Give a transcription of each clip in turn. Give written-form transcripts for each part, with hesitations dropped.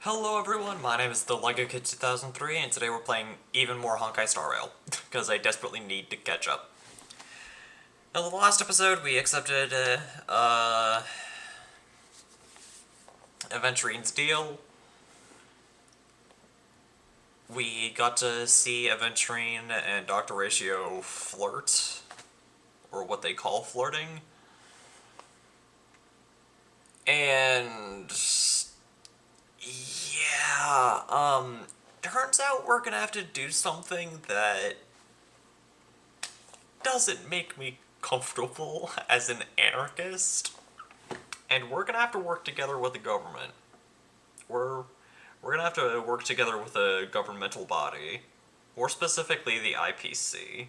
Hello everyone, my name is the Lego Kid 2003, and today we're playing even more Honkai Star Rail, because I desperately need to catch up. In the last episode, we accepted Aventurine's deal. We got to see Aventurine and Dr. Ratio flirt, or what they call flirting. And yeah, turns out we're gonna have to do something that doesn't make me comfortable as an anarchist, and we're gonna have to work together with the government. We're gonna have to work together with a governmental body, more specifically the IPC,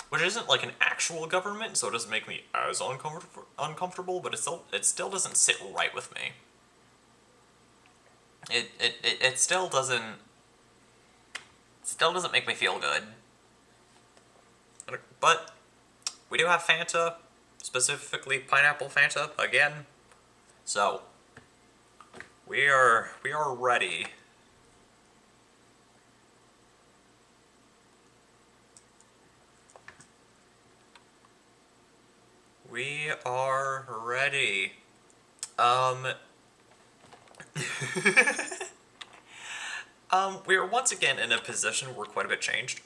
which isn't like an actual government, so it doesn't make me as uncomfortable, but it still doesn't sit right with me. It still doesn't make me feel good. But we do have Fanta, specifically pineapple Fanta again. So we are ready. We are ready. We are once again in a position where quite a bit changed.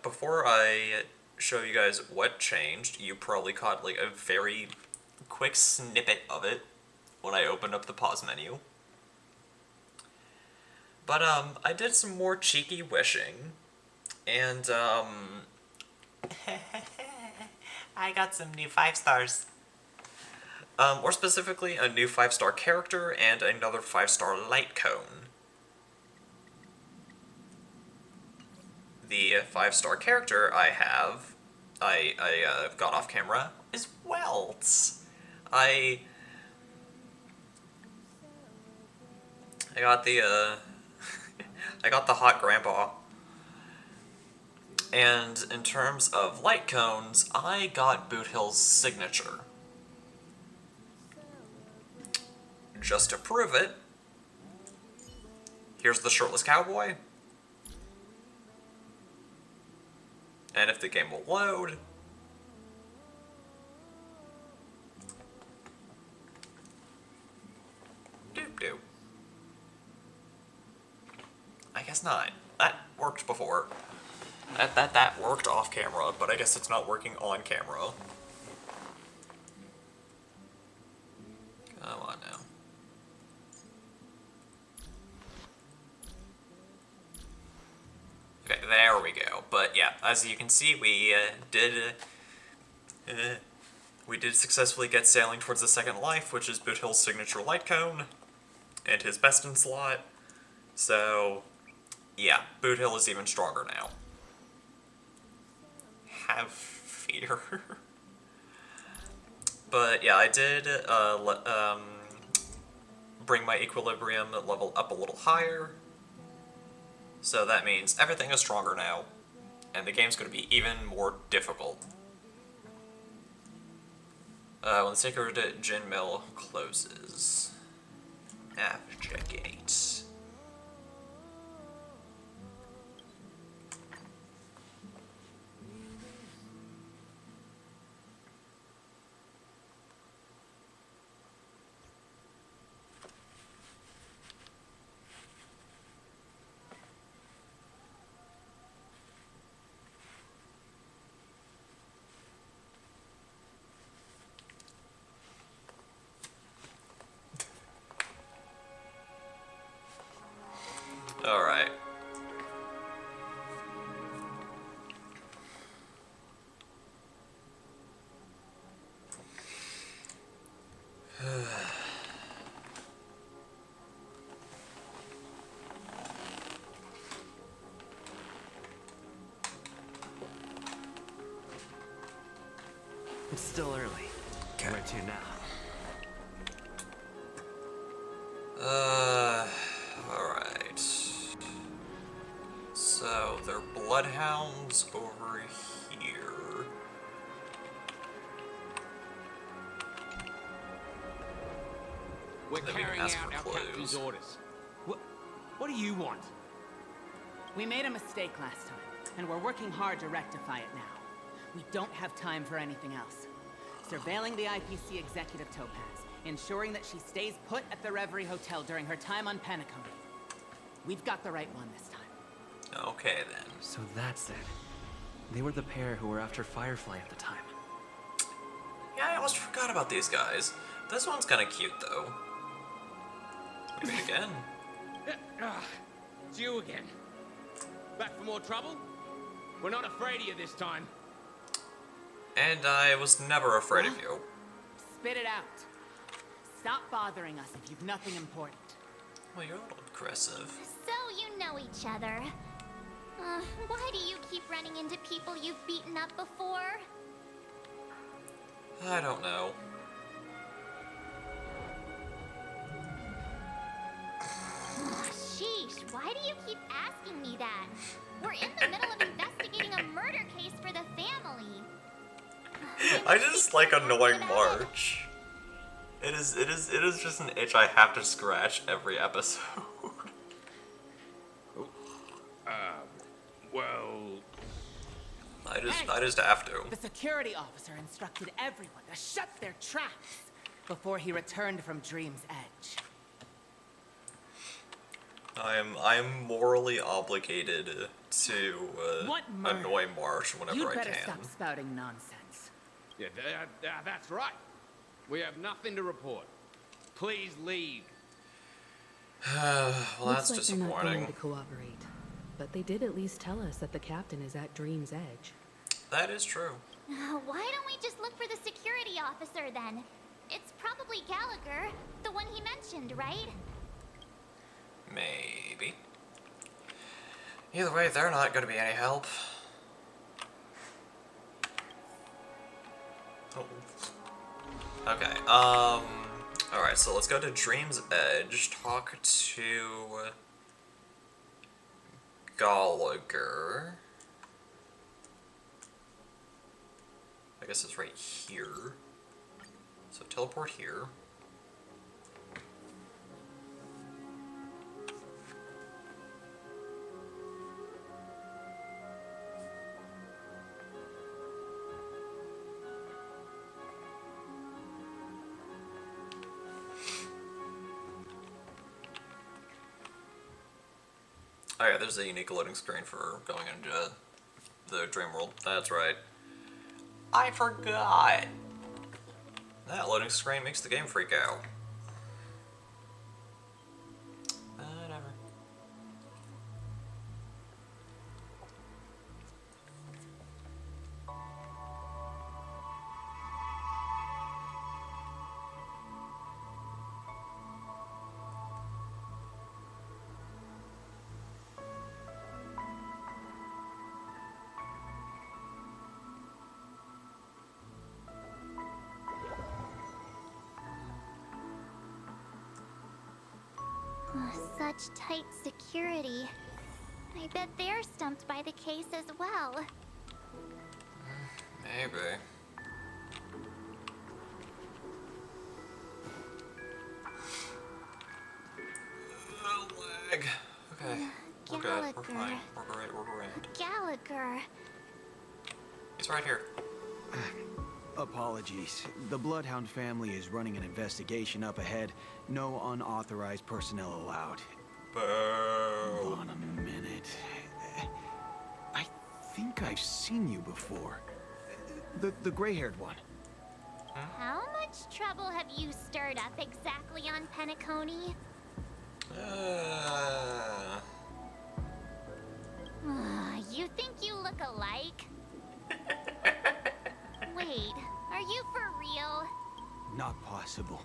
Before I show you guys what changed, you probably caught like a very quick snippet of it when I opened up the pause menu. But, I did some more cheeky wishing, and, I got some new 5 stars. More specifically, a new 5-star character and another 5-star light cone. The 5-star character I got off camera is Welts. I got the, I got the hot grandpa. And in terms of light cones, I got Boot Hill's signature. Just to prove it, here's the shirtless cowboy. And if the game will load, doop. I guess not. That worked before. That worked off camera, but I guess it's not working on camera. Come on now. Okay, there we go. But yeah, as you can see, we did successfully get sailing towards the second life, which is Boot Hill's signature light cone, and his best in slot. So, yeah, Boot Hill is even stronger now. Have fear. But yeah, I did bring my equilibrium level up a little higher. So that means everything is stronger now, and the game's going to be even more difficult. When the Sacred Gin Mill closes. Abjugate. Alright. It's still early. Where to now? Alright. So, they're bloodhounds over here. We're They didn't carrying ask out for our clues. captain's orders. What do you want? We made a mistake last time, and we're working hard to rectify it now. We don't have time for anything else. Surveilling the IPC executive Topaz, ensuring that she stays put at the Reverie Hotel during her time on Penacony. We've got the right one this time. Okay, then. So that's it. They were the pair who were after Firefly at the time. Yeah, I almost forgot about these guys. This one's kind of cute, though. We meet again. It's you again. Back for more trouble? We're not afraid of you this time. And I was never afraid of you. Spit it out. Stop bothering us if you've nothing important. Well, you're a little aggressive. So you know each other. Why do you keep running into people you've beaten up before? I don't know. Sheesh, why do you keep asking me that? We're in the middle of investigating a murder case for the family. I just like annoying March. It is just an itch I have to scratch every episode. Well... I just have to. The security officer instructed everyone to shut their traps before he returned from Dream's Edge. I am morally obligated to What murder? annoy Marsh whenever You'd I better can. stop spouting nonsense. Yeah, that's right. We have nothing to report. Please leave. Well, that's Looks like they're not disappointing. going to cooperate. But they did at least tell us that the captain is at Dream's Edge. That is true. Why don't we just look for the security officer then? It's probably Gallagher, the one he mentioned, right? Maybe. Either way, they're not going to be any help. Oh. Okay, alright, so let's go to Dream's Edge, talk to Gallagher. I guess it's right here. So teleport here. Oh yeah, there's a unique loading screen for going into the dream world. That's right. I forgot! That loading screen makes the game freak out. Whatever. Such tight security. I bet they're stumped by the case as well. Maybe. Lag. Okay. We're good. We're Gallagher. fine. We're great. We're great. Gallagher. He's right here. Apologies. The Bloodhound family is running an investigation up ahead. No unauthorized personnel allowed. Boo. Hold on a minute. I think I've seen you before. The gray-haired one. How much trouble have you stirred up exactly on Penacony? You think you look alike? Wait, are you for real? Not possible.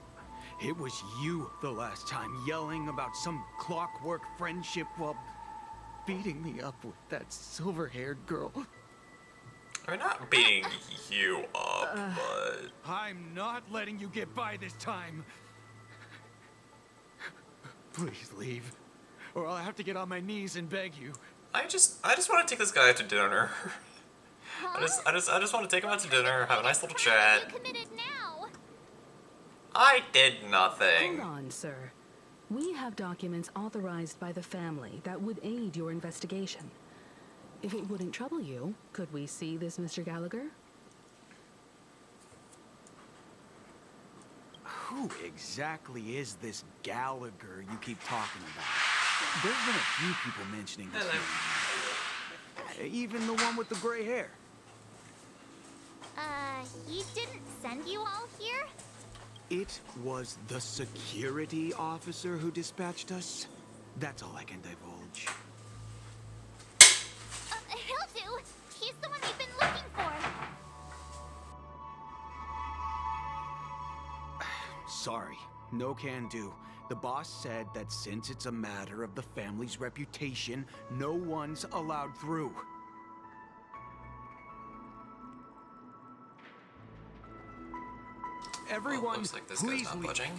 It was you the last time, yelling about some clockwork friendship while beating me up with that silver-haired girl. I'm not beating you up, but... I'm not letting you get by this time. Please leave, or I'll have to get on my knees and beg you. I just want to take this guy out to dinner. Huh? I just want to take him out to dinner, have a nice little Crime have chat. you committed now? I did nothing. Hold on, sir. We have documents authorized by the family that would aid your investigation. If it wouldn't trouble you, could we see this, Mr. Gallagher? Who exactly is this Gallagher you keep talking about? There's been a few people mentioning this name. Even the one with the gray hair. He didn't send you all here? It was the security officer who dispatched us. That's all I can divulge. He'll do. He's the one we've been looking for. Sorry, no can do. The boss said that since it's a matter of the family's reputation, no one's allowed through. Everyone, looks like this guy's please not leave. budging.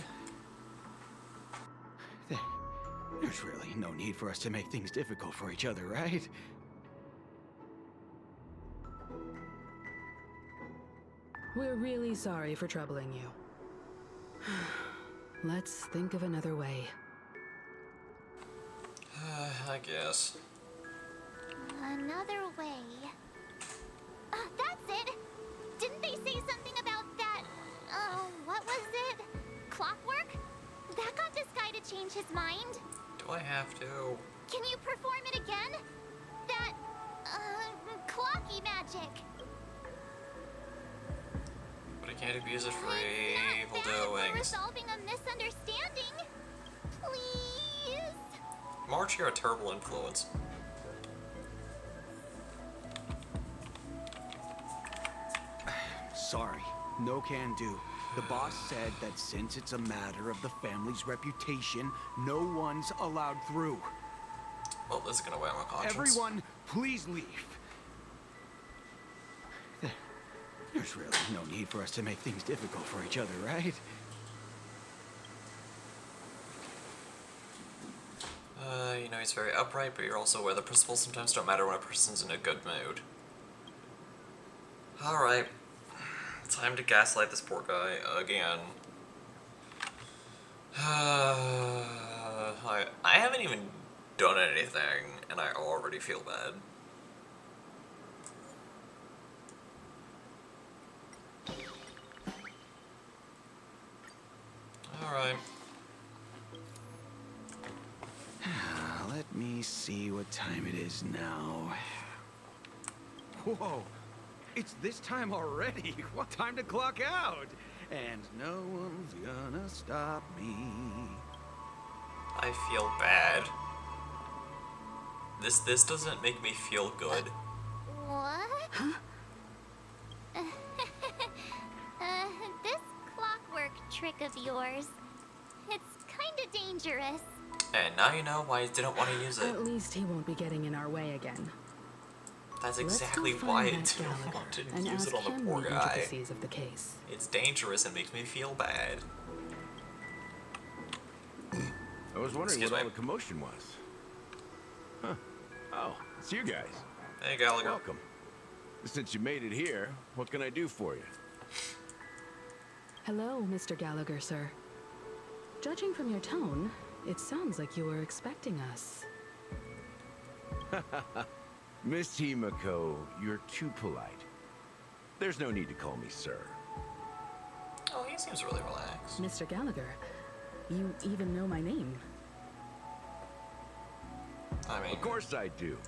There's really no need for us to make things difficult for each other, right? We're really sorry for troubling you. Let's think of another way. I guess. Another way. That's it! Didn't they say something about that? What was it? Clockwork? That got this guy to change his mind. Do I have to? Can you perform it again? That, clocky magic. But I can't abuse it for It's not evil bad if we're doings. resolving a misunderstanding. Please. March, you're a terrible influence. Sorry, no can do. The boss said that since it's a matter of the family's reputation, no one's allowed through. Well, this is gonna weigh on my conscience. Everyone, please leave. There's really no need for us to make things difficult for each other, right? You know, he's very upright, but you're also aware the principles sometimes don't matter when a person's in a good mood. Alright. Time to gaslight this poor guy again. I haven't even done anything, and I already feel bad. Alright. Let me see what time it is now. Whoa, it's this time already. What time to clock out? And no one's gonna stop me. I feel bad. This doesn't make me feel good. What? Huh? This clockwork trick of yours, it's kinda dangerous. And now you know why I didn't want to use it. At least he won't be getting in our way again. That's Let's go exactly find why I that didn't Gallagher want to and use ask it on the him poor the guy. intricacies of the case. It's dangerous and makes me feel bad. I was wondering Excuse what all me. the commotion was. Huh. Oh, it's you guys. Hey, Gallagher. Welcome. Since you made it here, what can I do for you? Hello, Mr. Gallagher, sir. Judging from your tone, it sounds like you were expecting us. Miss Himiko, you're too polite. There's no need to call me sir. Oh, he seems really relaxed. Mr. Gallagher, you even know my name. I mean, Of course I do.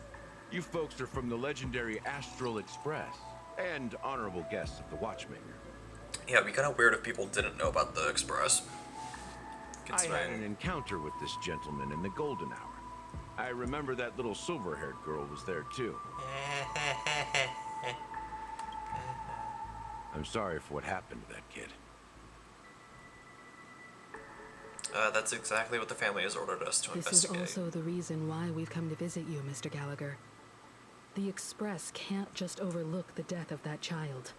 You folks are from the legendary Astral Express and honorable guests of the Watchmaker. yeah, it'd be kind of weird if people didn't know about the Express. I had an Considering, encounter with this gentleman in the golden hour. I remember that little silver-haired girl was there too. I'm sorry for what happened to that kid. that's exactly what the family has ordered us to This is investigate. also the reason why we've come to visit you, Mr. Gallagher. The Express can't just overlook the death of that child.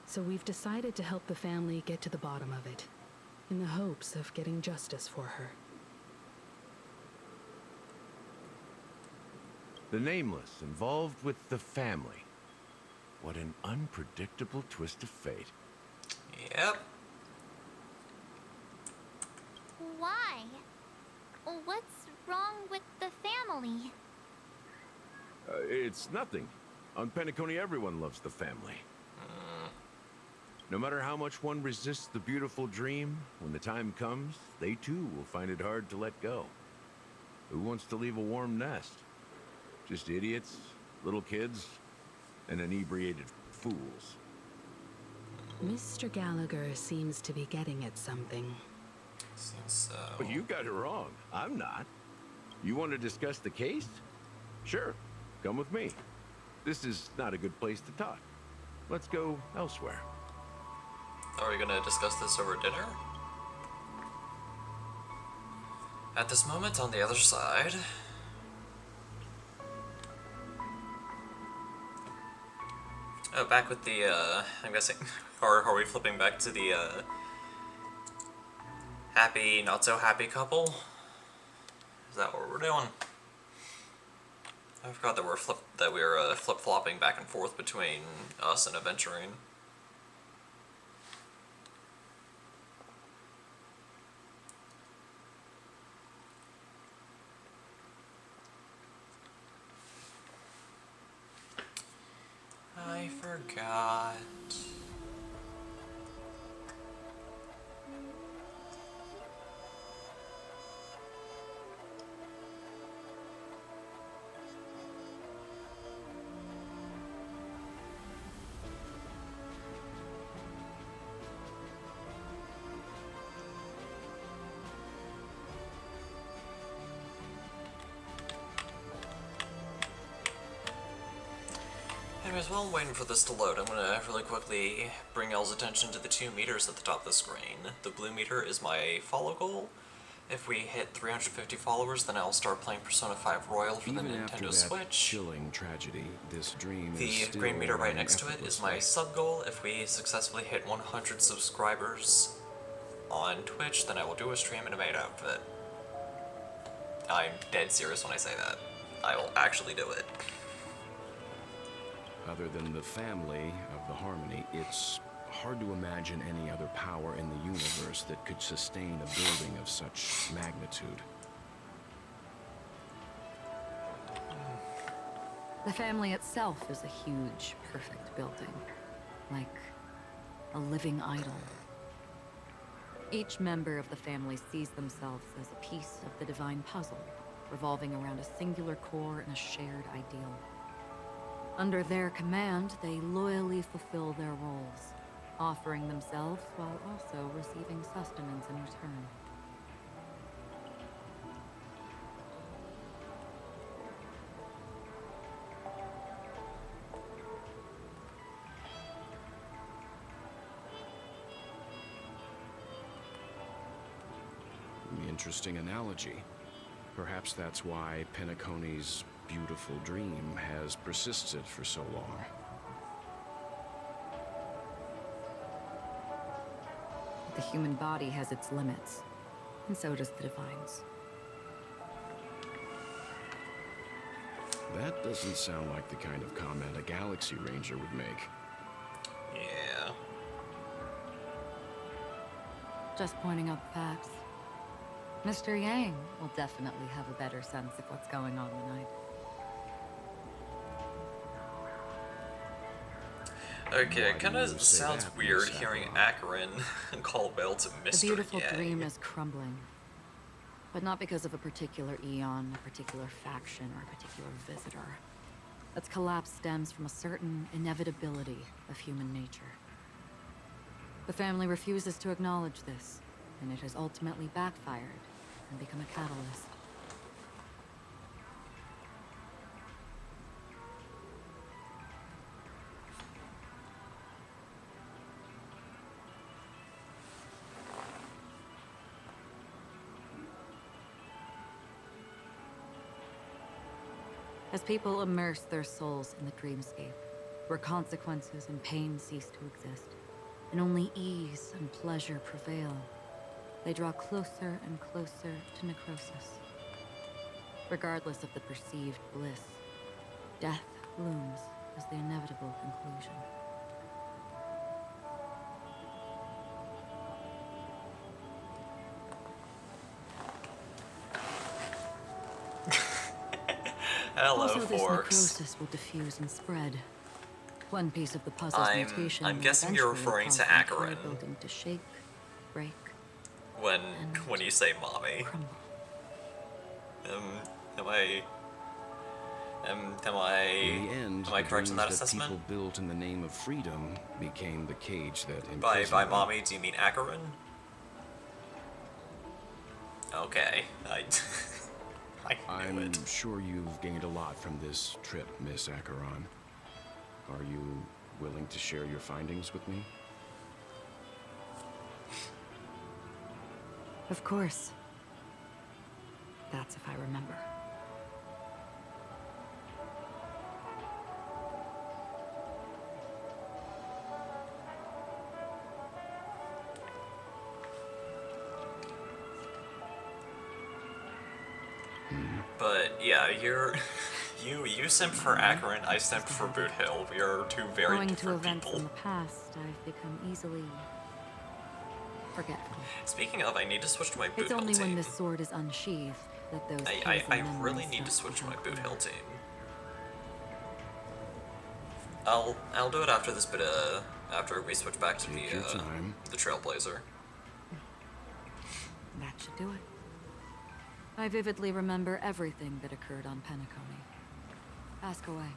So we've decided to help the family get to the bottom of it, in the hopes of getting justice for her. The Nameless involved with the family. What an unpredictable twist of fate. Yep. Why? What's wrong with the family? It's nothing. On Penacony, everyone loves the family. No matter how much one resists the beautiful dream, when the time comes, they too will find it hard to let go. Who wants to leave a warm nest? Just idiots, little kids, and inebriated fools. Mr. Gallagher seems to be getting at something. Seems so. But you got it wrong. I'm not. You want to discuss the case? Sure. Come with me. This is not a good place to talk. Let's go elsewhere. Are we gonna discuss this over dinner? At this moment, on the other side. Oh, back with the, I'm guessing, or are we flipping back to the, happy, not so happy couple? Is that what we're doing? I forgot that we were flip-flopping back and forth between us and adventuring. I forgot. Anyways, while I'm waiting for this to load, I'm gonna really quickly bring Elle's attention to the 2 meters at the top of the screen. The blue meter is my follow goal. If we hit 350 followers, then I'll start playing Persona 5 Royal for the Nintendo Switch. Chilling tragedy, this dream The is still green meter right next to it effortlessly. is my sub goal. If we successfully hit 100 subscribers on Twitch, then I will do a stream in a maid outfit. I'm dead serious when I say that. I will actually do it. Other than the family of the Harmony, it's hard to imagine any other power in the universe that could sustain a building of such magnitude. The family itself is a huge, perfect building. Like a living idol. Each member of the family sees themselves as a piece of the divine puzzle, revolving around a singular core and a shared ideal. Under their command, they loyally fulfill their roles, offering themselves while also receiving sustenance in return. Interesting analogy. Perhaps that's why Penacony's beautiful dream has persisted for so long. The human body has its limits, and so does the divine's. That doesn't sound like the kind of comment a Galaxy Ranger would make. Yeah. Just pointing out the facts. Mr. Yang will definitely have a better sense of what's going on tonight. Okay, it kind Why do of you say sounds that, weird Miss hearing Avalon? Acheron call Bell to Mr. The beautiful Yang. dream is crumbling. But not because of a particular eon, a particular faction, or a particular visitor. Its collapse stems from a certain inevitability of human nature. The family refuses to acknowledge this, and it has ultimately backfired and become a catalyst. As people immerse their souls in the dreamscape, where consequences and pain cease to exist, and only ease and pleasure prevail, they draw closer and closer to necrosis. Regardless of the perceived bliss, death looms as the inevitable conclusion. Hello, Also, this Forks. necrosis will diffuse and spread. One piece of the puzzle's I'm mutation will guessing you're eventually referring cause to the entire Acheron building to shake, break, when and you say mommy. crumble. Am I am I In the end, am I the correct in that dreams that assessment? people built in the name of freedom became the cage that By imprisoned them. mommy, do you mean Acheron? Okay, I knew I'm it. sure you've gained a lot from this trip, Miss Acheron. Are you willing to share your findings with me? Of course. That's if I remember. But yeah, you simp for Acheron, I simp for Boot Hill. We are two very Owing to different events people. in the past, I've become easily forgetful. Speaking of, I need to switch to my Boot It's Hill only team. when this sword is unsheathed that those I hazy really memories need to start switch to my become Boot clear. Hill team. I'll do it after this bit after we switch back to Take your time. the Trailblazer. That should do it. I vividly remember everything that occurred on Penacony. Ask away.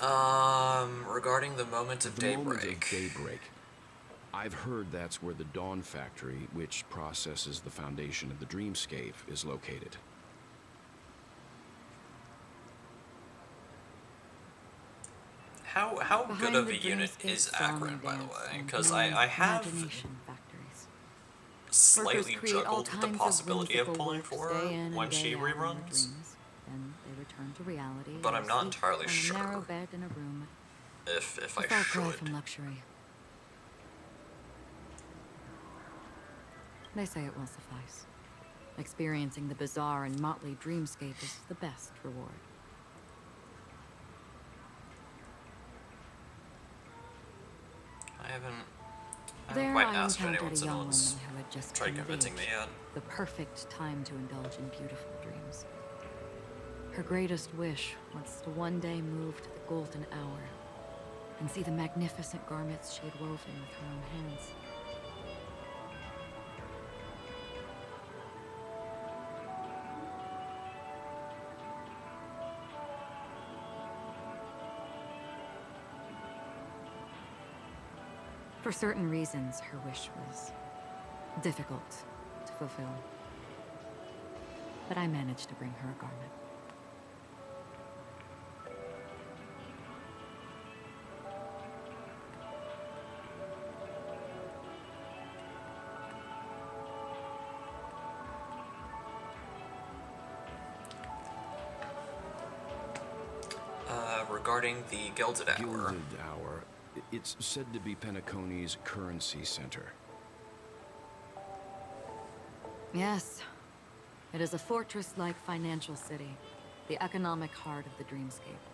Alright, regarding the moment of The moment daybreak. of daybreak. I've heard that's where the Dawn Factory, which processes the foundation of the dreamscape, is located. How good Behind of the a unit dreamscape is song Acheron, by the dance way? and Because known I have imagination factories. slightly Workers create all juggled the kinds possibility of whimsical pulling works for her day in when and she day out in their reruns, dreams. Then they return to reality. but and I'm not sleep entirely on a narrow sure bed in a room. if A I far cry should. from luxury. They say it will suffice. Experiencing the bizarre and motley dreamscape is the best reward. I haven't There quite I asked if encountered anyone a said young anyone's woman who had just tried come of convincing me age. yet. The perfect time to indulge in beautiful dreams. Her greatest wish was to one day move to the golden hour and see the magnificent garments she had woven with her own hands. For certain reasons, her wish was difficult to fulfill. But I managed to bring her a garment. Regarding the Gilded Hour. Gilded Hour. It's said to be Penacony's currency center. Yes. It is a fortress-like financial city, the economic heart of the dreamscape.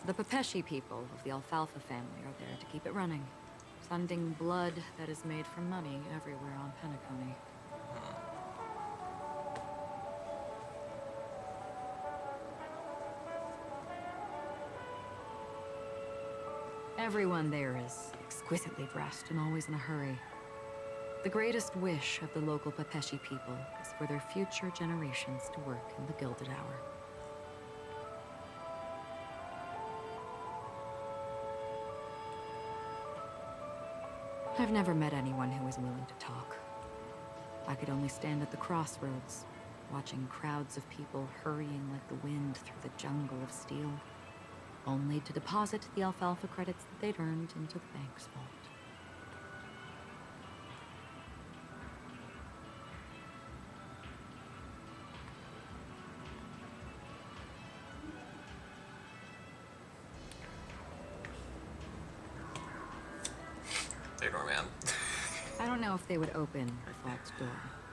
The Pepeshi people of the Alfalfa family are there to keep it running, funding blood that is made from money everywhere on Penacony. Everyone there is exquisitely dressed and always in a hurry. The greatest wish of the local Pepeshi people is for their future generations to work in the Gilded Hour. I've never met anyone who was willing to talk. I could only stand at the crossroads, watching crowds of people hurrying like the wind through the jungle of steel, only to deposit the alfalfa credits that they'd earned into the bank's vault. Ignore man. I don't know if they would open the vault door.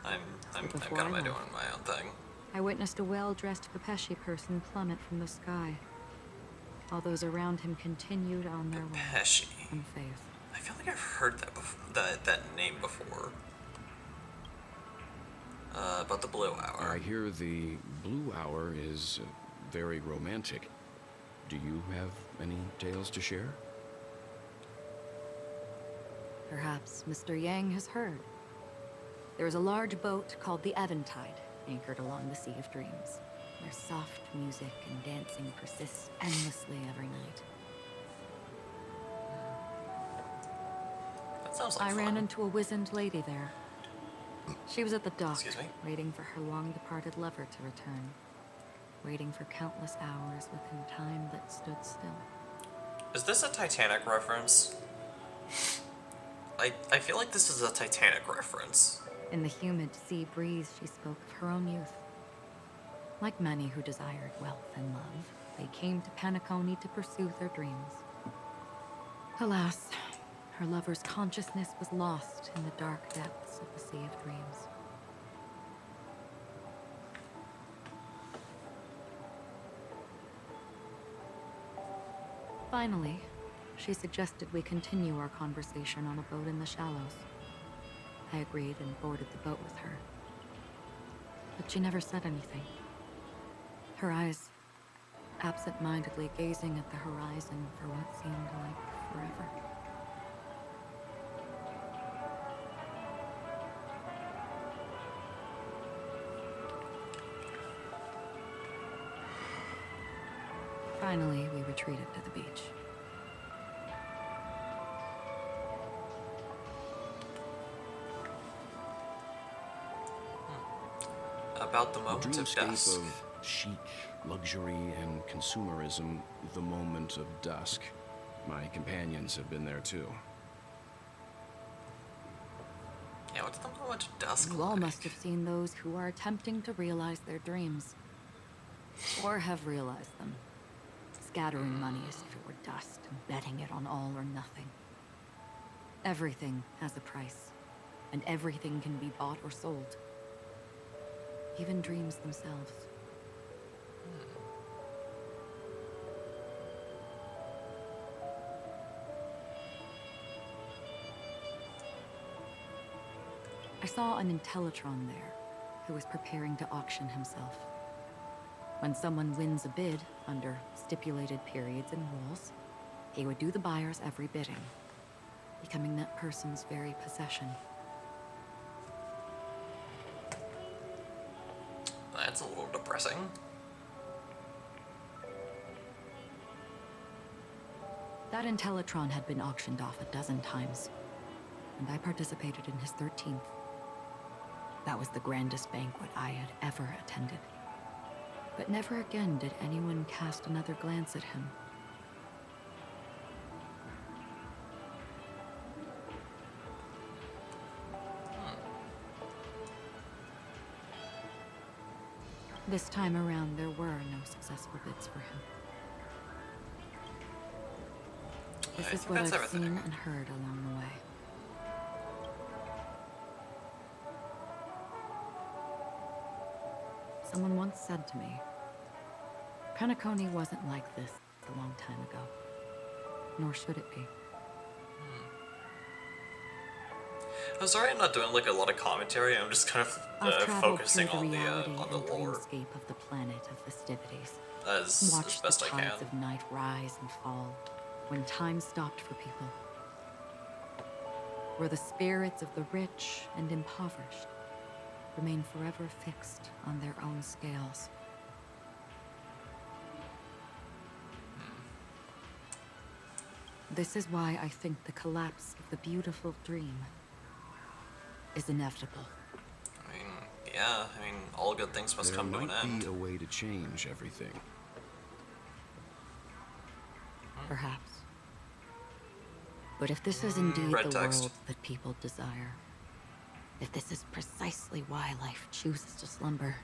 I'm before kind I of doing left, my own thing. I witnessed a well-dressed Pepeshi person plummet from the sky, while those around him continued on their way, Pesci. unfazed. I feel like I've heard that that name before. About the Blue Hour. I hear the Blue Hour is very romantic. Do you have any tales to share? Perhaps Mr. Yang has heard. There is a large boat called the Eventide, anchored along the Sea of Dreams, where soft music and dancing persists endlessly every night. That sounds like I fun. ran into a wizened lady there. She was at the dock, Excuse me? waiting for her long-departed lover to return, waiting for countless hours within time that stood still. Is this a Titanic reference? I feel like this is a Titanic reference. In the humid sea breeze, she spoke of her own youth. Like many who desired wealth and love, they came to Penacony to pursue their dreams. Alas, her lover's consciousness was lost in the dark depths of the Sea of Dreams. Finally, she suggested we continue our conversation on a boat in the shallows. I agreed and boarded the boat with her. But she never said anything. Her eyes absent-mindedly gazing at the horizon for what seemed like forever. Finally, we retreated to the beach. About the The moment of dreamscape dusk. of chic, luxury, and consumerism, the moment of dusk. My companions have been there too. Yeah, what's the moment of dusk You all like? must have seen those who are attempting to realize their dreams. Or have realized them. Scattering money as if it were dust and betting it on all or nothing. Everything has a price, and everything can be bought or sold. Even dreams themselves. I saw an Intellitron there, who was preparing to auction himself. When someone wins a bid under stipulated periods and rules, he would do the buyer's every bidding, becoming that person's very possession. That's a little depressing. That Intellitron had been auctioned off a dozen times, and I participated in his 13th. That was the grandest banquet I had ever attended. But never again did anyone cast another glance at him. This time around, there were no successful bids for him. This I is think what that's I've everything. seen and heard along the way. Someone once said to me, Penacony wasn't like this a long time ago, nor should it be. I'm sorry I'm not doing like a lot of commentary. I'm just kind of I've traveled focusing through the on reality the and lore dreamscape of the planet of festivities. as Watched best the I can. tides of night rise and fall when time stopped for people. Where the spirits of the rich and impoverished remain forever fixed on their own scales. This is why I think the collapse of the beautiful dream is inevitable. I mean, yeah. I mean, all good things must There come to an might end. be a way to change everything. Perhaps. But if this is indeed red the text. world that people desire, if this is precisely why life chooses to slumber,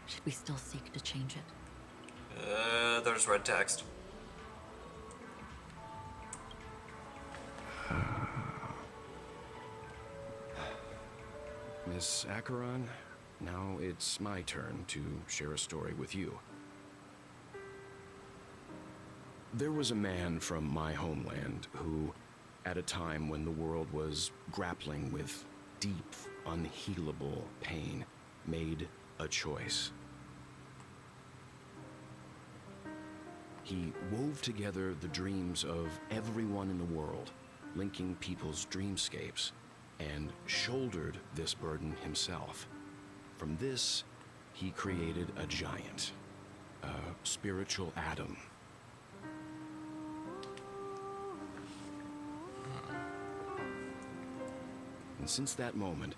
should we still seek to change it? There's red text. Miss Acheron, now it's my turn to share a story with you. There was a man from my homeland who, at a time when the world was grappling with deep, unhealable pain, made a choice. He wove together the dreams of everyone in the world, linking people's dreamscapes, and shouldered this burden himself. From this, he created a giant, a spiritual atom. And since that moment,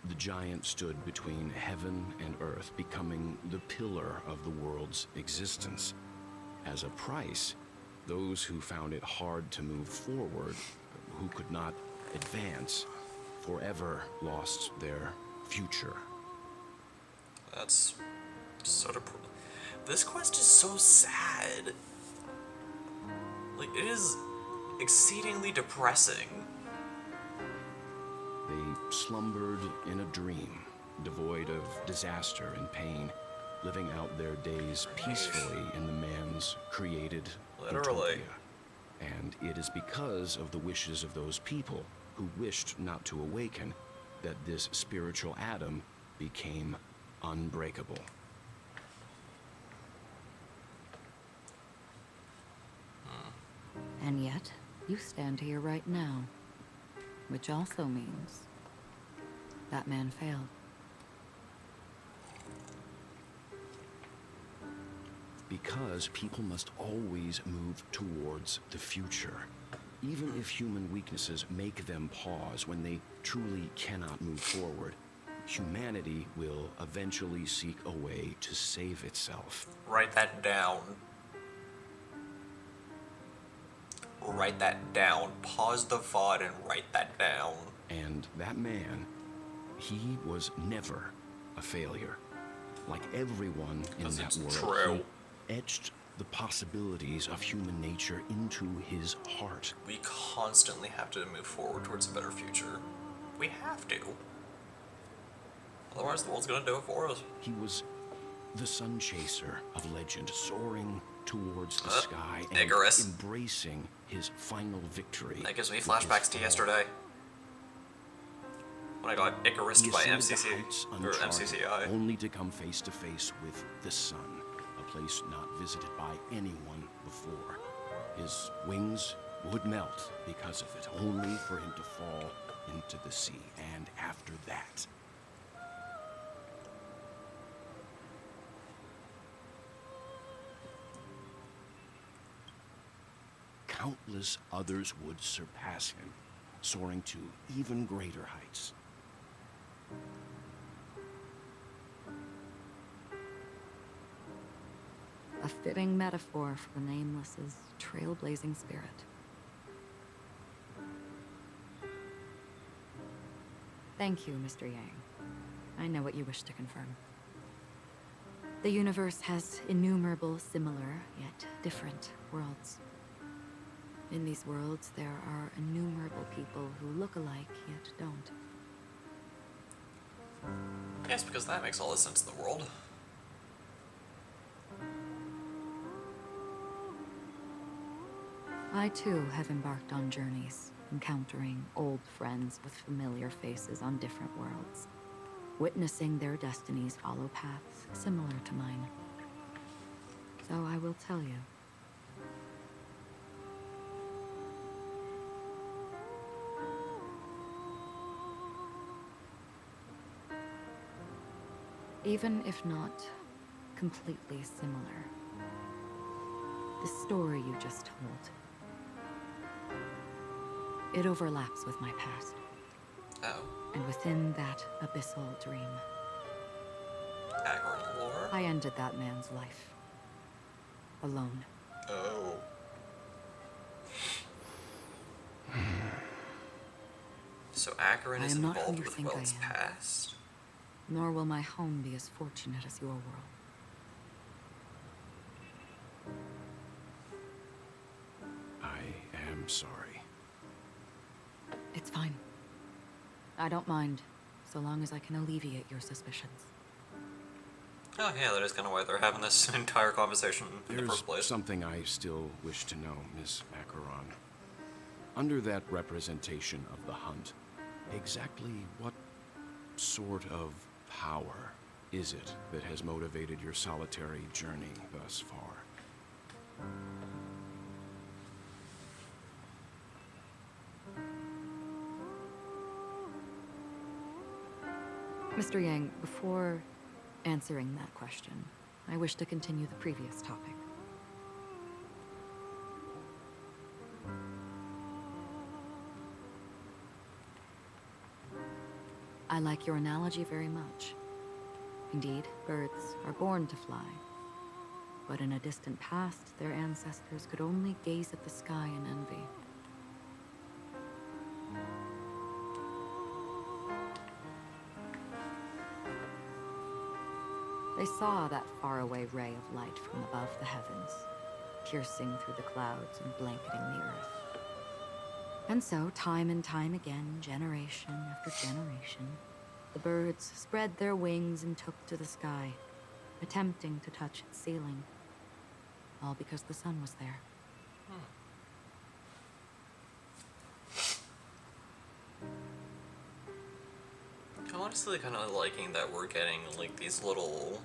the giant stood between heaven and earth, becoming the pillar of the world's existence. As a price, those who found it hard to move forward, who could not advance, forever lost their future. That's so this quest is so sad. Like, it is exceedingly depressing. They slumbered in a dream, devoid of disaster and pain, living out their days peacefully in the man's created Literally. utopia. And it is because of the wishes of those people who wished not to awaken that this spiritual atom became unbreakable. And yet, you stand here right now. Which also means that man failed. Because people must always move towards the future. Even if human weaknesses make them pause when they truly cannot move forward, humanity will eventually seek a way to save itself. Write that down. Write that down. Pause the VOD and write that down. And that man, he was never a failure. Like everyone in that world, true. he etched the possibilities of human nature into his heart. We constantly have to move forward towards a better future. We have to. Otherwise, the world's gonna do it for us. He was the sun chaser of legend, soaring towards the sky and Icarus. embracing his final victory. That gives me flashbacks to yesterday. When I got Icarus He by ascended the MCC, heights or uncharted, MCCI. only to come face to face with the sun, a place not visited by anyone before. His wings would melt because of it, only for him to fall into the sea. And after that, countless others would surpass him, soaring to even greater heights. A fitting metaphor for the Nameless's trailblazing spirit. Thank you, Mr. Yang. I know what you wish to confirm. The universe has innumerable similar, yet different worlds. In these worlds, there are innumerable people who look alike, yet don't. Yes, because that makes all the sense in the world. I too have embarked on journeys, encountering old friends with familiar faces on different worlds, witnessing their destinies follow paths similar to mine. So I will tell you. Even if not completely similar, the story you just told, it overlaps with my past. Oh. And within that abyssal dream, Acheron lore? I ended that man's life. Alone. Oh. So Acheron is I am not who involved you with think I Welt's am. past? Nor will my home be as fortunate as your world. I am sorry. It's fine. I don't mind, so long as I can alleviate your suspicions. Oh yeah, that is kind of why they're having this entire conversation in the first place. There's something I still wish to know, Miss Acheron. Under that representation of the hunt, exactly what sort of power is it that has motivated your solitary journey thus far? Mr. Yang, before answering that question, I wish to continue the previous topic. I like your analogy very much. Indeed, birds are born to fly. But in a distant past, their ancestors could only gaze at the sky in envy. They saw that faraway ray of light from above the heavens, piercing through the clouds and blanketing the earth. And so, time and time again, generation after generation, the birds spread their wings and took to the sky, attempting to touch its ceiling. All because the sun was there. I'm honestly kind of liking that we're getting like these little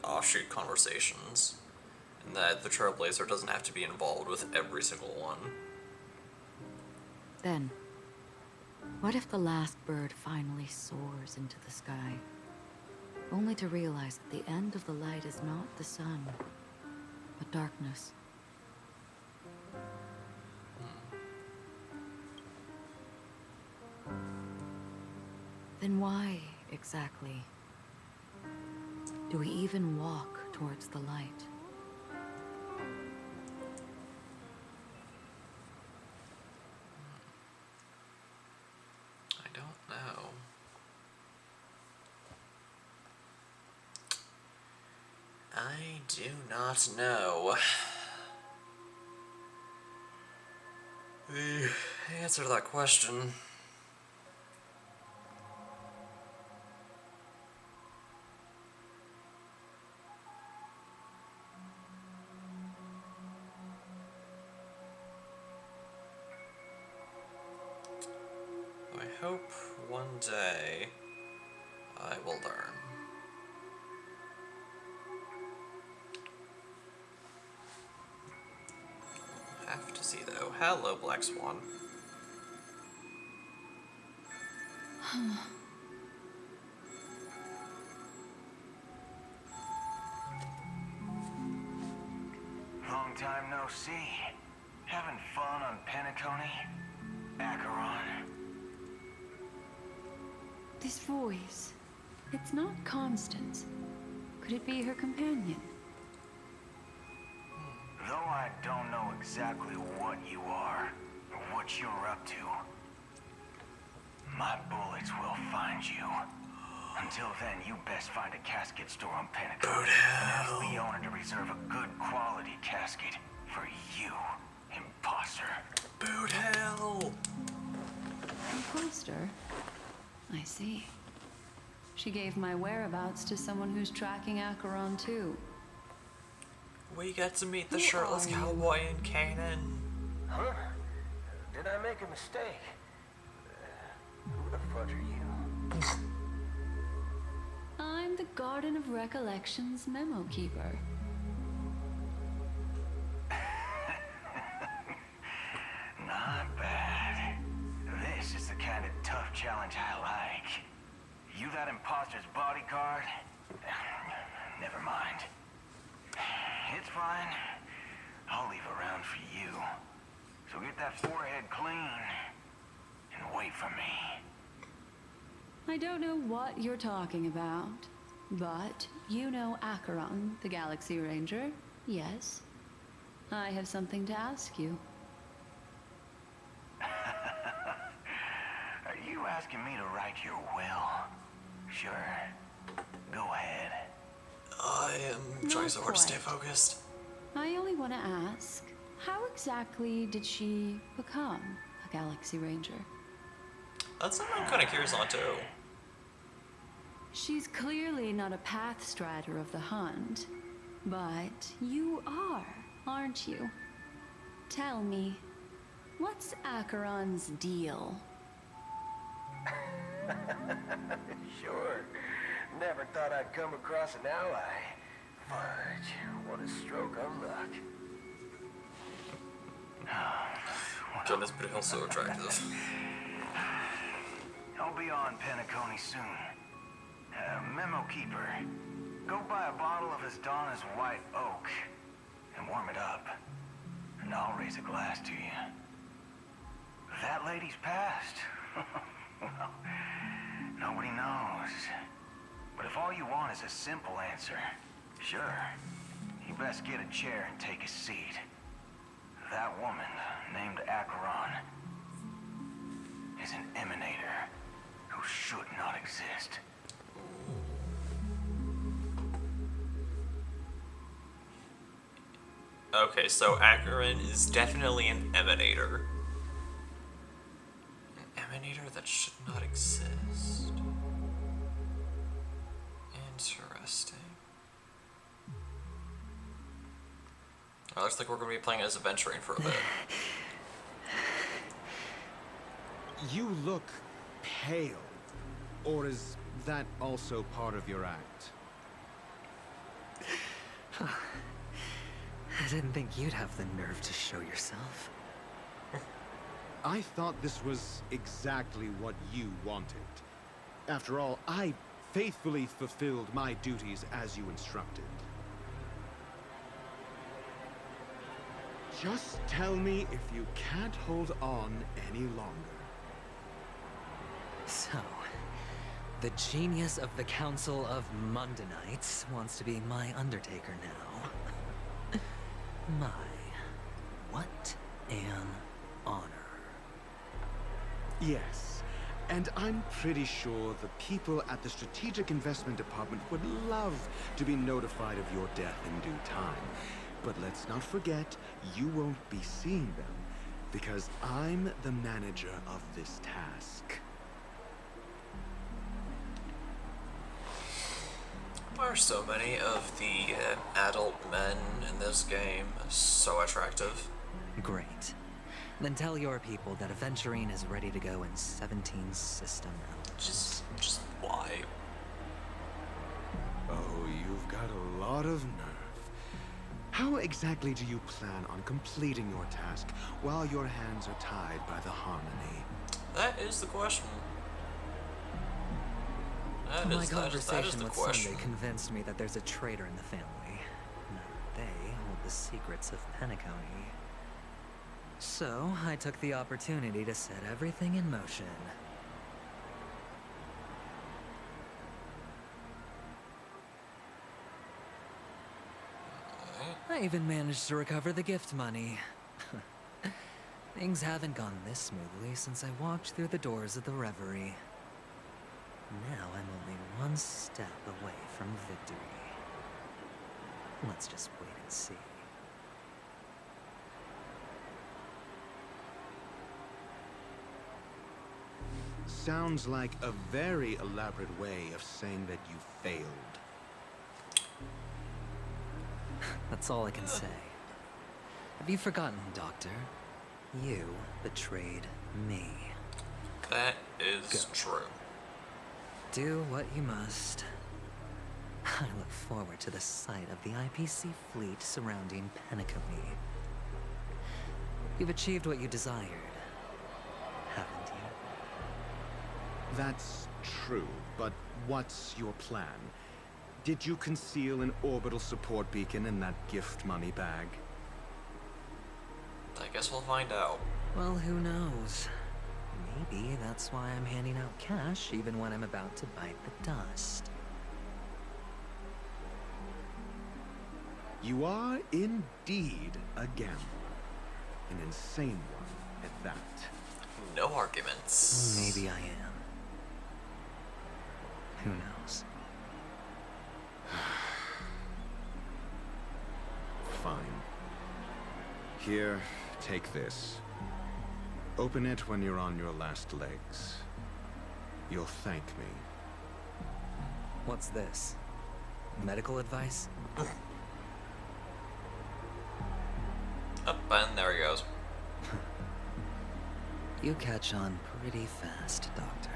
offshoot conversations, and that the Trailblazer doesn't have to be involved with every single one. Then, what if the last bird finally soars into the sky, only to realize that the end of the light is not the sun, but darkness? Then why, exactly, do we even walk towards the light? I don't know. I do not know. The answer to that question. I hope one day I will learn. Have to see though. Hello, Black Swan. Long time no see. Having fun on Penacony? Acheron? This voice, it's not Constance. Could it be her companion? Though I don't know exactly what you are, or what you're up to, my bullets will find you. Until then, you best find a casket store on Penacony and ask the owner to reserve a good quality casket for you, imposter. Boot hell! Imposter? I see. She gave my whereabouts to someone who's tracking Acheron too. We get to meet the Who shirtless are you? cowboy in Canaan. Huh? Did I make a mistake? Who the fudge are you? I'm the Garden of Recollections memo keeper. Not bad. This is the kind of tough challenge I like. You that imposter's bodyguard? Never mind. It's fine. I'll leave a round for you. So get that forehead clean and wait for me. I don't know what you're talking about, but you know Acheron, the Galaxy Ranger, yes? I have something to ask you. Are you asking me to write your will? Sure. Go ahead. I am trying Not so hard to stay quite. focused. I only want to ask, how exactly did she become a Galaxy Ranger? That's something I'm kind of curious on too. She's clearly not a path strider of the hunt. But you are, aren't you? Tell me, what's Acheron's deal? Sure. Never thought I'd come across an ally. Fudge, what a stroke of luck. Goodness, but he's so attractive. I'll be on Penacony soon. Memo keeper. Go buy a bottle of Asdana's white oak and warm it up. And I'll raise a glass to you. That lady's passed. Well, nobody knows. But if all you want is a simple answer, sure. You best get a chair and take a seat. That woman, named Acheron, is an emanator who should not exist. Okay, so Acheron is definitely an emanator. An emanator that should not exist. Interesting. Well, looks like we're going to be playing as Aventurine for a bit. You look pale. Or is that also part of your act? I didn't think you'd have the nerve to show yourself. I thought this was exactly what you wanted. After all, I faithfully fulfilled my duties as you instructed. Just tell me if you can't hold on any longer. So, the genius of the Council of Mundanites wants to be my Undertaker now. My, what an honor. Yes, and I'm pretty sure the people at the Strategic Investment Department would love to be notified of your death in due time. But let's not forget, you won't be seeing them, because I'm the manager of this task. Why are so many of the adult men in this game so attractive? Great. Then tell your people that Aventurine is ready to go in 17 system elements. Just why? Oh, you've got a lot of nerve. How exactly do you plan on completing your task while your hands are tied by the harmony? That is the question. My conversation the with question. Sunday convinced me that there's a traitor in the family. They hold the secrets of Penacony. So, I took the opportunity to set everything in motion. I even managed to recover the gift money. Things haven't gone this smoothly since I walked through the doors of the Reverie. Now I'm only one step away from victory. Let's just wait and see. Sounds like a very elaborate way of saying that you failed. That's all I can say. Have you forgotten, Doctor? You betrayed me. That is true. Do what you must. I look forward to the sight of the IPC fleet surrounding Penacony. You've achieved what you desired, haven't you? That's true, but what's your plan? Did you conceal an orbital support beacon in that gift money bag? I guess we'll find out. Well, who knows? Maybe that's why I'm handing out cash even when I'm about to bite the dust. You are indeed a gambler. An insane one at that. No arguments. Maybe I am. Who knows? Fine. Here, take this. Open it when you're on your last legs. You'll thank me. What's this? Medical advice? Up, and there he goes. You catch on pretty fast, Doctor.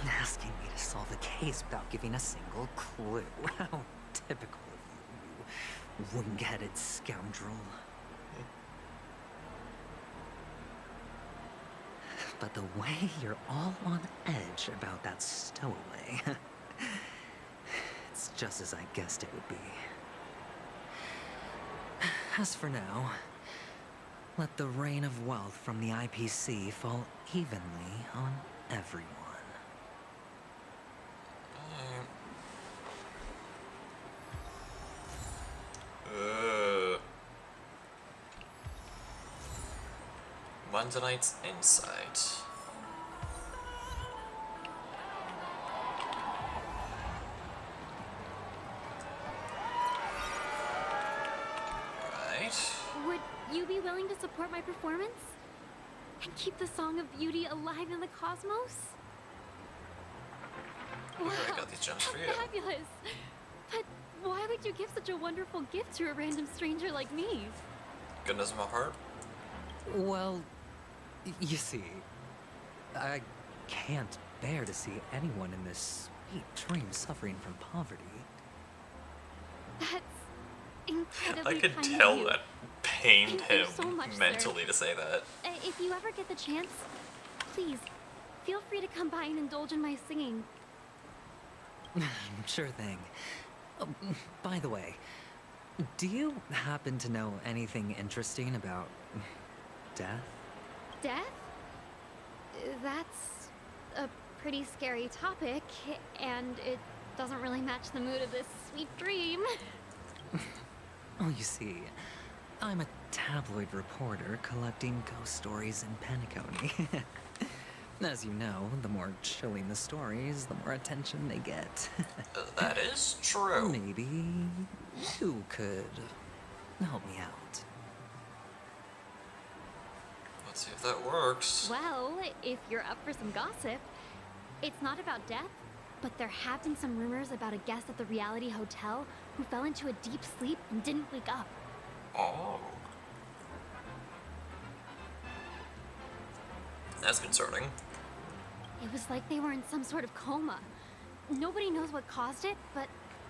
Asking me to solve a case without giving a single clue. How typical of you, you wing-headed scoundrel. But the way you're all on edge about that stowaway, it's just as I guessed it would be. As for now, let the rain of wealth from the IPC fall evenly on everyone. Mondanite's Insight. Right. Would you be willing to support my performance? And keep the Song of Beauty alive in the cosmos? Here, I got these gems for you. Fabulous! But why would you give such a wonderful gift to a random stranger like me? Goodness of my heart. Well, you see, I can't bear to see anyone in this sweet dream suffering from poverty. That's incredibly I could kind of tell you. that pained Thank you him so much, sir. mentally to say that. If you ever get the chance, please, feel free to come by and indulge in my singing. Sure thing. By the way, do you happen to know anything interesting about death? Death? That's a pretty scary topic, and it doesn't really match the mood of this sweet dream. Oh, you see, I'm a tabloid reporter collecting ghost stories in Penacony. As you know, the more chilling the stories, the more attention they get. That is true. Maybe you could help me out. Let's see if that works. Well, if you're up for some gossip, it's not about death, but there have been some rumors about a guest at the reality hotel who fell into a deep sleep and didn't wake up. Oh. That's concerning. It was like they were in some sort of coma. Nobody knows what caused it, but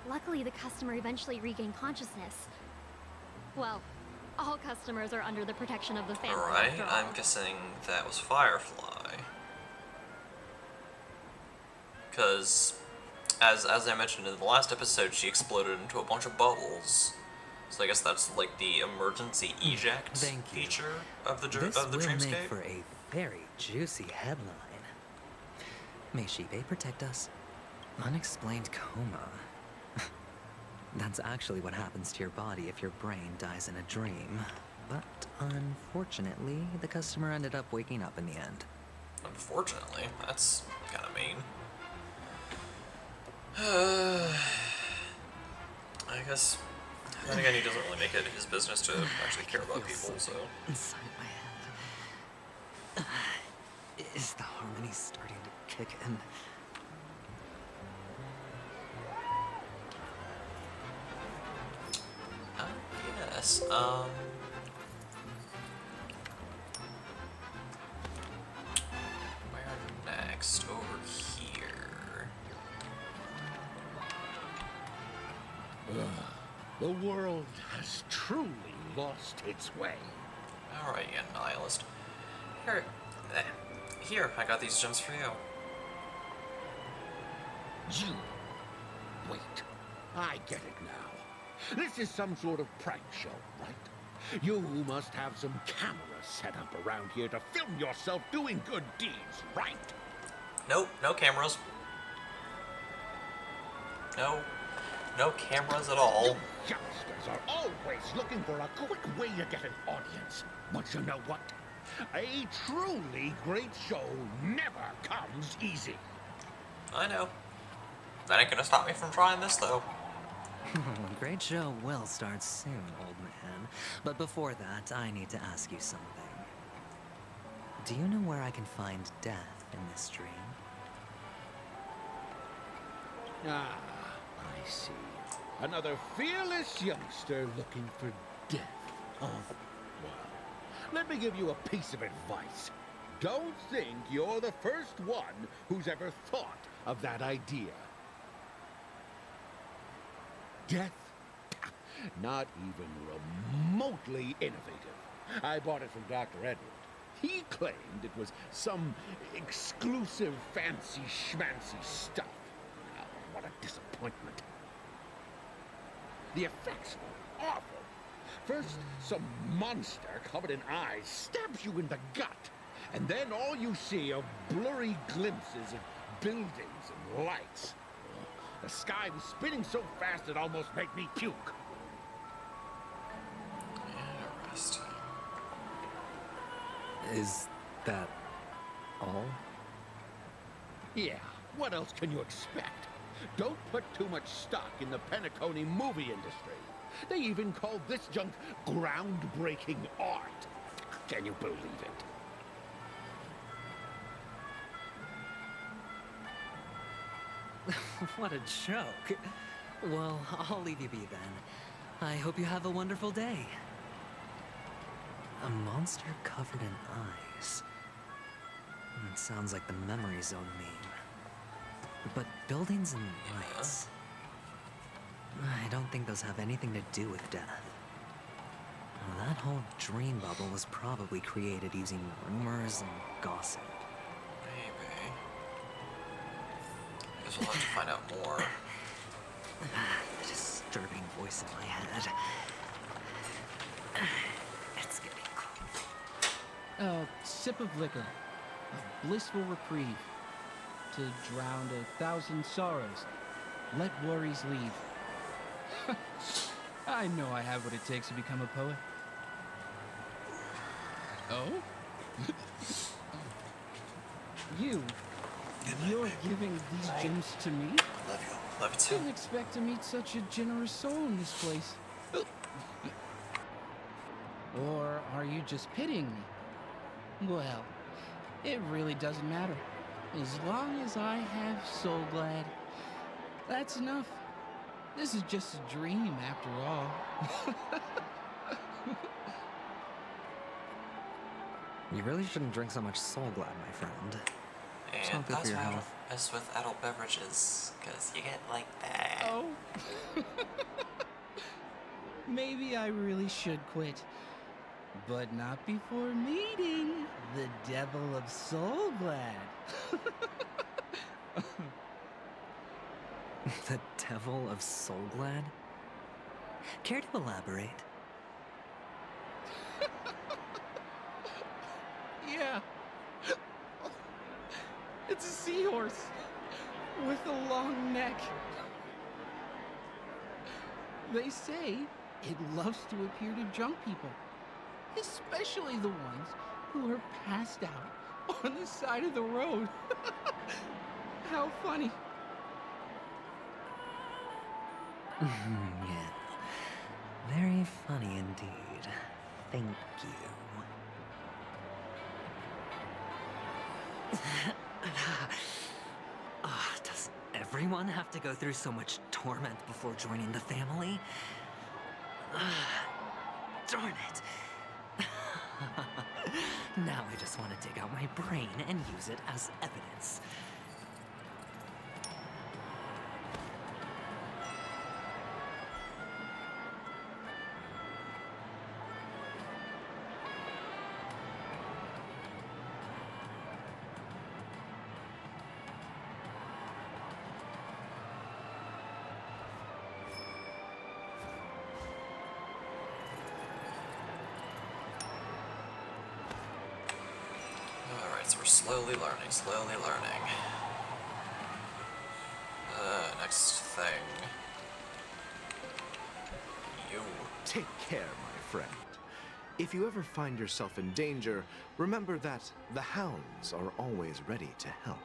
luckily the customer eventually regained consciousness. Well, all customers are under the protection of the family. Alright, after all. I'm guessing that was Firefly. Because, as I mentioned in the last episode, she exploded into a bunch of bubbles. So I guess that's like the emergency eject feature of the This of the will dreamscape. make for a very juicy headline. May Shibe protect us? Unexplained coma. That's actually what happens to your body if your brain dies in a dream. But unfortunately, the customer ended up waking up in the end. Unfortunately, that's kind of mean. I guess. Then again, he doesn't really make it his business to actually care about people, so. Inside my head. Is the harmony starting to kick in? Yes, where next? Over here. The world has truly lost its way. Alright, you nihilist. Here, I got these gems for you. You. Wait. I get it now. This is some sort of prank show, right? You must have some cameras set up around here to film yourself doing good deeds, right? Nope, no cameras. No cameras at all. Youngsters are always looking for a quick way to get an audience. But you know what? A truly great show never comes easy. I know. That ain't gonna stop me from trying this, though. A great show will start soon, old man. But before that, I need to ask you something. Do you know where I can find death in this dream? Ah, I see. Another fearless youngster looking for death. Oh, well, let me give you a piece of advice. Don't think you're the first one who's ever thought of that idea. Death? Not even remotely innovative. I bought it from Dr. Edward. He claimed it was some exclusive fancy schmancy stuff. Oh, what a disappointment. The effects were awful. First, some monster covered in eyes stabs you in the gut. And then all you see are blurry glimpses of buildings and lights. The sky was spinning so fast it almost made me puke. Interesting. Is that all? Yeah, what else can you expect? Don't put too much stock in the Penacony movie industry. They even call this junk groundbreaking art. Can you believe it? What a joke. Well, I'll leave you be then. I hope you have a wonderful day. A monster covered in eyes. It sounds like the memory zone meme. But buildings and lights. I don't think those have anything to do with death. Well, that whole dream bubble was probably created using rumors and gossip. Maybe. I guess we'll have to find out more. The disturbing voice in my head. It's getting cold. A sip of liquor. A blissful reprieve. To drown 1,000 sorrows. Let worries leave. I know I have what it takes to become a poet. Oh? You're giving these gems to me? Love you. Love you too. Didn't expect to meet such a generous soul in this place. Or are you just pitying me? Well, it really doesn't matter. As long as I have Soul Glad, that's enough. This is just a dream after all. You really shouldn't drink so much Soul Glad, my friend. It's And not good for that's your why I don't health. mess with adult beverages, because you get like that. Oh. Maybe I really should quit. But not before meeting the Devil of Soul Glad. The Devil of Soul Glad? Care to elaborate? Yeah. It's a seahorse with a long neck. They say it loves to appear to drunk people, especially the ones who are passed out on the side of the road. How funny. Yeah. Very funny indeed. Thank you. Does everyone have to go through so much torment before joining the family? Darn it. Now I just want to dig out my brain and use it as evidence. Alright, so we're slowly learning, next thing. You. Take care, my friend. If you ever find yourself in danger, remember that the hounds are always ready to help.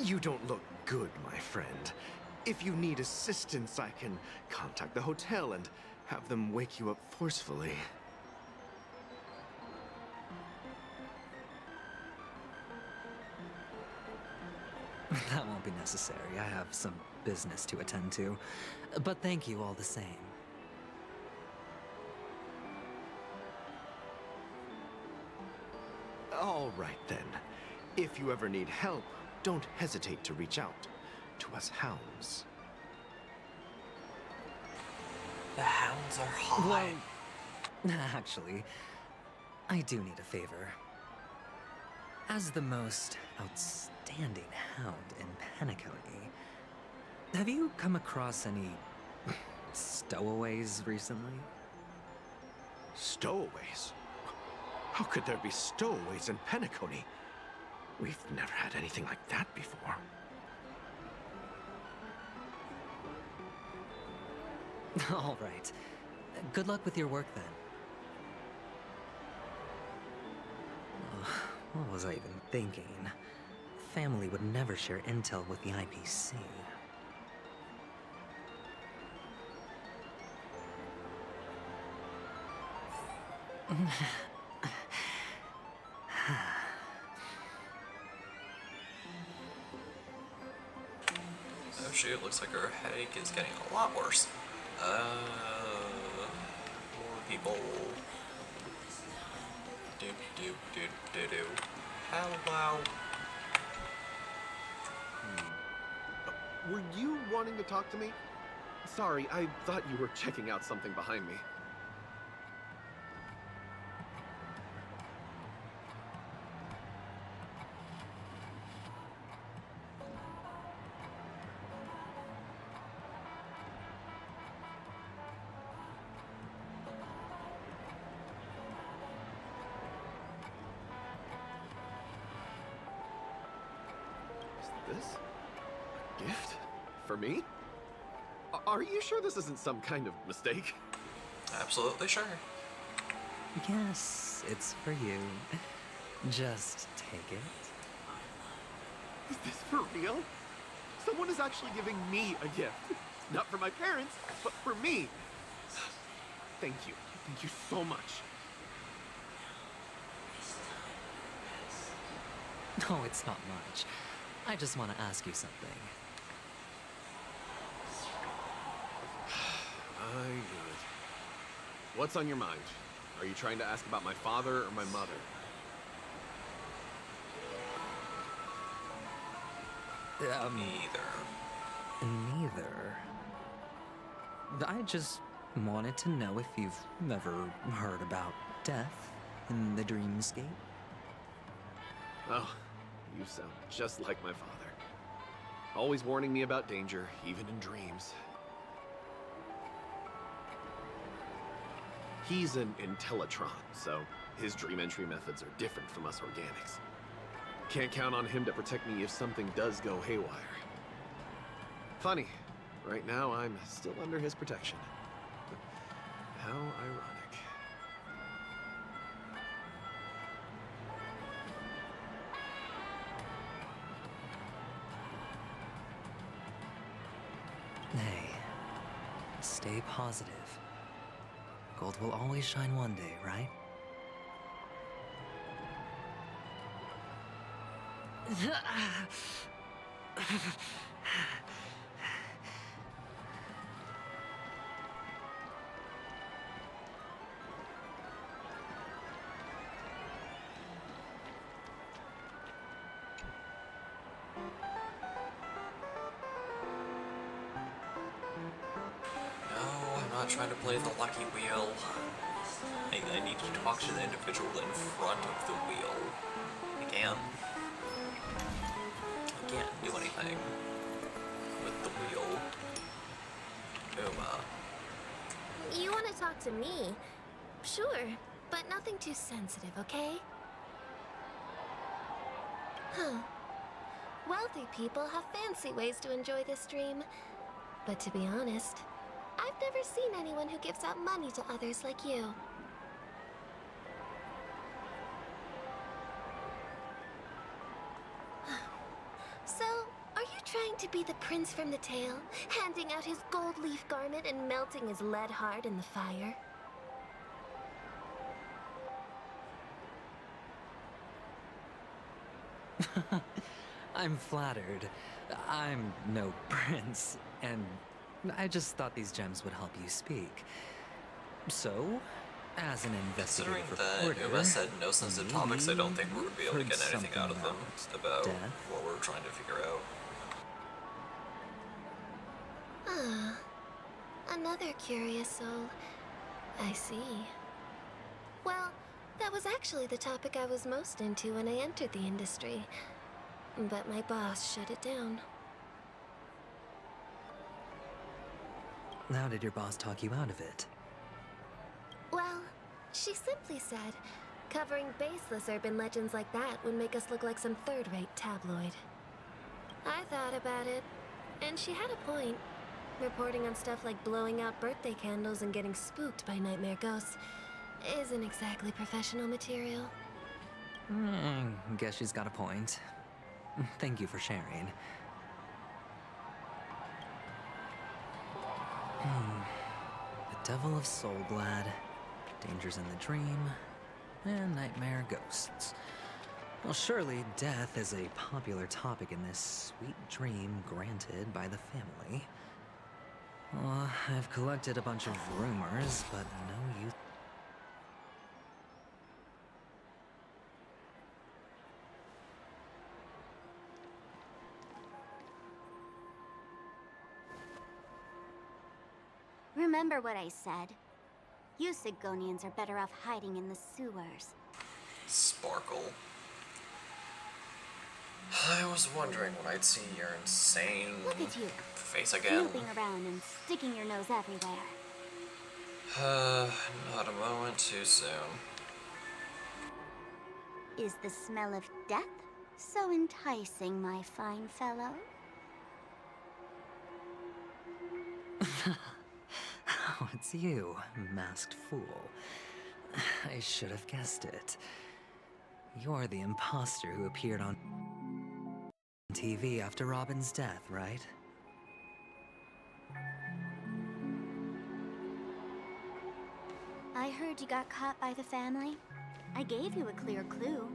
You don't look good, my friend. If you need assistance, I can contact the hotel and have them wake you up forcefully. That won't be necessary. I have some business to attend to. But thank you all the same. All right, then. If you ever need help, don't hesitate to reach out to us hounds. The hounds are high. Well, actually, I do need a favor. As the most outstanding hound in Penacony, have you come across any stowaways recently? Stowaways? How could there be stowaways in Penacony? We've never had anything like that before. All right. Good luck with your work, then. What was I even thinking? Family would never share intel with the IPC. Oh shoot, looks like her headache is getting a lot worse. More people. Do. Hello. Were you wanting to talk to me? Sorry, I thought you were checking out something behind me. Is this a gift? For me? Are you sure this isn't some kind of mistake? Absolutely sure. Yes, it's for you. Just take it. Is this for real? Someone is actually giving me a gift. Not for my parents, but for me. Thank you. Thank you so much. No, it's not much. I just want to ask you something. I knew it. What's on your mind? Are you trying to ask about my father or my mother? Neither. I just wanted to know if you've ever heard about death in the dreamscape. Oh, you sound just like my father. Always warning me about danger, even in dreams. He's an Intellitron, so his dream entry methods are different from us organics. Can't count on him to protect me if something does go haywire. Funny, right now I'm still under his protection. How ironic. Hey, stay positive. Gold will always shine one day, right? I'm not trying to play the lucky wheel. I need to talk to the individual in front of the wheel. I can't do anything with the wheel. You want to talk to me? Sure, but nothing too sensitive, okay? Huh. Wealthy people have fancy ways to enjoy this dream. But to be honest, I've never seen anyone who gives out money to others like you. So, are you trying to be the prince from the tale, handing out his gold leaf garment and melting his lead heart in the fire? I'm flattered. I'm no prince, and I just thought these gems would help you speak. So, as an Considering investigative that reporter, Uva said no sensitive topics, I don't think we're going to be able to heard get anything something out of them about death. what we're trying to figure out. Ah, another curious soul. I see. Well, that was actually the topic I was most into when I entered the industry. But my boss shut it down. How did your boss talk you out of it? Well, she simply said, covering baseless urban legends like that would make us look like some third-rate tabloid. I thought about it, and she had a point. Reporting on stuff like blowing out birthday candles and getting spooked by nightmare ghosts isn't exactly professional material. Guess she's got a point. Thank you for sharing. The Devil of Soulglad, Dangers in the Dream, and Nightmare Ghosts. Well, surely death is a popular topic in this sweet dream granted by the family. Well, I've collected a bunch of rumors, but no use. Remember what I said. You Sigonians are better off hiding in the sewers. Sparkle. I was wondering when I'd see your insane Look at you, face again. snooping around and sticking your nose everywhere. Not a moment too soon. Is the smell of death so enticing, my fine fellow? Oh, it's you, masked fool. I should have guessed it. You're the imposter who appeared on TV after Robin's death, right? I heard you got caught by the family. I gave you a clear clue.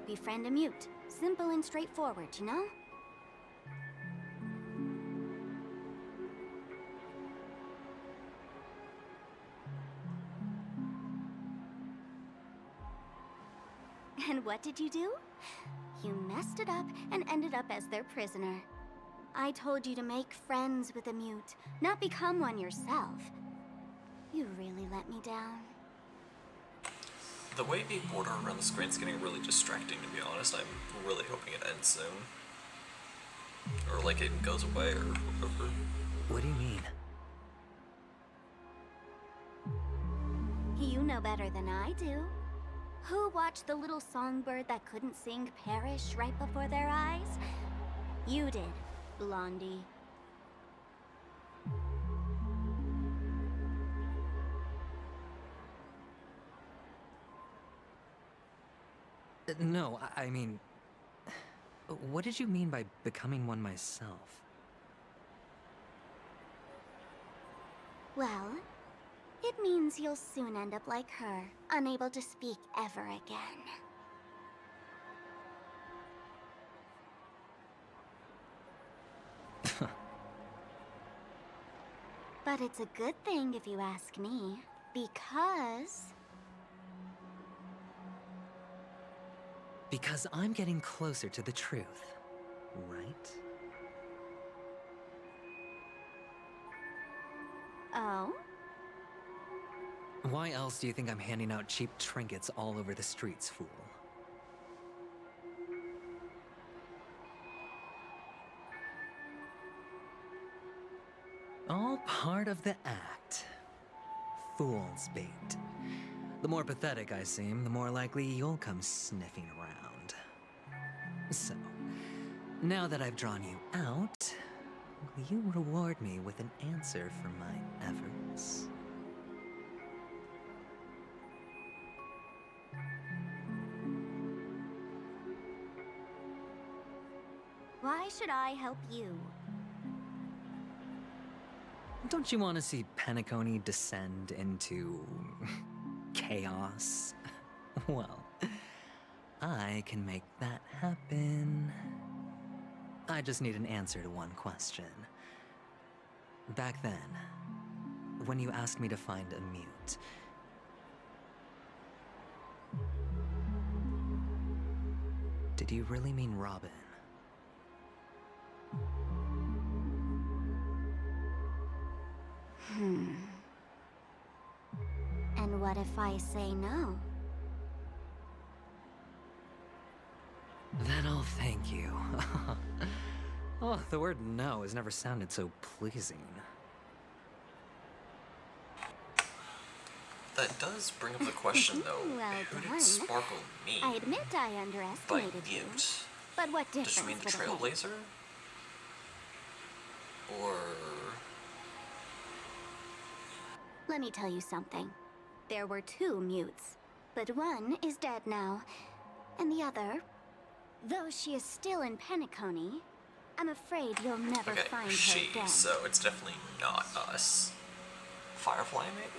Befriend a mute. Simple and straightforward, you know? And what did you do? You messed it up and ended up as their prisoner. I told you to make friends with a mute, not become one yourself. You really let me down. The way the border around the screen's getting really distracting, to be honest. I'm really hoping it ends soon. Or like it goes away or whatever. What do you mean? You know better than I do. Who watched the little songbird that couldn't sing perish right before their eyes? You did, Blondie. No, I mean... What did you mean by becoming one myself? Well, it means you'll soon end up like her, unable to speak ever again. But it's a good thing if you ask me, because... Because I'm getting closer to the truth, right? Oh? Why else do you think I'm handing out cheap trinkets all over the streets, fool? All part of the act. fool's bait. The more pathetic I seem, the more likely you'll come sniffing around. So, now that I've drawn you out, will you reward me with an answer for my efforts? Why should I help you? Don't you want to see Penacony descend into chaos? Well, I can make that happen. I just need an answer to one question. Back then, when you asked me to find a mute, did you really mean Robin? And what if I say no? Then I'll thank you. Oh, the word no has never sounded so pleasing. That does bring up the question, though. Well Who done. did Sparkle mean I admit I by underestimated you. mute? But what Does difference she mean the would it make? Trailblazer? Or... Let me tell you something. There were 2 mutes, but one is dead now, and the other, though she is still in Penacony, I'm afraid you'll never Okay, find she, her again. so it's definitely not us. Firefly, maybe?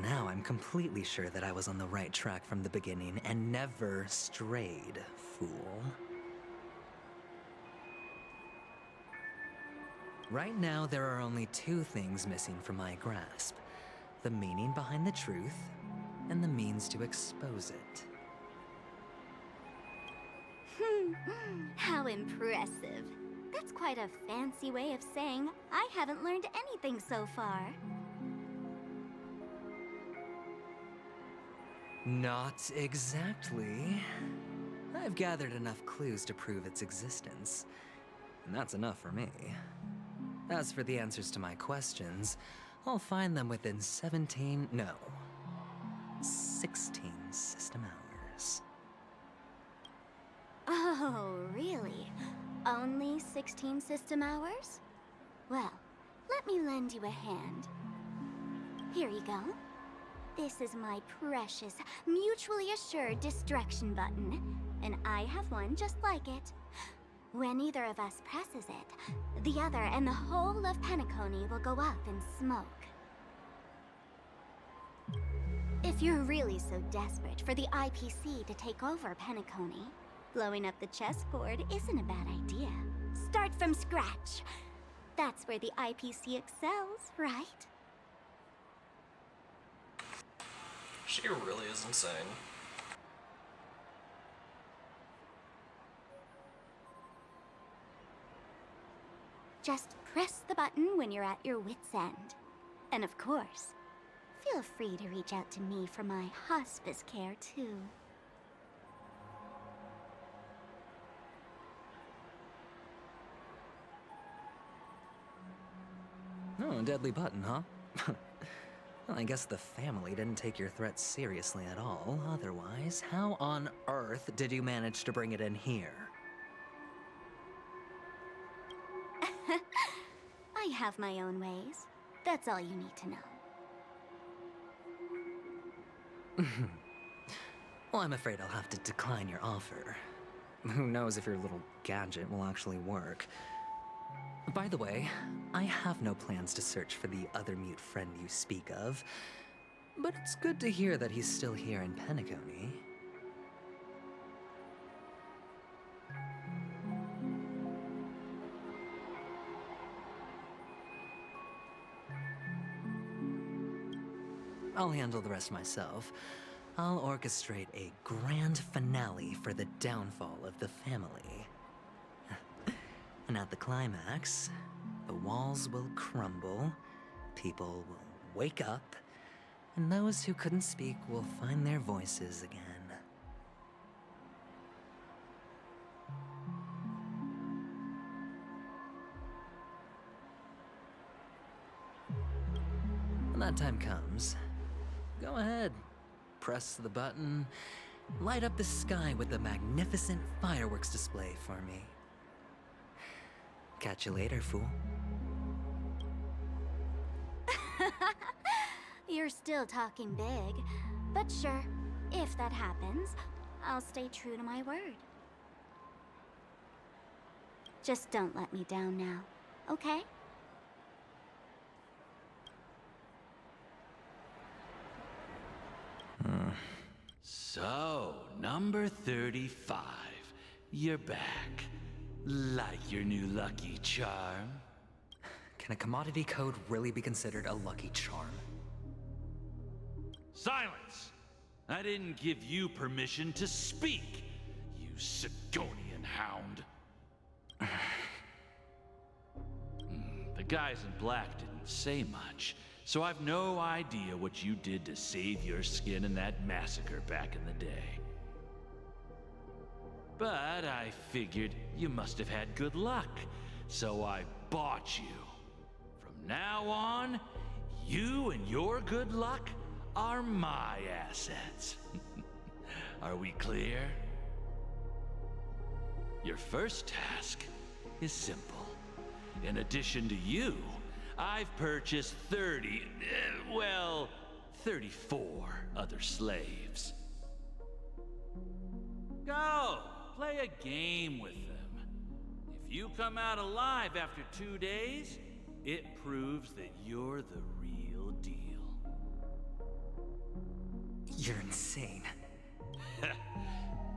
Now I'm completely sure that I was on the right track from the beginning and never strayed, fool. Right now, there are only 2 things missing from my grasp. The meaning behind the truth, and the means to expose it. How impressive. That's quite a fancy way of saying I haven't learned anything so far. Not exactly. I've gathered enough clues to prove its existence, and that's enough for me. As for the answers to my questions, I'll find them within 16 system hours. Oh, really? Only 16 system hours? Well, let me lend you a hand. Here you go. This is my precious, mutually assured destruction button, and I have one just like it. When either of us presses it, the other and the whole of Penacony will go up in smoke. If you're really so desperate for the IPC to take over Penacony, blowing up the chessboard isn't a bad idea. Start from scratch. That's where the IPC excels, right? She really is insane. Just press the button when you're at your wit's end. And of course, feel free to reach out to me for my hospice care, too. Oh, a deadly button, huh? Well, I guess the family didn't take your threat seriously at all. Otherwise, how on earth did you manage to bring it in here? I have my own ways. That's all you need to know. Well, I'm afraid I'll have to decline your offer. Who knows if your little gadget will actually work. By the way, I have no plans to search for the other mute friend you speak of, but it's good to hear that he's still here in Penacony. I'll handle the rest myself. I'll orchestrate a grand finale for the downfall of the family. And at the climax, the walls will crumble, people will wake up, and those who couldn't speak will find their voices again. when that time comes, go ahead. Press the button. Light up the sky with a magnificent fireworks display for me. Catch you later, fool. You're still talking big. But sure, if that happens, I'll stay true to my word. Just don't let me down now, okay? So, number 35. You're back. Like your new lucky charm? Can a commodity code really be considered a lucky charm? Silence! I didn't give you permission to speak, you Sidonian hound. The guys in black didn't say much, so I've no idea what you did to save your skin in that massacre back in the day. But I figured you must have had good luck, so I bought you. From now on, you and your good luck are my assets. Are we clear? Your first task is simple. In addition to you, I've purchased 34 other slaves. Go, play a game with them. If you come out alive after 2 days, it proves that you're the real deal. You're insane.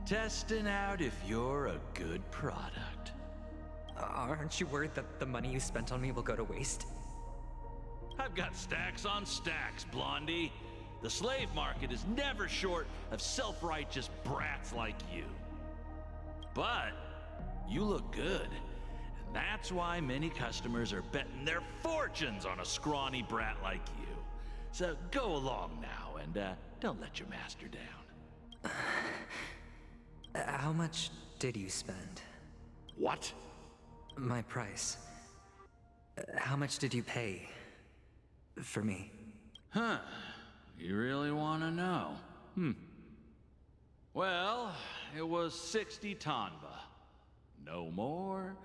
Testing out if you're a good product. Aren't you worried that the money you spent on me will go to waste? I've got stacks on stacks, Blondie. The slave market is never short of self-righteous brats like you. But you look good, and that's why many customers are betting their fortunes on a scrawny brat like you. So go along now and don't let your master down. How much did you spend? What? My price. How much did you pay for me? Huh. You really want to know? Well, it was 60 tanba. No more,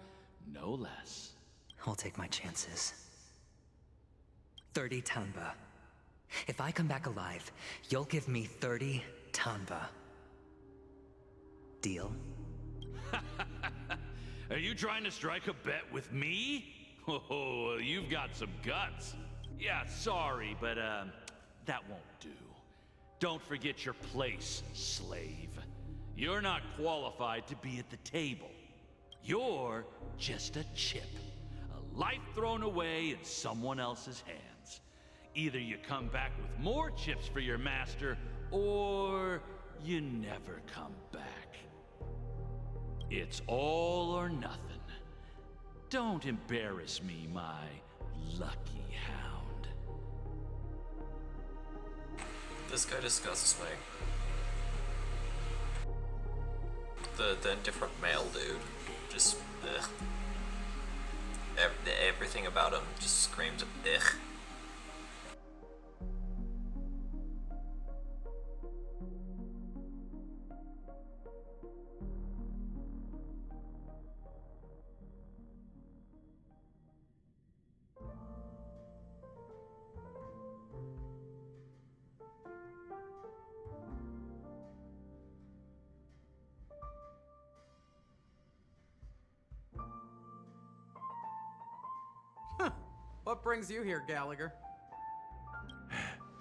no less. I'll take my chances. 30 tanba. If I come back alive, you'll give me 30 tanba. Deal? Are you trying to strike a bet with me? Oh, you've got some guts. Yeah, sorry, but that won't do. Don't forget your place, slave. You're not qualified to be at the table. You're just a chip. A life thrown away in someone else's hands. Either you come back with more chips for your master, or you never come back. It's all or nothing. Don't embarrass me, my lucky hound. This guy disgusts me. The indifferent male dude. Just, ugh. Everything about him just screams, ugh. What brings you here, Gallagher?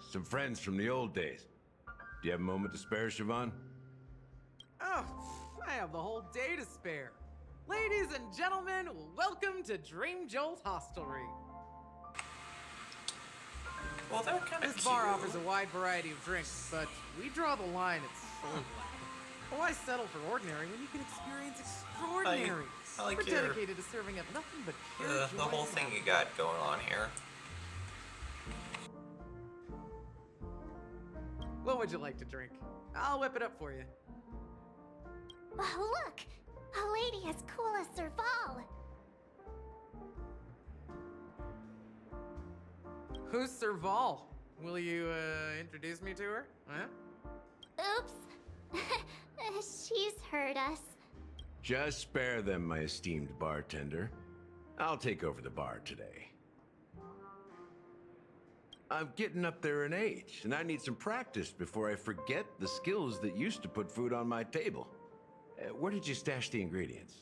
Some friends from the old days. Do you have a moment to spare, Siobhan? Oh, I have the whole day to spare. Ladies and gentlemen, welcome to Dream Jolt Hostelry. Well, they're kind of This bar offers a wide variety of drinks, but we draw the line at soul. Why settle for ordinary when you can experience extraordinary? I like We're your, dedicated to serving up nothing but pure the joy whole and thing you got going on here. What would you like to drink? I'll whip it up for you. Oh, look! A lady as cool as Serval! Who's Serval? Will you, introduce me to her? Huh? Oops. She's heard us. Just spare them, my esteemed bartender. I'll take over the bar today. I'm getting up there in age, and I need some practice before I forget the skills that used to put food on my table. Where did you stash the ingredients?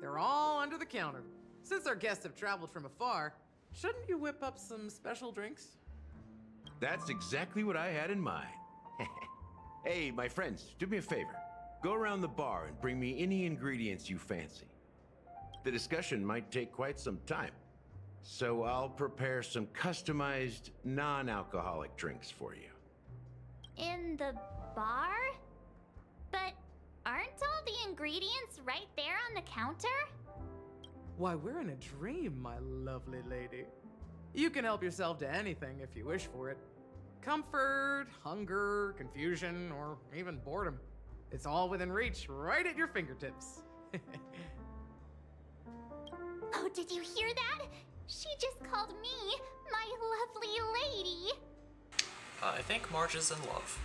They're all under the counter. Since our guests have traveled from afar, shouldn't you whip up some special drinks? That's exactly what I had in mind. Hey, my friends, do me a favor. Go around the bar and bring me any ingredients you fancy. The discussion might take quite some time, so I'll prepare some customized, non-alcoholic drinks for you. In the bar? But aren't all the ingredients right there on the counter? Why, we're in a dream, my lovely lady. You can help yourself to anything if you wish for it. Comfort, hunger, confusion, or even boredom. It's all within reach, right at your fingertips. Oh, did you hear that? She just called me my lovely lady. I think Marge is in love.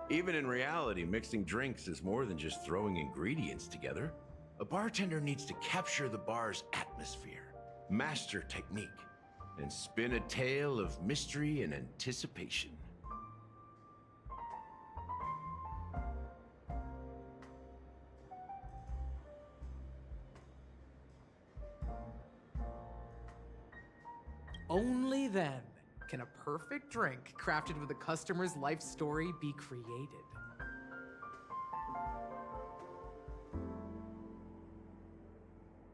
Even in reality, mixing drinks is more than just throwing ingredients together. A bartender needs to capture the bar's atmosphere, master technique, and spin a tale of mystery and anticipation. Only then can a perfect drink crafted with a customer's life story be created.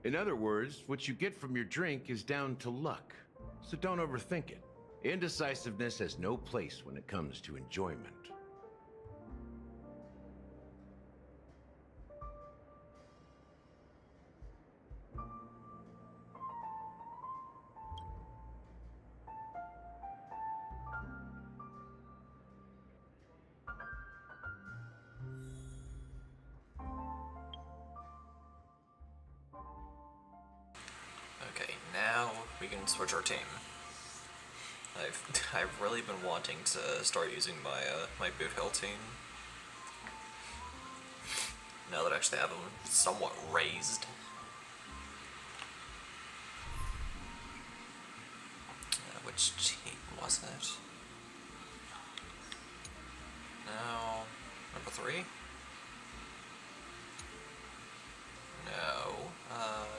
In other words, what you get from your drink is down to luck, so don't overthink it. Indecisiveness has no place when it comes to enjoyment. Okay, now we can switch our team. I've really been wanting to start using my my Boot Hill team. Now that I actually have them somewhat raised. Which team was it? No, number 3? No,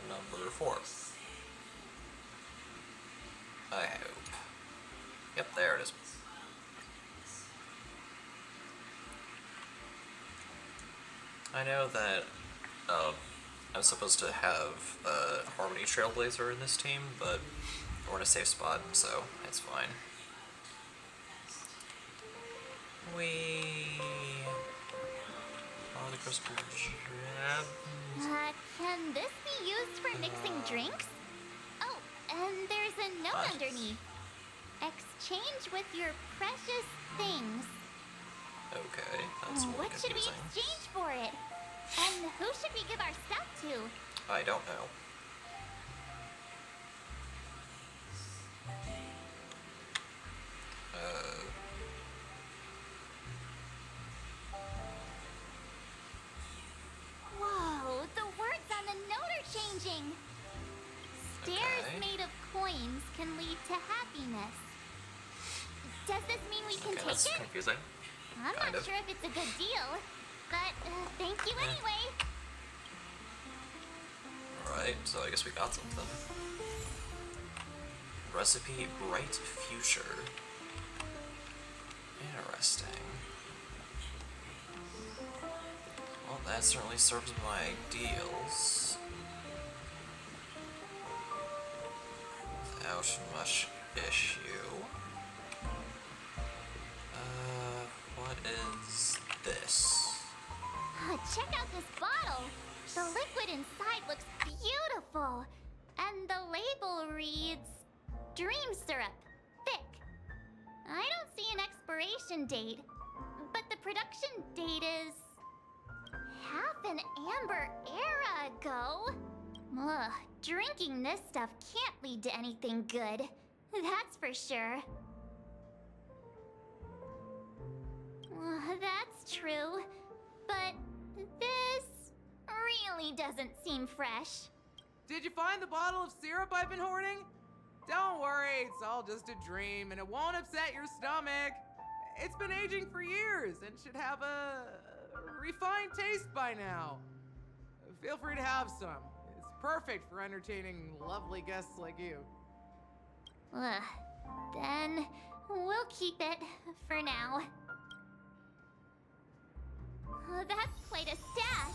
number 4. I hope. Yep, there it is. I know that I'm supposed to have Harmony Trailblazer in this team, but we're in a safe spot, so it's fine. Oh, the crystal jab. Can this be used for mixing drinks? Oh, and there's a note underneath. Exchange with your precious things. Okay, that's really What should we confusing. exchange for it? And who should we give our stuff to? I don't know. Whoa, the words on the note are changing. Stairs made of coins can lead to happiness. Does this mean we can Okay, take that's it? confusing. I'm Kind not of. sure if it's a good deal, but thank you anyway. Alright, so I guess we got something. Recipe Bright Future. Interesting. Well, that certainly serves my ideals. Without much issue. What is this? Check out this bottle. The liquid inside looks beautiful. And the label reads, Dream Syrup, thick. I don't see an expiration date, but the production date is half an amber era ago. Ugh, drinking this stuff can't lead to anything good. That's for sure. That's true. But this really doesn't seem fresh. Did you find the bottle of syrup I've been hoarding? Don't worry, it's all just a dream and it won't upset your stomach. It's been aging for years and should have a refined taste by now. Feel free to have some. It's perfect for entertaining lovely guests like you. Then we'll keep it for now. That's quite a stash.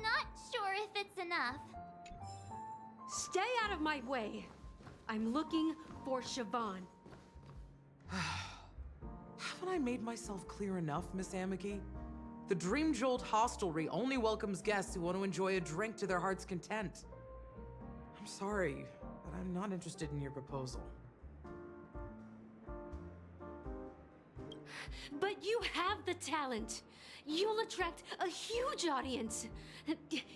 Not sure if it's enough. Stay out of my way. I'm looking for Siobhan. Haven't I made myself clear enough, Miss Amiki? The Dream Jolt Hostelry only welcomes guests who want to enjoy a drink to their heart's content. I'm sorry, but I'm not interested in your proposal. But you have the talent. You'll attract a huge audience.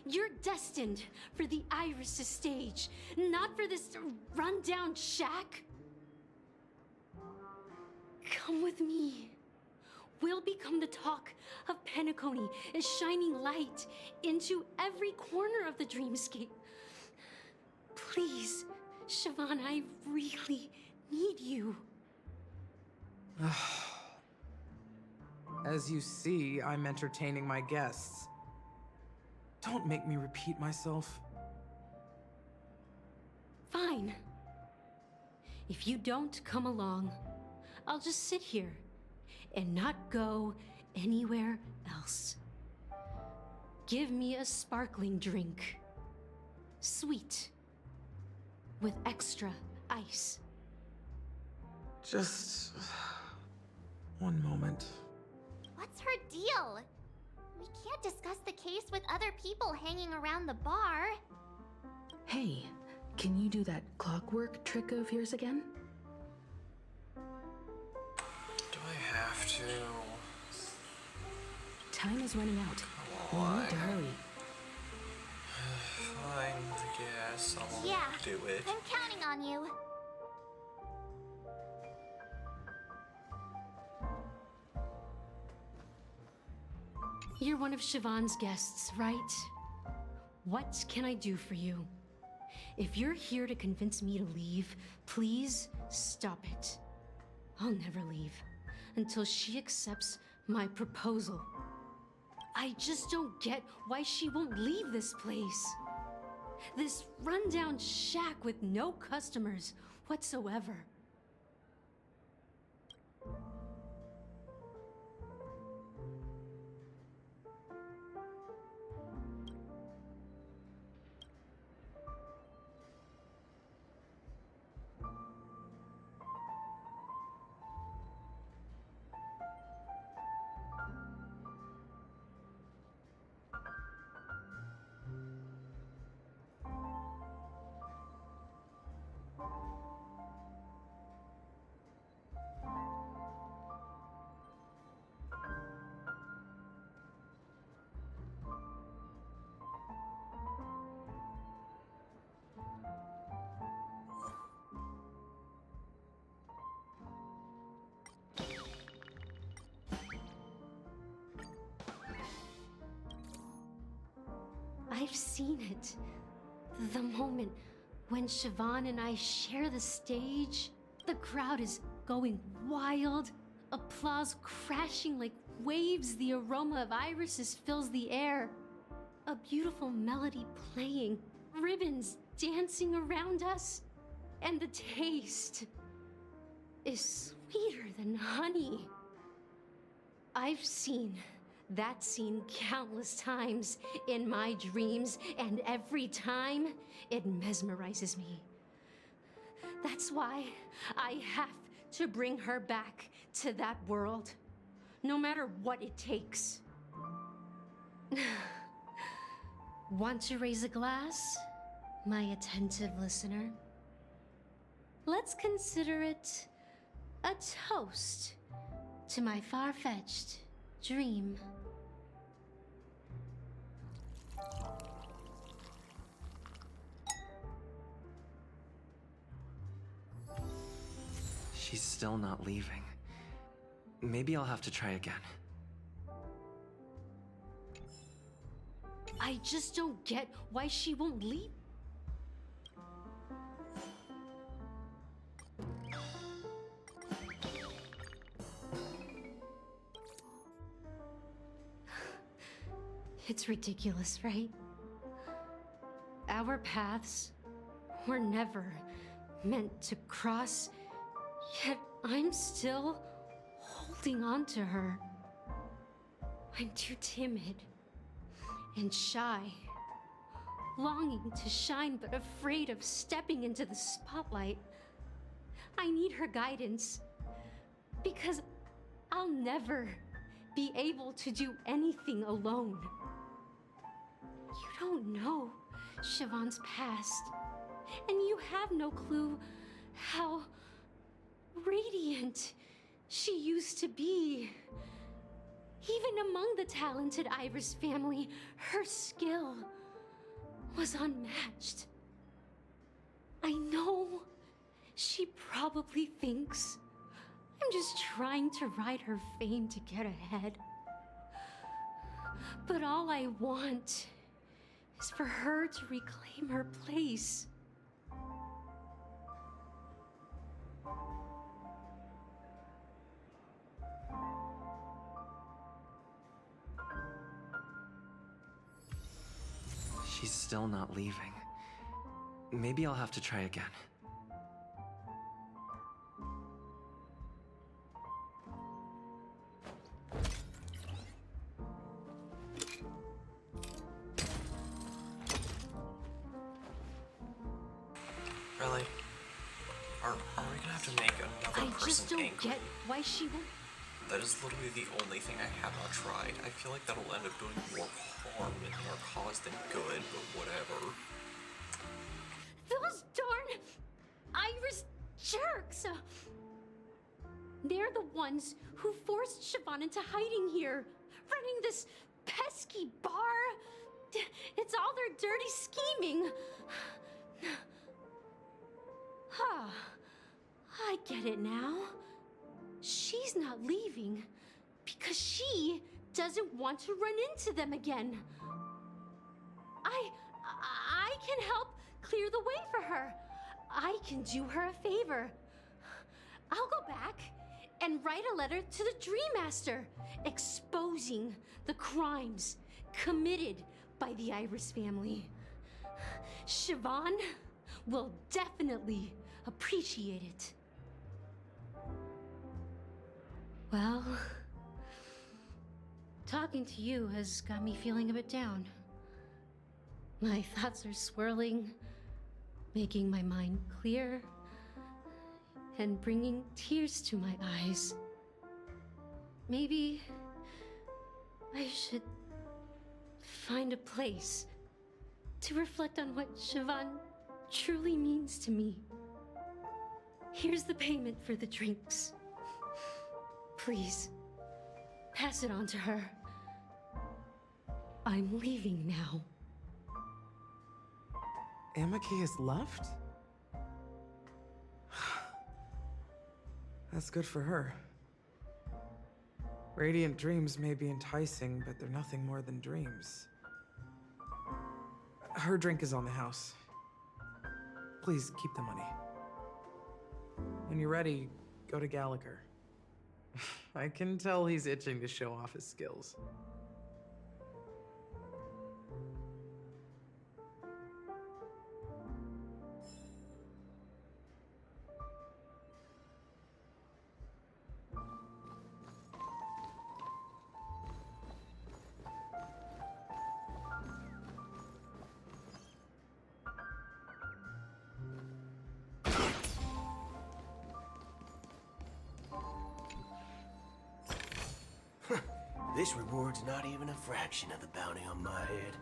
You're destined for the Iris' stage, not for this rundown shack. Come with me. We'll become the talk of Penacony, a shining light into every corner of the dreamscape. Please, Siobhan, I really need you. As you see, I'm entertaining my guests. Don't make me repeat myself. Fine. If you don't come along, I'll just sit here and not go anywhere else. Give me a sparkling drink. Sweet. With extra ice. Just one moment. What's her deal? We can't discuss the case with other people hanging around the bar. Hey, can you do that clockwork trick of yours again? Do I have to? Time is running out. We need to hurry. Fine, I guess I'll do it. I'm counting on you. You're one of Siobhan's guests, right? What can I do for you? If you're here to convince me to leave, please stop it. I'll never leave until she accepts my proposal. I just don't get why she won't leave this place. This rundown shack with no customers whatsoever. I've seen it. The moment when Siobhan and I share the stage, the crowd is going wild, applause crashing like waves, the aroma of irises fills the air, a beautiful melody playing, ribbons dancing around us, and the taste is sweeter than honey. I've seen that scene countless times in my dreams, and every time it mesmerizes me. That's why I have to bring her back to that world, no matter what it takes. Want to raise a glass, my attentive listener? Let's consider it a toast to my far-fetched dream. She's still not leaving. Maybe I'll have to try again. I just don't get why she won't leave. It's ridiculous, right? Our paths were never meant to cross, yet I'm still holding on to her. I'm too timid and shy, longing to shine but afraid of stepping into the spotlight. I need her guidance because I'll never be able to do anything alone. You don't know Siobhan's past, and you have no clue how radiant she used to be. Even among the talented Iris family, her skill was unmatched. I know she probably thinks I'm just trying to ride her fame to get ahead. But all I want is for her to reclaim her place. She's still not leaving. Maybe I'll have to try again. Really? Are we gonna have to make another I just person don't angry? get why she won't. That is literally the only thing I have not tried. I feel like that'll end up doing more harm in our cause than good, but whatever. Those darn Iris jerks! They're the ones who forced Siobhan into hiding here, running this pesky bar. It's all their dirty scheming. Huh. I get it now. She's not leaving because she doesn't want to run into them again. I can help clear the way for her. I can do her a favor. I'll go back and write a letter to the Dream Master exposing the crimes committed by the Iris family. Siobhan will definitely appreciate it. Well, talking to you has got me feeling a bit down. My thoughts are swirling, making my mind clear, and bringing tears to my eyes. Maybe I should find a place to reflect on what Siobhan truly means to me. Here's the payment for the drinks. Please, pass it on to her. I'm leaving now. Amaki has left? That's good for her. Radiant dreams may be enticing, but they're nothing more than dreams. Her drink is on the house. Please keep the money. When you're ready, go to Gallagher. I can tell he's itching to show off his skills. This reward's not even a fraction of the bounty on my head.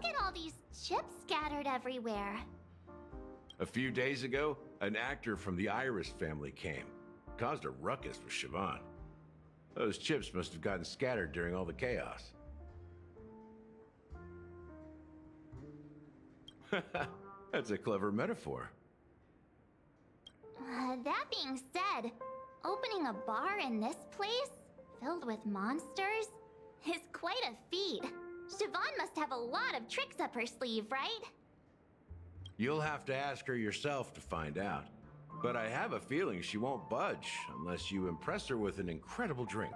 Look at all these chips scattered everywhere. A few days ago, an actor from the Iris family came. Caused a ruckus with Siobhan. Those chips must have gotten scattered during all the chaos. That's a clever metaphor. That being said, opening a bar in this place, filled with monsters, is quite a feat. Siobhan must have a lot of tricks up her sleeve, right? You'll have to ask her yourself to find out. But I have a feeling she won't budge unless you impress her with an incredible drink.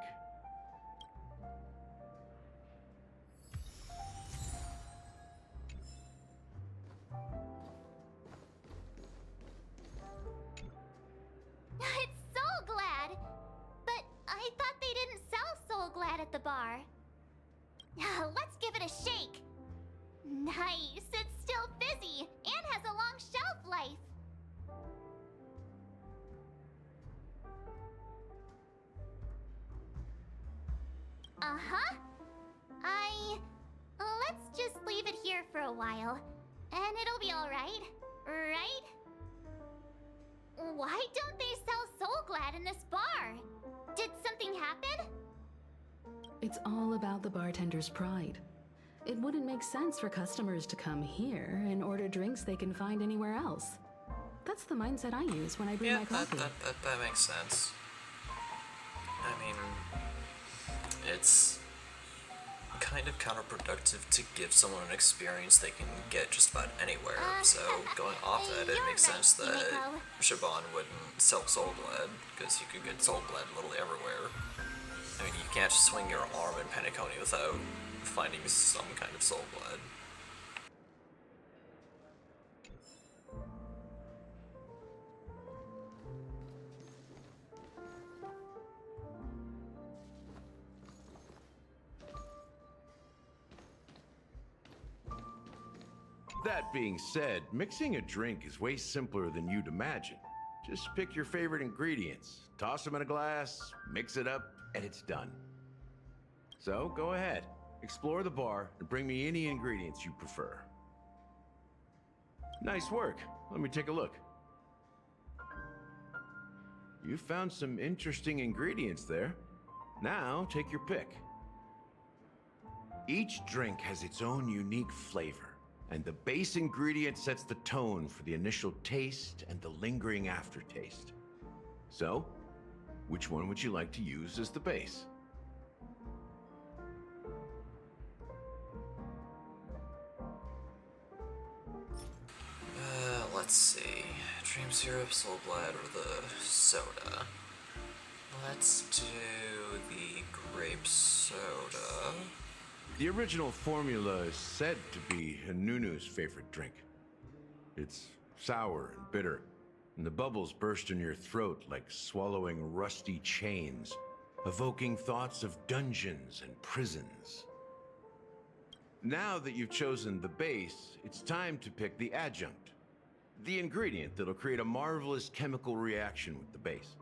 It's Soul Glad! But I thought they didn't sell Soul Glad at the bar. Let's give it a shake. Nice, it's still fizzy and has a long shelf life. Uh-huh. Let's just leave it here for a while, and it'll be alright, right? Why don't they sell Soul Glad in this bar? Did something happen? It's all about the bartender's pride. It wouldn't make sense for customers to come here and order drinks they can find anywhere else. That's the mindset I use when I brew my coffee. That makes sense. I mean, it's kind of counterproductive to give someone an experience they can get just about anywhere. So going off that, it makes sense that Siobhan wouldn't sell Soul Glad, because you could get Soul Glad literally everywhere. I mean, you can't just swing your arm in Penacony without finding some kind of Soul Glad. That being said, mixing a drink is way simpler than you'd imagine. Just pick your favorite ingredients, toss them in a glass, mix it up, and it's done. So go ahead, explore the bar, and bring me any ingredients you prefer. Nice work. Let me take a look. You found some interesting ingredients there. Now, take your pick. Each drink has its own unique flavor. And the base ingredient sets the tone for the initial taste and the lingering aftertaste. So, which one would you like to use as the base? Let's see. Dream syrup, Soul Glad, or the soda. Let's do the grape soda. The original formula is said to be Nunu's favorite drink. It's sour and bitter, and the bubbles burst in your throat like swallowing rusty chains, evoking thoughts of dungeons and prisons. Now that you've chosen the base, it's time to pick the adjunct, the ingredient that'll create a marvelous chemical reaction with the base.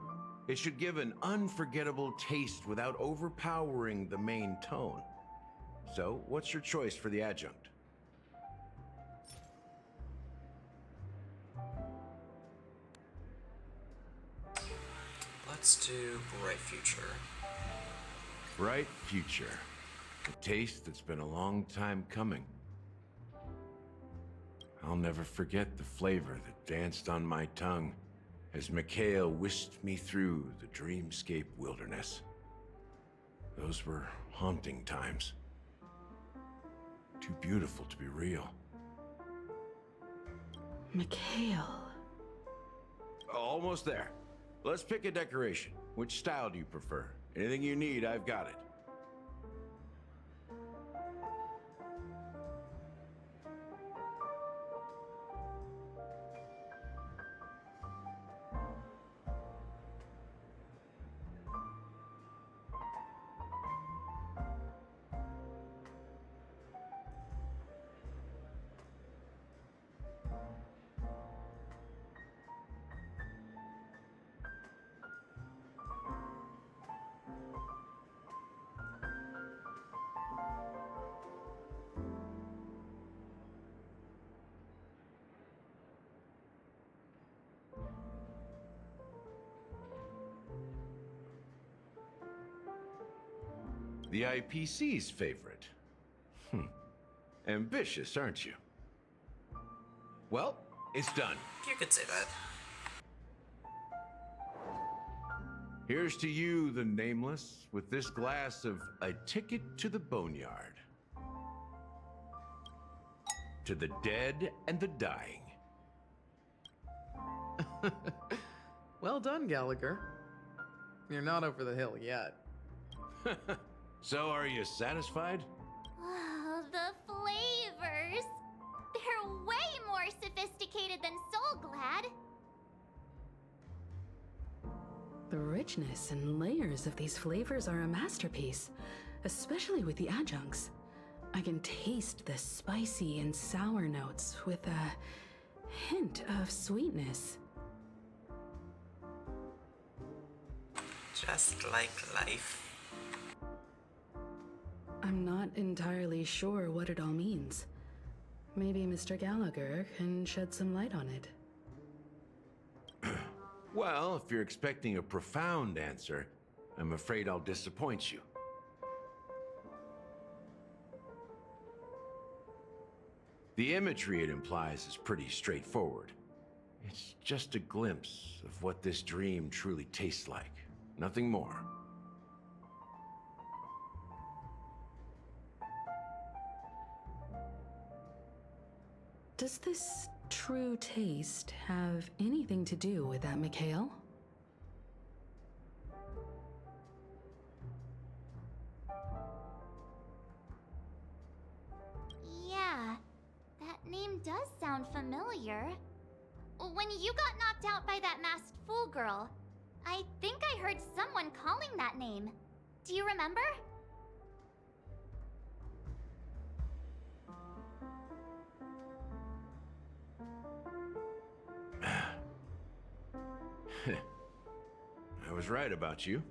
It should give an unforgettable taste without overpowering the main tone. So, what's your choice for the adjunct? Let's do Bright Future. Bright Future. A taste that's been a long time coming. I'll never forget the flavor that danced on my tongue as Mikhail whisked me through the dreamscape wilderness. Those were haunting times. Too beautiful to be real. Mikhail. Almost there. Let's pick a decoration. Which style do you prefer? Anything you need, I've got it. The IPC's favorite. Ambitious, aren't you? Well, it's done. You could say that. Here's to you, the Nameless, with this glass of a ticket to the boneyard. To the dead and the dying. Well done, Gallagher. You're not over the hill yet. So, are you satisfied? Oh, the flavors! They're way more sophisticated than Soul Glad. The richness and layers of these flavors are a masterpiece, especially with the adjuncts. I can taste the spicy and sour notes with a hint of sweetness. Just like life. I'm not entirely sure what it all means. Maybe Mr. Gallagher can shed some light on it. Well, if you're expecting a profound answer, I'm afraid I'll disappoint you. The imagery it implies is pretty straightforward. It's just a glimpse of what this dream truly tastes like. Nothing more. Does this true taste have anything to do with that Mikhail? Yeah, that name does sound familiar. When you got knocked out by that masked fool girl, I think I heard someone calling that name. Do you remember? I was right about you.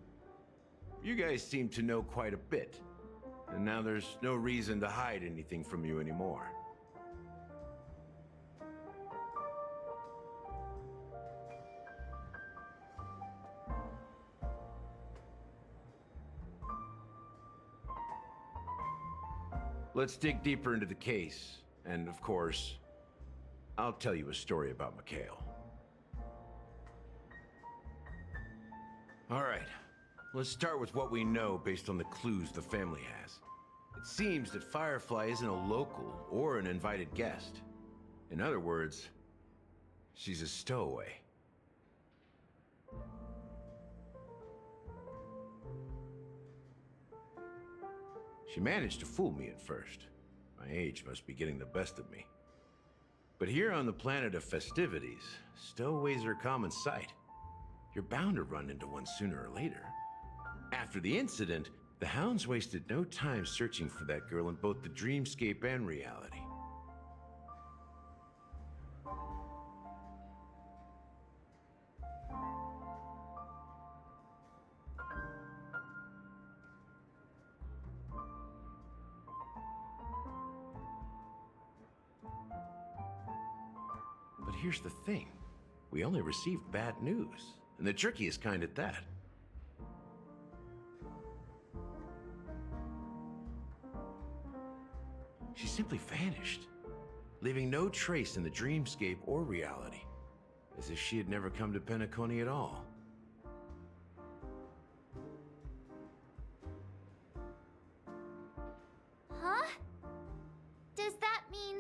You guys seem to know quite a bit. And now there's no reason to hide anything from you anymore. Let's dig deeper into the case. And of course, I'll tell you a story about Mikhail. All right, let's start with what we know based on the clues the family has. It seems that Firefly isn't a local or an invited guest. In other words, she's a stowaway. She managed to fool me at first. My age must be getting the best of me. But here on the planet of festivities, stowaways are a common sight. You're bound to run into one sooner or later. After the incident, the hounds wasted no time searching for that girl in both the dreamscape and reality. But here's the thing. We only received bad news, and the trickiest kind at that. She simply vanished, leaving no trace in the dreamscape or reality, as if she had never come to Penacony at all. Huh? Does that mean...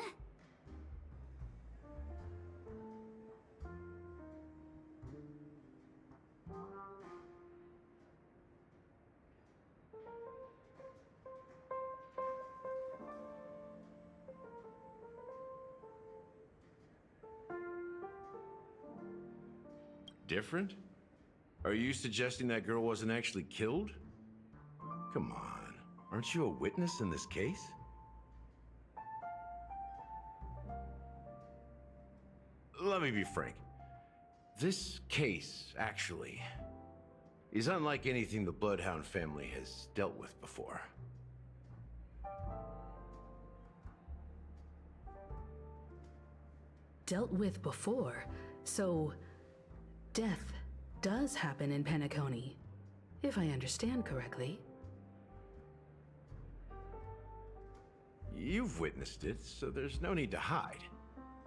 Different? Are you suggesting that girl wasn't actually killed? Come on, aren't you a witness in this case? Let me be frank. This case, actually, is unlike anything the Bloodhound family has dealt with before. Dealt with before, so death does happen in Penacony, if I understand correctly. You've witnessed it, so there's no need to hide.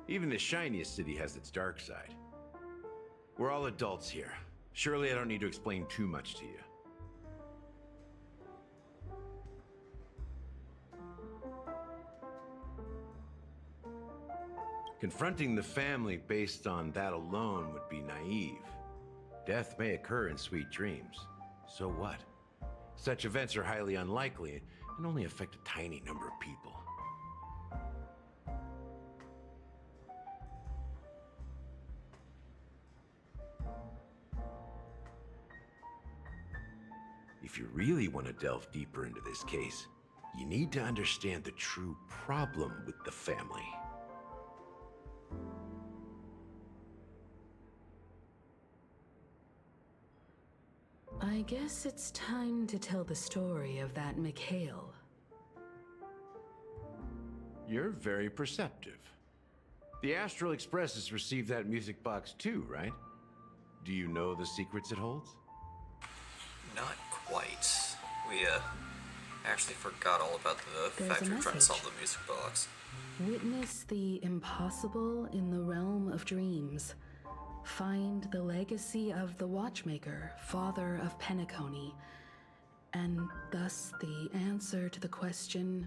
Even the shiniest city has its dark side. We're all adults here. Surely I don't need to explain too much to you. Confronting the family based on that alone would be naive. Death may occur in sweet dreams. So what? Such events are highly unlikely and only affect a tiny number of people. If you really want to delve deeper into this case, you need to understand the true problem with the family. I guess it's time to tell the story of that Mikhail. You're very perceptive. The Astral Express has received that music box too, right? Do you know the secrets it holds? Not quite. We, actually forgot all about the There's fact a we were trying to message. solve the music box. Witness the impossible in the realm of dreams. Find the legacy of the Watchmaker, father of Penacony, and thus the answer to the question,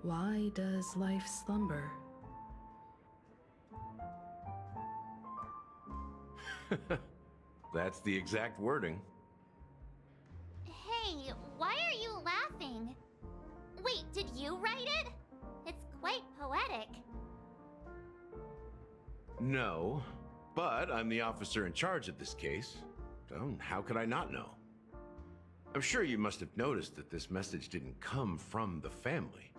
why does life slumber? That's the exact wording. Hey, why are you laughing? Wait, did you write it? It's quite poetic. No, but I'm the officer in charge of this case. So how could I not know? I'm sure you must have noticed that this message didn't come from the family.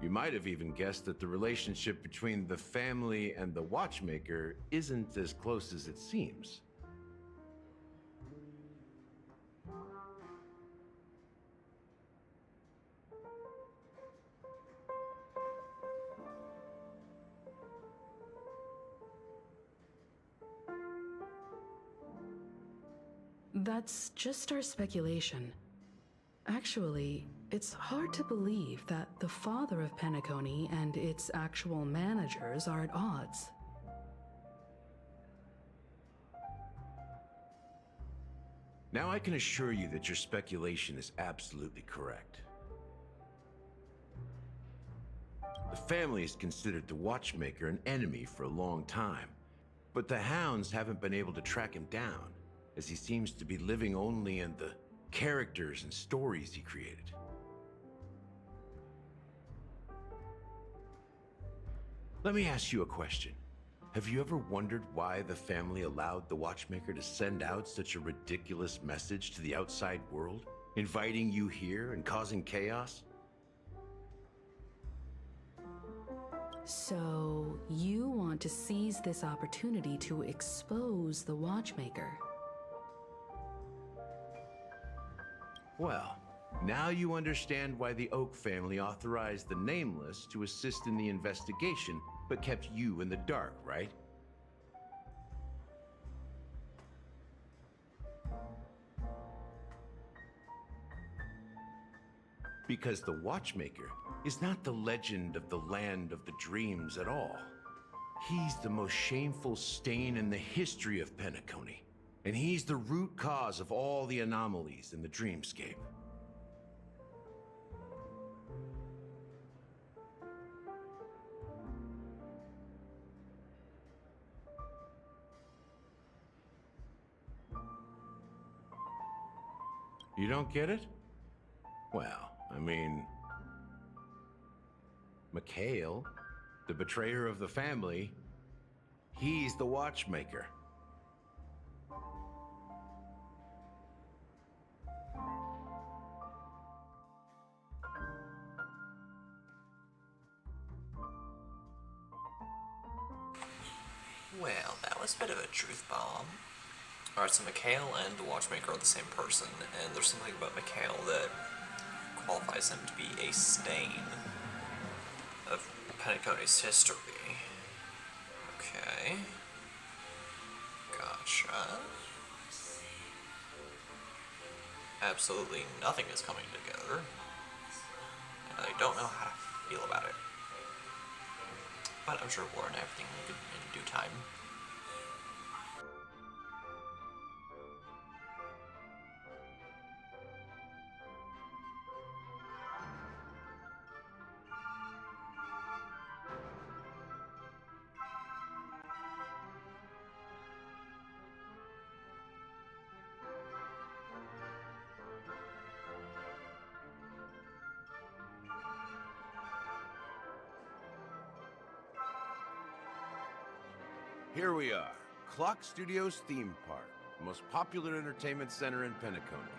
You might have even guessed that the relationship between the family and the Watchmaker isn't as close as it seems. That's just our speculation. Actually, it's hard to believe that the father of Penacony and its actual managers are at odds. Now I can assure you that your speculation is absolutely correct. The family has considered the Watchmaker an enemy for a long time, but the Hounds haven't been able to track him down, as he seems to be living only in the characters and stories he created. Let me ask you a question. Have you ever wondered why the family allowed the Watchmaker to send out such a ridiculous message to the outside world, inviting you here and causing chaos? So, you want to seize this opportunity to expose the Watchmaker? Well, now you understand why the Oak family authorized the Nameless to assist in the investigation, but kept you in the dark, right? Because the Watchmaker is not the legend of the Land of the Dreams at all. He's the most shameful stain in the history of Penacony, and he's the root cause of all the anomalies in the dreamscape. You don't get it? Well, I mean, Mikhail, the betrayer of the family, he's the Watchmaker. Well, that was a bit of a truth bomb. Alright, so Mikhail and the Watchmaker are the same person, and there's something about Mikhail that qualifies him to be a stain of Penacony's history. Okay. Gotcha. Absolutely nothing is coming together. And I don't know how to feel about it. But I'm sure we'll learn everything in due time. Here we are, Clock Studios theme park, the most popular entertainment center in Penacony.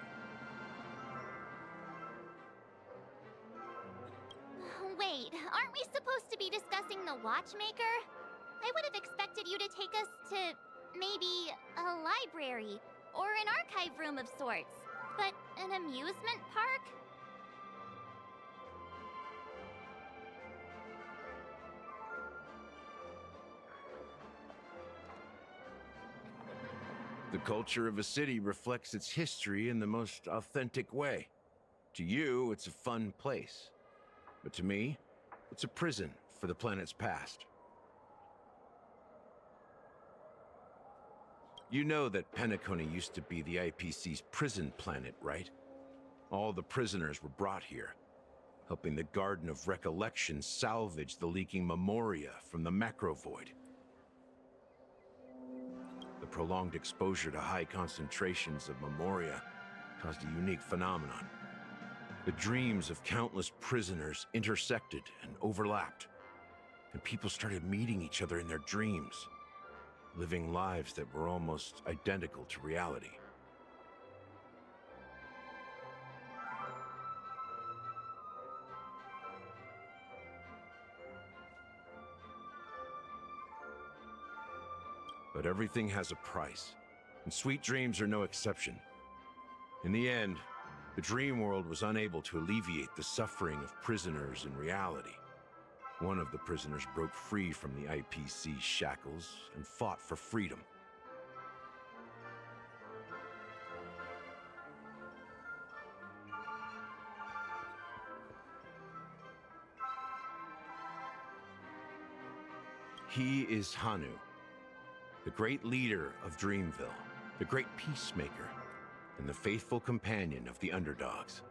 Wait, aren't we supposed to be discussing the watchmaker? I would have expected you to take us to maybe a library or an archive room of sorts. But an amusement park? The culture of a city reflects its history in the most authentic way. To you, it's a fun place. But to me, it's a prison for the planet's past. You know that Penacony used to be the IPC's prison planet, right? All the prisoners were brought here, helping the Garden of Recollection salvage the leaking memoria from the macro void. The prolonged exposure to high concentrations of memoria caused a unique phenomenon. The dreams of countless prisoners intersected and overlapped, and people started meeting each other in their dreams, living lives that were almost identical to reality. But everything has a price, and sweet dreams are no exception. In the end, the dream world was unable to alleviate the suffering of prisoners in reality. One of the prisoners broke free from the IPC shackles and fought for freedom. He is Hanu, the great leader of Dreamville, the great peacemaker, and the faithful companion of the underdogs.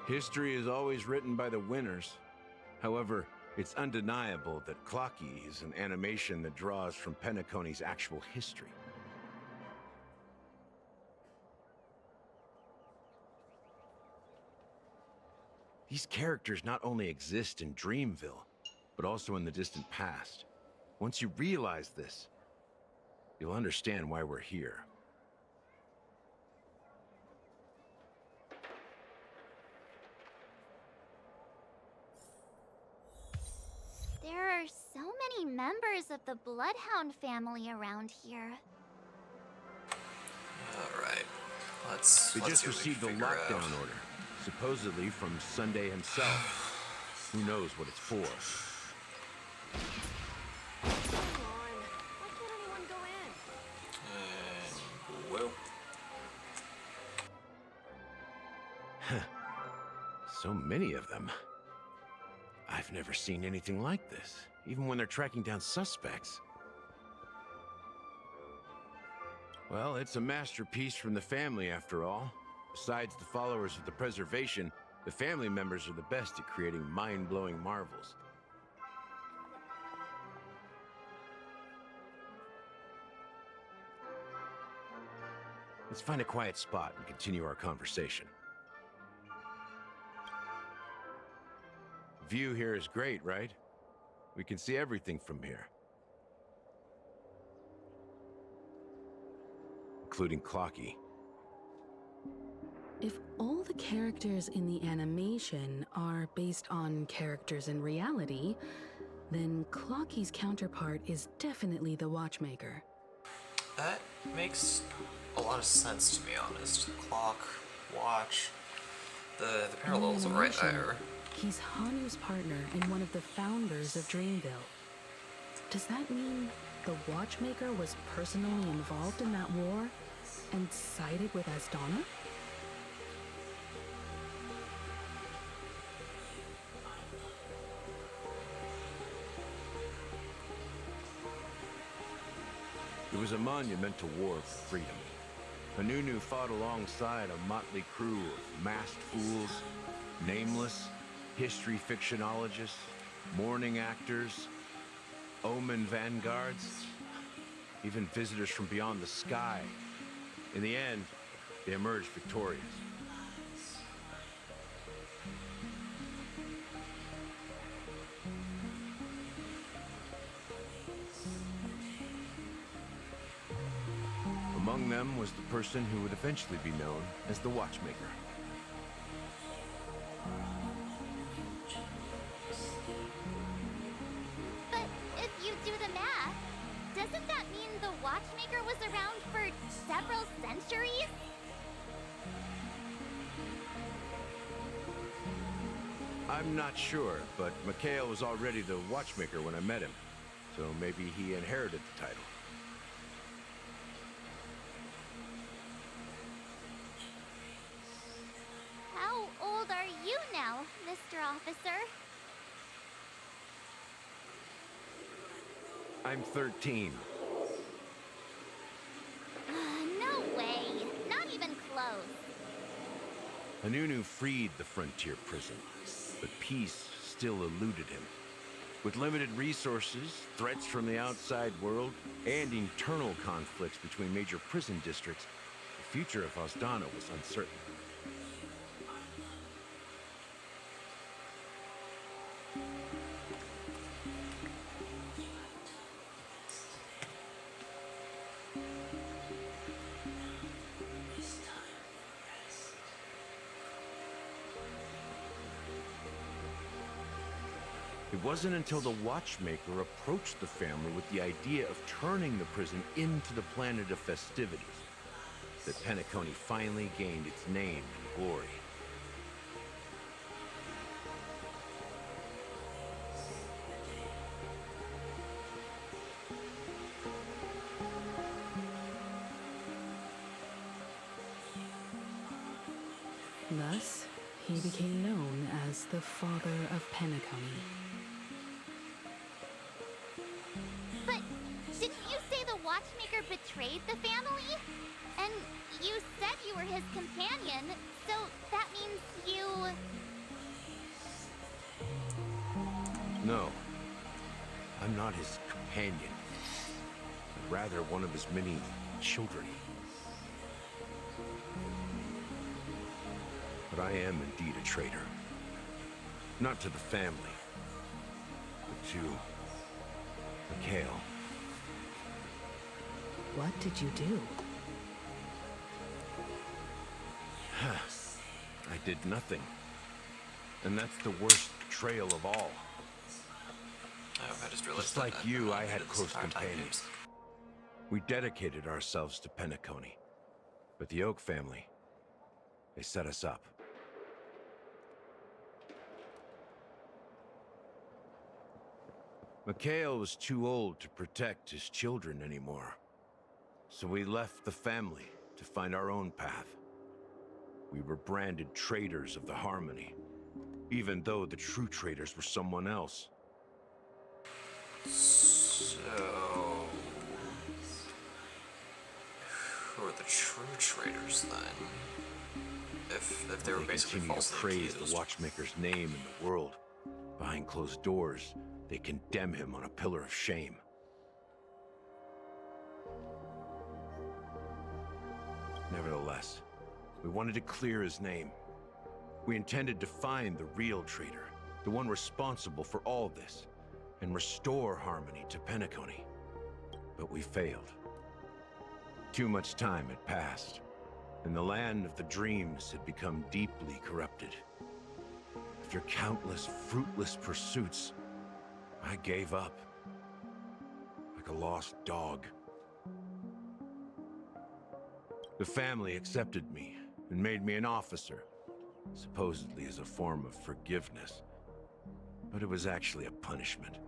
History is always written by the winners. However, it's undeniable that Clocky is an animation that draws from Penacony's actual history. These characters not only exist in Dreamville, but also in the distant past. Once you realize this, you'll understand why we're here. There are so many members of the Bloodhound family around here. Alright, let's They just see what we received a can figure lockdown out. order, supposedly from Sunday himself. Who knows what it's for? Whoa. So many of them. I've never seen anything like this, even when they're tracking down suspects. Well, it's a masterpiece from the family, after all. Besides the followers of the preservation, the family members are the best at creating mind-blowing marvels. Let's find a quiet spot and continue our conversation. View here is great, right? We can see everything from here. Including Clocky. If all the characters in the animation are based on characters in reality, then Clocky's counterpart is definitely the Watchmaker. That makes a lot of sense, to be honest. Clock, watch, the parallels are right there. He's Hanu's partner and one of the founders of Dreamville. Does that mean the Watchmaker was personally involved in that war and sided with Asdana? It was a monumental war for freedom. Hanunu fought alongside a motley crew of masked fools, nameless, history fictionologists, mourning actors, omen vanguards, even visitors from beyond the sky. In the end, they emerged victorious. Among them was the person who would eventually be known as the Watchmaker. But if you do the math, doesn't that mean the Watchmaker was around for several centuries? I'm not sure, but Mikhail was already the Watchmaker when I met him, so maybe he inherited the title. How old are you now, Mr. Officer? I'm 13. No way. Not even close. Hanunu freed the frontier prison, but peace still eluded him. With limited resources, threats from the outside world, and internal conflicts between major prison districts, the future of Asdana was uncertain. It wasn't until the Watchmaker approached the family with the idea of turning the prison into the planet of festivities that Penacony finally gained its name and glory. Thus, he became known as the Father of Penacony. But didn't you say the Watchmaker betrayed the family? And you said you were his companion, so that means you... No, I'm not his companion, but rather one of his many children. But I am indeed a traitor. Not to the family, but to Mikhail. What did you do? I did nothing. And that's the worst betrayal of all. Oh, I just realized Just like you, I had this close entire time. companions. We dedicated ourselves to Penacony. But the Oak family, they set us up. Mikhail was too old to protect his children anymore. So we left the family to find our own path. We were branded traitors of the Harmony, even though the true traitors were someone else. So... who are the true traitors then? If they were basically continue to falsely praise accused. the Watchmaker's name in the world, behind closed doors, they condemn him on a pillar of shame. Nevertheless, we wanted to clear his name. We intended to find the real traitor, the one responsible for all this, and restore harmony to Penacony. But we failed. Too much time had passed, and the land of the dreams had become deeply corrupted. After countless fruitless pursuits, I gave up, like a lost dog. The family accepted me and made me an officer, supposedly as a form of forgiveness. But it was actually a punishment.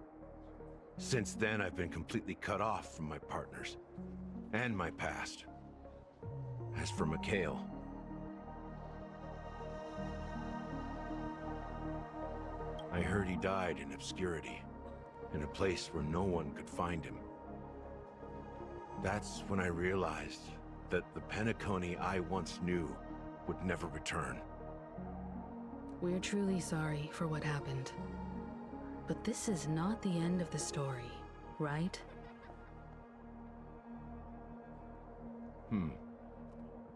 Since then, I've been completely cut off from my partners and my past. As for Mikhail, I heard he died in obscurity, in a place where no one could find him. That's when I realized that the Penacony I once knew would never return. We're truly sorry for what happened. But this is not the end of the story, right?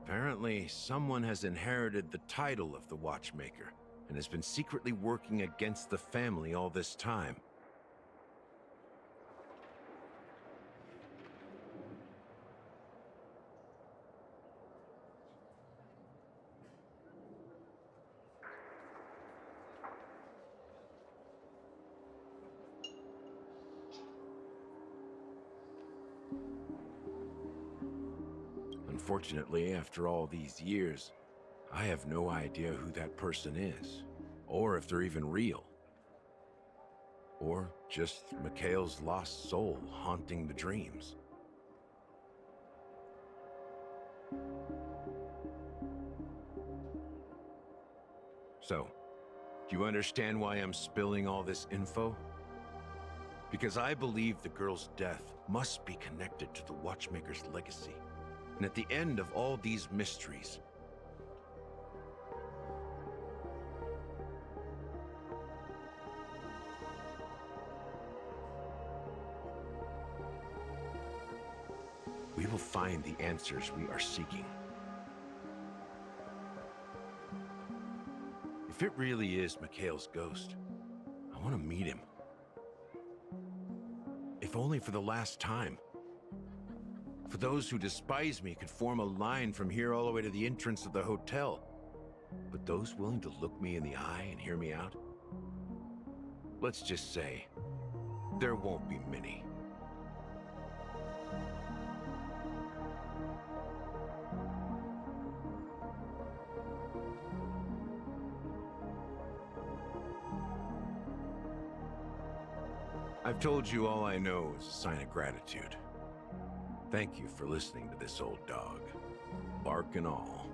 Apparently, someone has inherited the title of the Watchmaker and has been secretly working against the family all this time. Unfortunately, after all these years, I have no idea who that person is, or if they're even real. Or just Mikhail's lost soul haunting the dreams. So, do you understand why I'm spilling all this info? Because I believe the girl's death must be connected to the Watchmaker's legacy. And at the end of all these mysteries, we will find the answers we are seeking. If it really is Mikhail's ghost, I want to meet him. If only for the last time. For those who despise me could form a line from here all the way to the entrance of the hotel. But those willing to look me in the eye and hear me out? Let's just say, there won't be many. I've told you all I know is a sign of gratitude. Thank you for listening to this old dog, bark and all.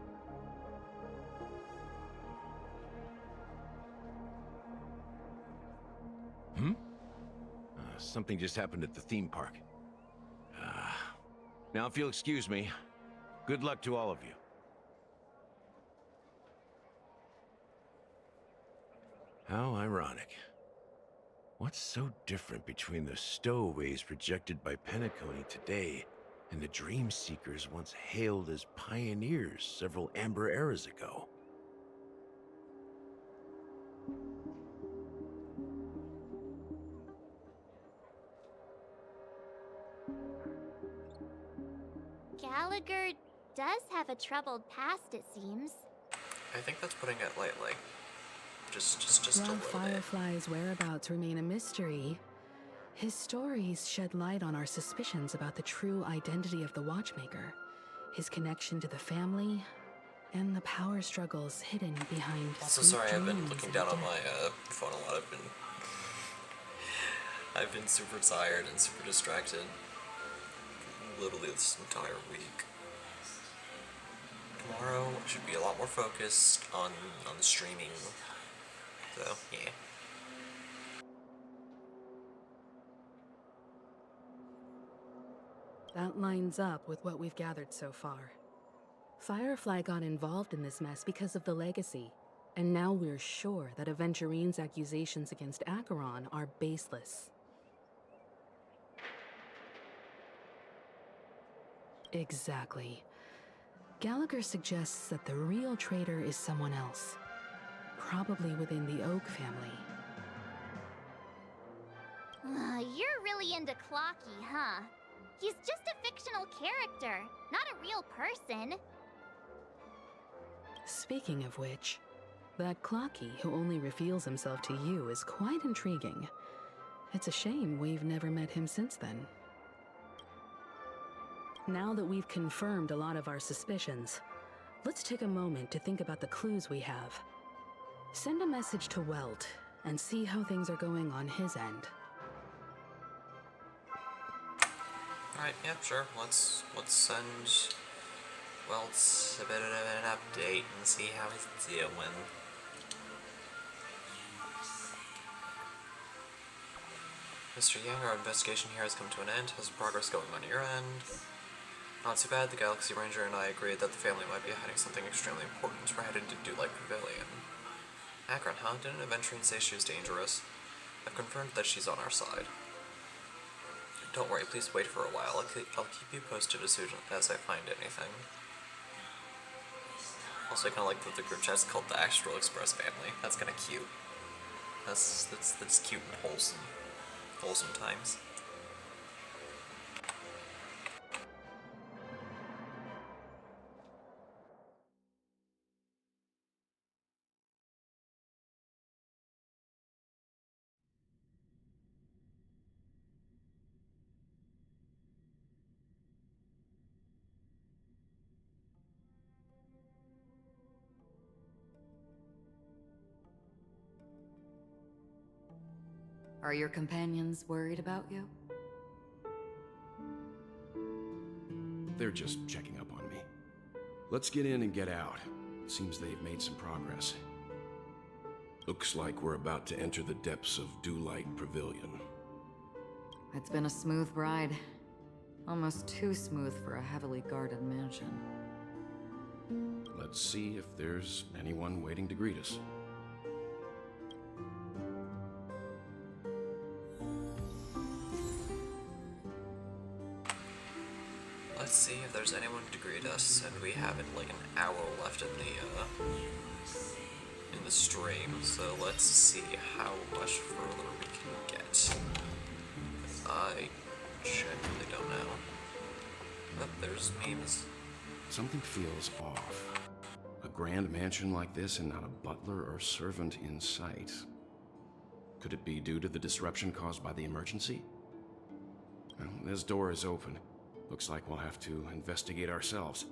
Something just happened at the theme park. Now, if you'll excuse me, good luck to all of you. How ironic. What's so different between the stowaways projected by Penacony today and the dream seekers once hailed as pioneers several Amber eras ago? Gallagher does have a troubled past, it seems. I think that's putting it lightly. Just a While little bit. Firefly's whereabouts remain a mystery, his stories shed light on our suspicions about the true identity of the Watchmaker, his connection to the family, and the power struggles hidden behind Also, sweet sorry, I've been dreams looking of down on death. my phone a lot. I've been super tired and super distracted. Literally this entire week. Tomorrow I should be a lot more focused on the streaming. So yeah. That lines up with what we've gathered so far. Firefly got involved in this mess because of the legacy, and now we're sure that Aventurine's accusations against Acheron are baseless. Exactly. Gallagher suggests that the real traitor is someone else, probably within the Oak family. You're really into Clocky, huh? He's just a fictional character, not a real person. Speaking of which, that Clocky who only reveals himself to you is quite intriguing. It's a shame we've never met him since then. Now that we've confirmed a lot of our suspicions, let's take a moment to think about the clues we have. Send a message to Welt and see how things are going on his end. Alright, yeah, sure. Let's send Welts a bit of an update and see how he's doing. Mr. Yang, our investigation here has come to an end. How's progress going on your end? Not too bad. The Galaxy Ranger and I agreed that the family might be hiding something extremely important. We're headed to Dulite Pavilion. Akron, huh? Didn't Aventurine say she was dangerous? I've confirmed that she's on our side. Don't worry, please wait for a while. I'll keep you posted as soon as I find anything. Also, I kind of like that the group chat's called the Astral Express family. That's kind of cute. That's cute and wholesome. Wholesome times. Are your companions worried about you? They're just checking up on me. Let's get in and get out. It seems they've made some progress. Looks like we're about to enter the depths of Dulite Pavilion. It's been a smooth ride. Almost too smooth for a heavily guarded mansion. Let's see if there's anyone waiting to greet us. Let's see if there's anyone to greet us, and we have like an hour left in the stream, so let's see how much further we can get. I genuinely don't know. But there's memes. Something feels off. A grand mansion like this and not a butler or servant in sight. Could it be due to the disruption caused by the emergency? Well, this door is open. Looks like we'll have to investigate ourselves.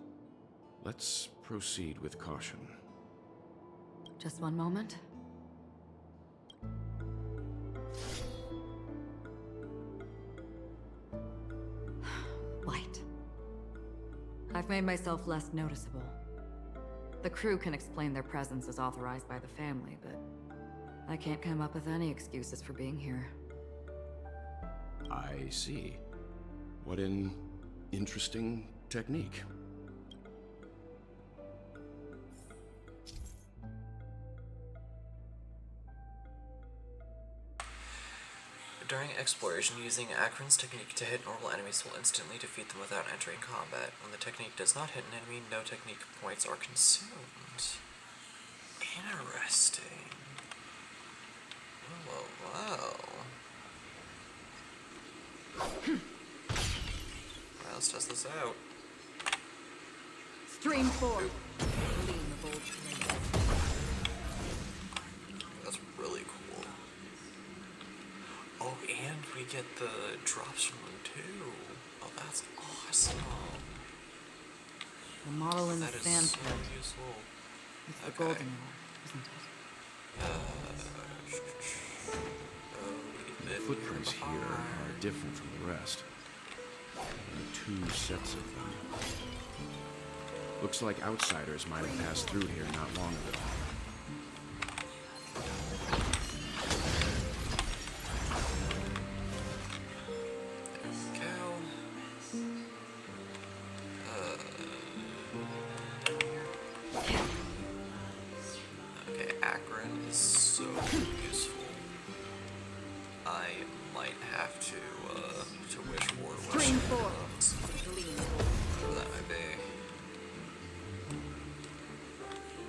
Let's proceed with caution. Just one moment. Light. I've made myself less noticeable. The crew can explain their presence as authorized by the family, but I can't come up with any excuses for being here. I see. What an interesting technique. During exploration, using Akron's technique to hit normal enemies will instantly defeat them without entering combat. When the technique does not hit an enemy, no technique points are consumed. Interesting. Well, wow. Alright, let's test this out. Stream 4. That's really cool. Oh, and we get the drops from them too. Oh, that's awesome. The model in the That is sand so pit. useful. It's the golden ore, isn't it? The footprints here are different from the rest. There are 2 sets of them. Looks like outsiders might have passed through here not long ago. Okay, Akron is so useful. I might have to wish for Stream 4. whatever that might be.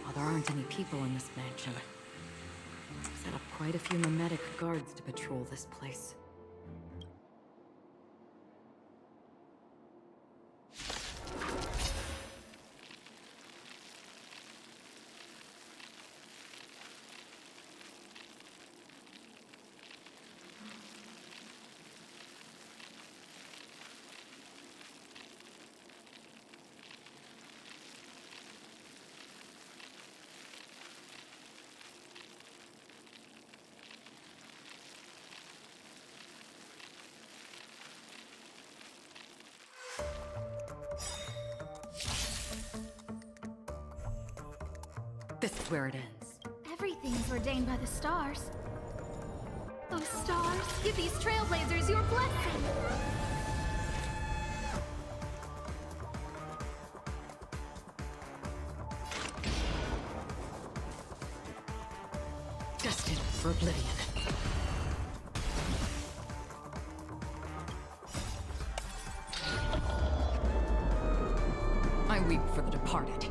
Well, there aren't any people in this mansion. Set up quite a few mimetic guards to patrol this place. This is where it ends. Everything is ordained by the stars. Those stars give these trailblazers your blessing. Destined for oblivion. I weep for the departed.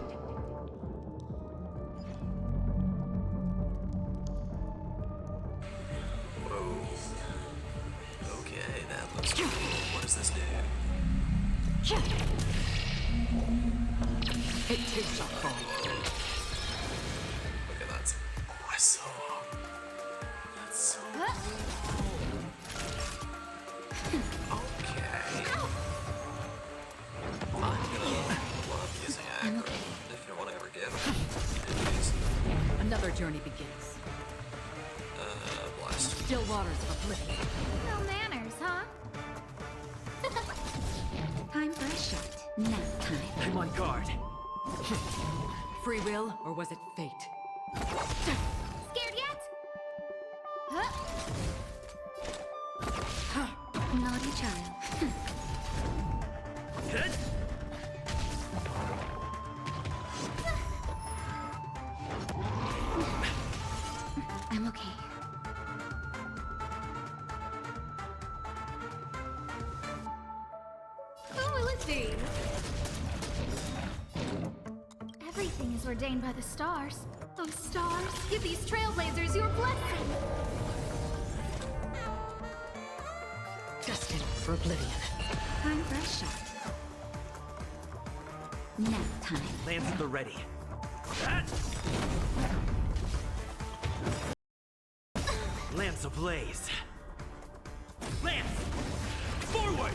Whoa. Okay, that looks cool. What does this do? It too shall fall. Okay, that's awesome. That's so cool. Okay. I'm gonna love using aggro. If you want to ever get Another journey begins. blast. Still waters of oblivion. No manners, huh? Time for a shot. Nap time. I'm on guard. Free will, or was it fate? Scared yet? Huh? Naughty child. I'm okay. Who will it be? Everything is ordained by the stars. Those stars give these trailblazers your blessing. Destined for oblivion. Time for a shot. Nap time. Lance at the ready. Lance ablaze. Lance! Forward!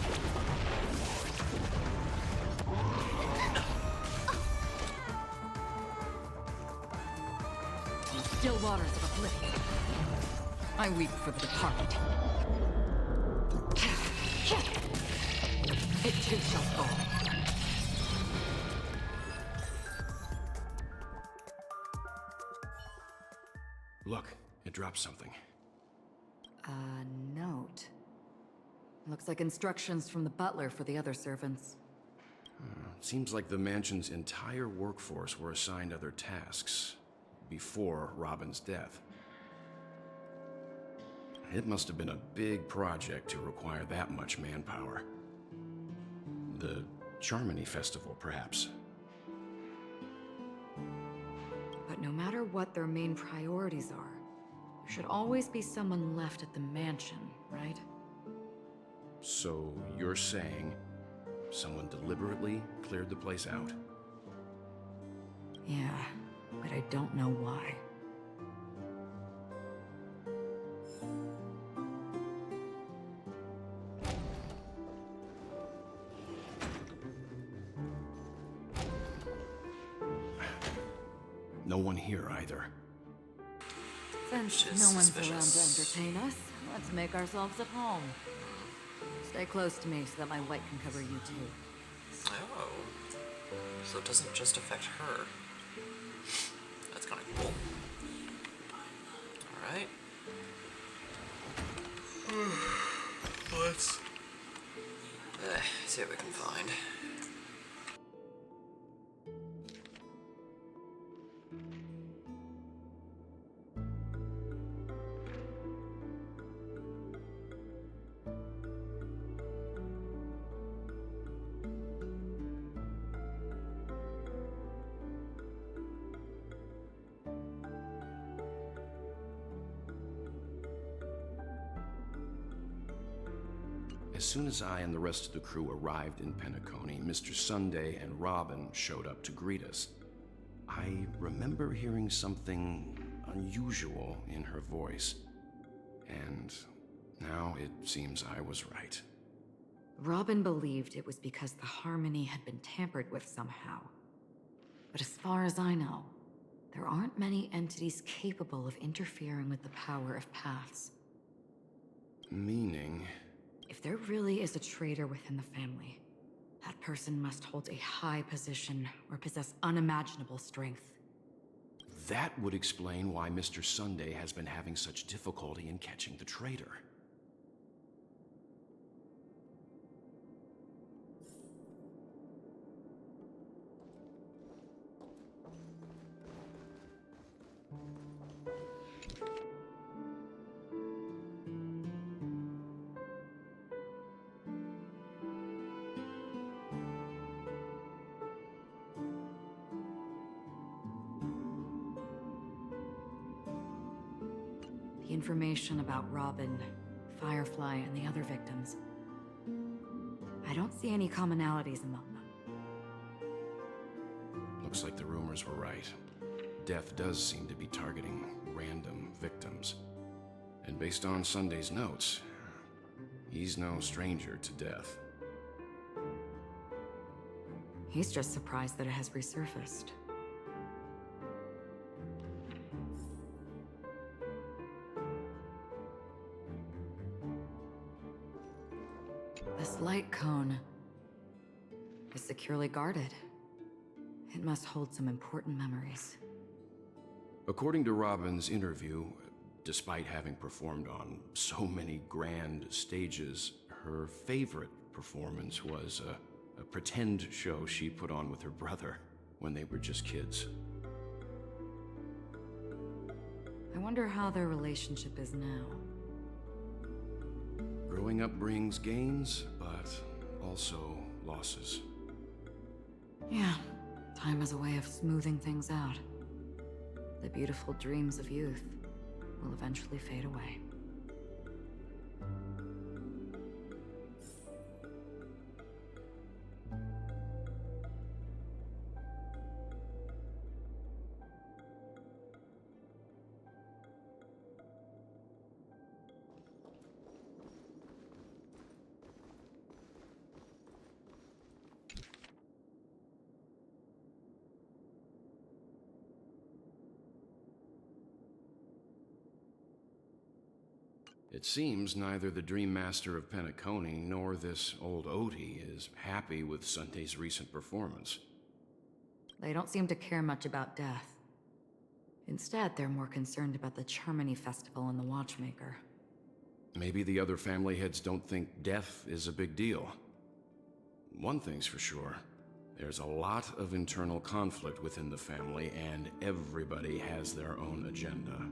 Still waters of oblivion. I weep for the departed. It too shall fall. Look, it dropped something. A note. Looks like instructions from the butler for the other servants. Seems like the mansion's entire workforce were assigned other tasks before Robin's death. It must have been a big project to require that much manpower. The Charmony Festival, perhaps. But no matter what their main priorities are, there should always be someone left at the mansion, right? So you're saying someone deliberately cleared the place out? Yeah, but I don't know why. No one here either. Since Just no one's suspicious. around to entertain us, let's make ourselves at home. Stay close to me so that my light can cover you too. Oh. So it doesn't just affect her. That's kind of cool. Alright. Let's see what we can find. As soon as I and the rest of the crew arrived in Penacony, Mr. Sunday and Robin showed up to greet us. I remember hearing something unusual in her voice. And now it seems I was right. Robin believed it was because the harmony had been tampered with somehow. But as far as I know, there aren't many entities capable of interfering with the power of paths. Meaning? If there really is a traitor within the family, that person must hold a high position or possess unimaginable strength. That would explain why Mr. Sunday has been having such difficulty in catching the traitor. The information about Robin, Firefly, and the other victims. I don't see any commonalities among them. Looks like the rumors were right. Death does seem to be targeting random victims. And based on Sunday's notes, he's no stranger to death. He's just surprised that it has resurfaced. This light cone is securely guarded. It must hold some important memories. According to Robin's interview, despite having performed on so many grand stages, her favorite performance was a pretend show she put on with her brother when they were just kids. I wonder how their relationship is now. Growing up brings gains, but also losses. Yeah, time is a way of smoothing things out. The beautiful dreams of youth will eventually fade away. It seems neither the Dream Master of Penacony nor this old Odie is happy with Sunday's recent performance. They don't seem to care much about death. Instead, they're more concerned about the Charmony Festival and the Watchmaker. Maybe the other family heads don't think death is a big deal. One thing's for sure. There's a lot of internal conflict within the family, and everybody has their own agenda.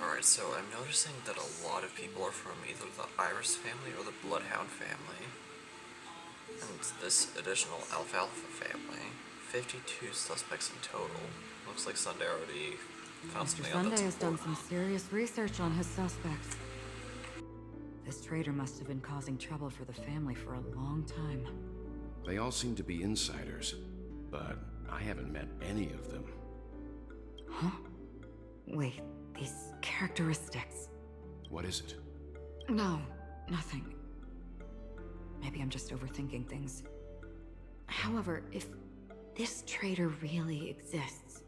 Alright, so I'm noticing that a lot of people are from either the Iris family or the Bloodhound family. And this additional Alfalfa family. 52 suspects in total. Looks like Sunday already found Mr. something out Sunday that's has done important. some serious research on his suspects. This traitor must have been causing trouble for the family for a long time. They all seem to be insiders, but I haven't met any of them. Huh? Wait, these characteristics. What is it? No, nothing. Maybe I'm just overthinking things. However, if this traitor really exists,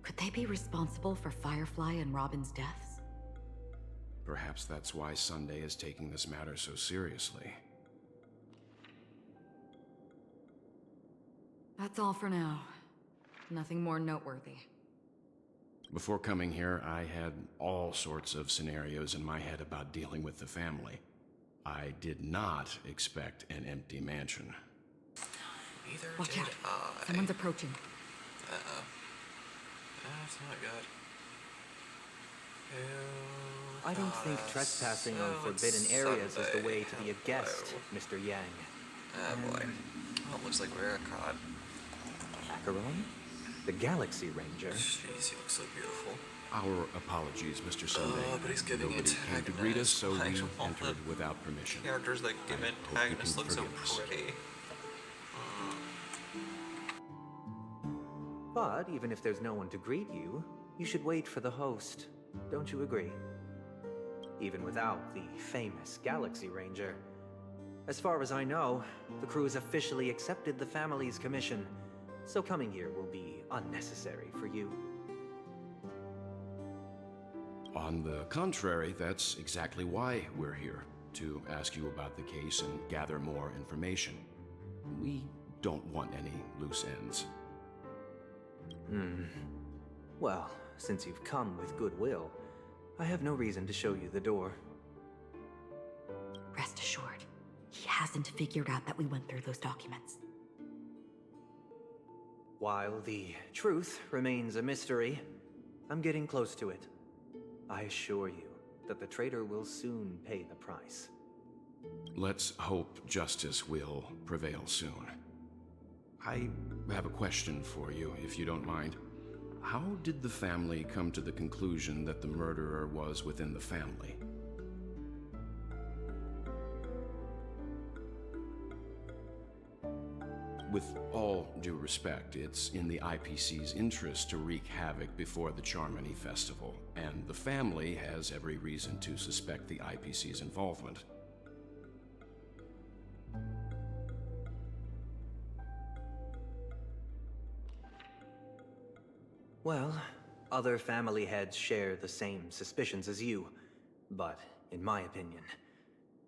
could they be responsible for Firefly and Robin's deaths? Perhaps that's why Sunday is taking this matter so seriously. That's all for now. Nothing more noteworthy. Before coming here, I had all sorts of scenarios in my head about dealing with the family. I did not expect an empty mansion. Neither Watch did out. I. Someone's approaching. Uh-oh. That's not good. I don't think trespassing on forbidden areas is the way to be a guest, Mr. Yang. Ah, boy. Oh, it looks like we're caught. Acheron? The Galaxy Ranger? Jeez, he looks so beautiful. Our apologies, Mr. Sunday. But he's giving Nobody came to greet us, so I we don't want entered without permission. Characters that give I hope you antagonists can look so forgive us. pretty. But even if there's no one to greet you, you should wait for the host. Don't you agree? Even without the famous Galaxy Ranger. As far as I know, the crew has officially accepted the family's commission, so coming here will be unnecessary for you. On the contrary, that's exactly why we're here, to ask you about the case and gather more information. We don't want any loose ends. Well, since you've come with goodwill, I have no reason to show you the door. Rest assured, he hasn't figured out that we went through those documents. While the truth remains a mystery, I'm getting close to it. I assure you that the traitor will soon pay the price. Let's hope justice will prevail soon. I have a question for you, if you don't mind. How did the family come to the conclusion that the murderer was within the family? With all due respect, it's in the IPC's interest to wreak havoc before the Charmony Festival, and the family has every reason to suspect the IPC's involvement. Well, other family heads share the same suspicions as you, but in my opinion,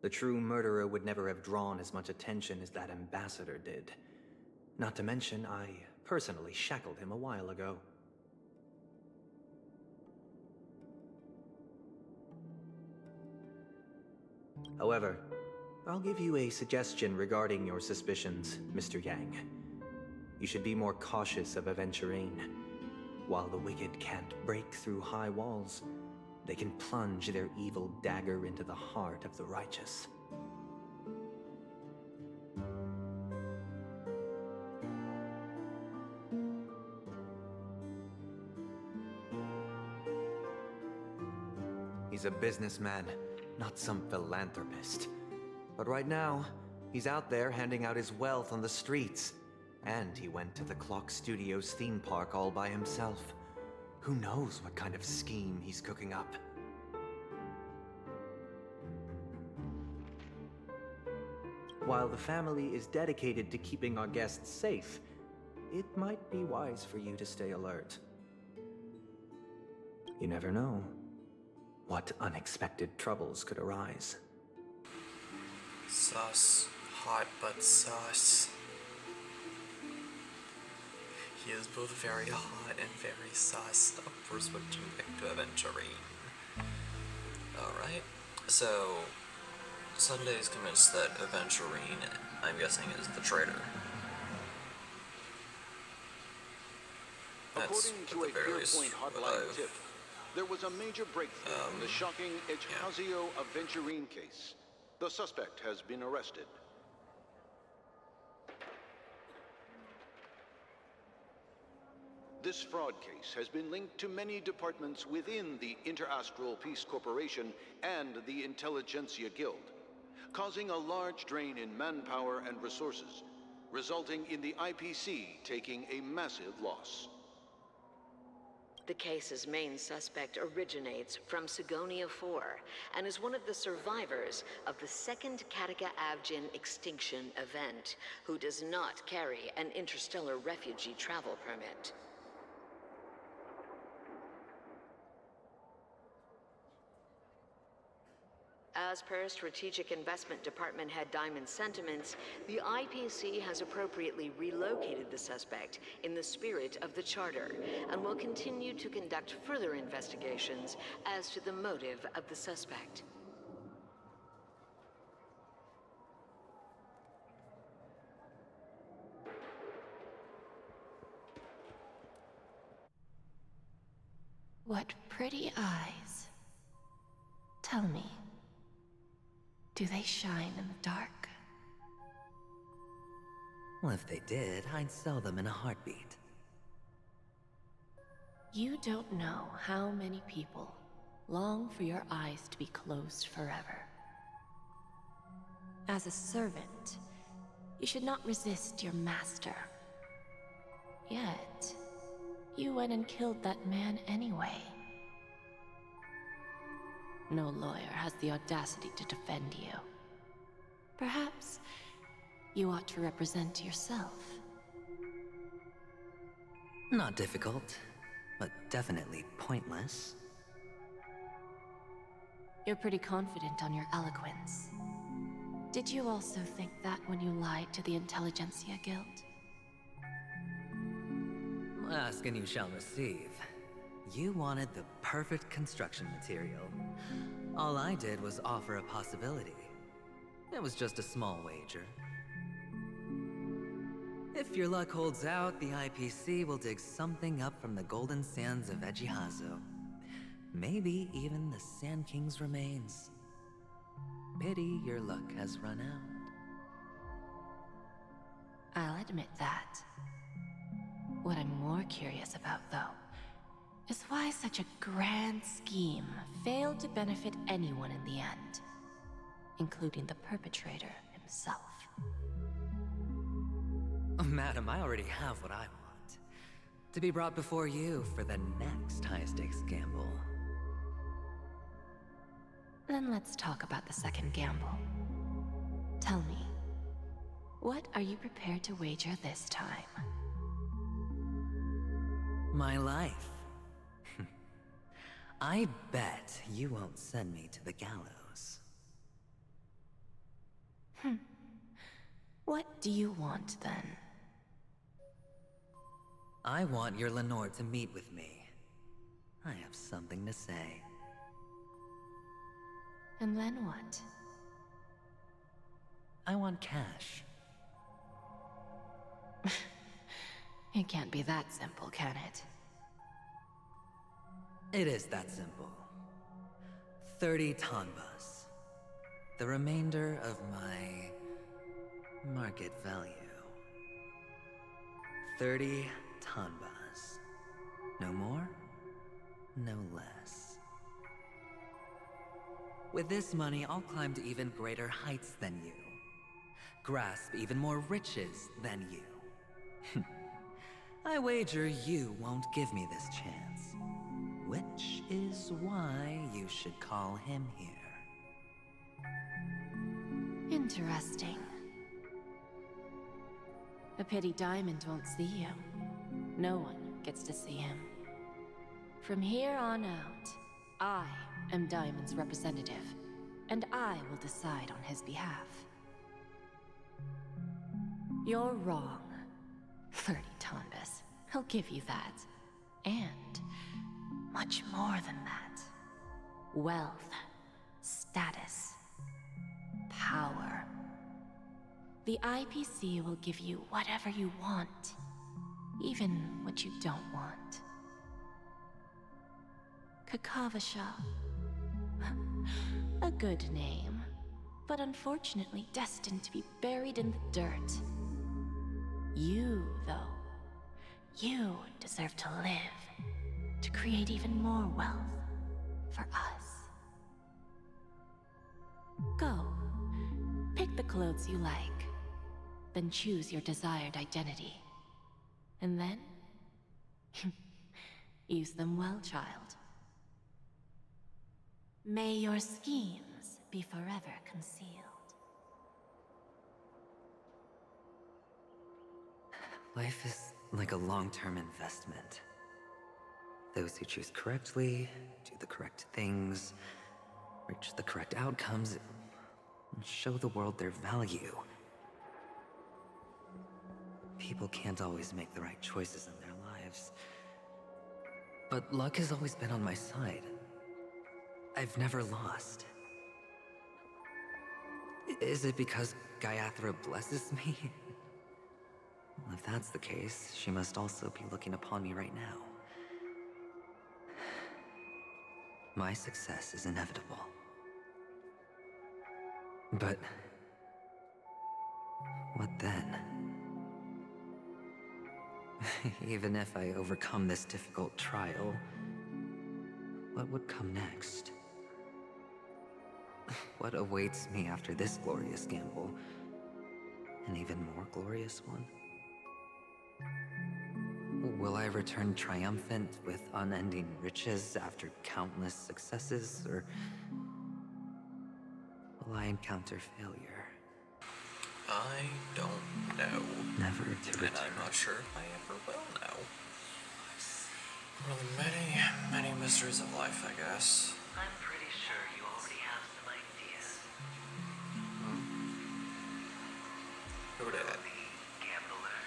the true murderer would never have drawn as much attention as that ambassador did. Not to mention, I personally shackled him a while ago. However, I'll give you a suggestion regarding your suspicions, Mr. Yang. You should be more cautious of Aventurine. While the wicked can't break through high walls, they can plunge their evil dagger into the heart of the righteous. He's a businessman, not some philanthropist. But right now, he's out there handing out his wealth on the streets. And he went to the Clock Studios theme park all by himself. Who knows what kind of scheme he's cooking up? While the family is dedicated to keeping our guests safe, it might be wise for you to stay alert. You never know what unexpected troubles could arise. Sus. Hot but sus. He is both very hot and very sus for switching back to Aventurine. Alright, so Sunday is convinced that Aventurine, I'm guessing, is the traitor. That's According to at a the very least Clearpoint what hotline I've... tip, there was a major breakthrough in the shocking Ejhazio Aventurine case. The suspect has been arrested. This fraud case has been linked to many departments within the Interastral Peace Corporation and the Intelligentsia Guild, causing a large drain in manpower and resources, resulting in the IPC taking a massive loss. The case's main suspect originates from Sigonia 4 and is one of the survivors of the second Kataka Avgin extinction event, who does not carry an interstellar refugee travel permit. As per Strategic Investment Department Head Diamond's sentiments, the IPC has appropriately relocated the suspect in the spirit of the Charter and will continue to conduct further investigations as to the motive of the suspect. What pretty eyes. Tell me, do they shine in the dark? Well, if they did, I'd sell them in a heartbeat. You don't know how many people long for your eyes to be closed forever. As a servant, you should not resist your master. Yet, you went and killed that man anyway. No lawyer has the audacity to defend you. Perhaps you ought to represent yourself. Not difficult, but definitely pointless. You're pretty confident on your eloquence. Did you also think that when you lied to the Intelligentsia Guild? Ask and you shall receive. You wanted the perfect construction material. All I did was offer a possibility. It was just a small wager. If your luck holds out, the IPC will dig something up from the golden sands of Ejihazo. Maybe even the Sand King's remains. Pity your luck has run out. I'll admit that. What I'm more curious about, though, is why such a grand scheme failed to benefit anyone in the end, including the perpetrator himself. Madam, I already have what I want. To be brought before you for the next high-stakes gamble. Then let's talk about the second gamble. Tell me, what are you prepared to wager this time? My life. I bet you won't send me to the gallows. What do you want, then? I want your Lenore to meet with me. I have something to say. And then what? I want cash. It can't be that simple, can it? It is that simple. 30 tanbas. The remainder of my market value. 30 tanbas. No more, no less. With this money, I'll climb to even greater heights than you. Grasp even more riches than you. I wager you won't give me this chance. Which is why you should call him here. Interesting. A pity Diamond won't see you. No one gets to see him. From here on out, I am Diamond's representative, and I will decide on his behalf. You're wrong. 30 tanbas. I'll give you that. And much more than that. Wealth, status, power. The IPC will give you whatever you want, even what you don't want. Kakavasha. A good name, but unfortunately destined to be buried in the dirt. You, though, you deserve to live, to create even more wealth for us. Go, pick the clothes you like, then choose your desired identity. And then, use them well, child. May your schemes be forever concealed. Life is like a long-term investment. Those who choose correctly, do the correct things, reach the correct outcomes, and show the world their value. People can't always make the right choices in their lives. But luck has always been on my side. I've never lost. Is it because Gayathra blesses me? Well, if that's the case, she must also be looking upon me right now. My success is inevitable. But what then? Even if I overcome this difficult trial, what would come next? What awaits me after this glorious gamble? An even more glorious one? Will I return triumphant with unending riches after countless successes, or will I encounter failure? I don't know. Never to return. And I'm not sure if I ever will know. One of the many, many mysteries of life, I guess. I'm pretty sure you already have some ideas. Who dat? Gambler.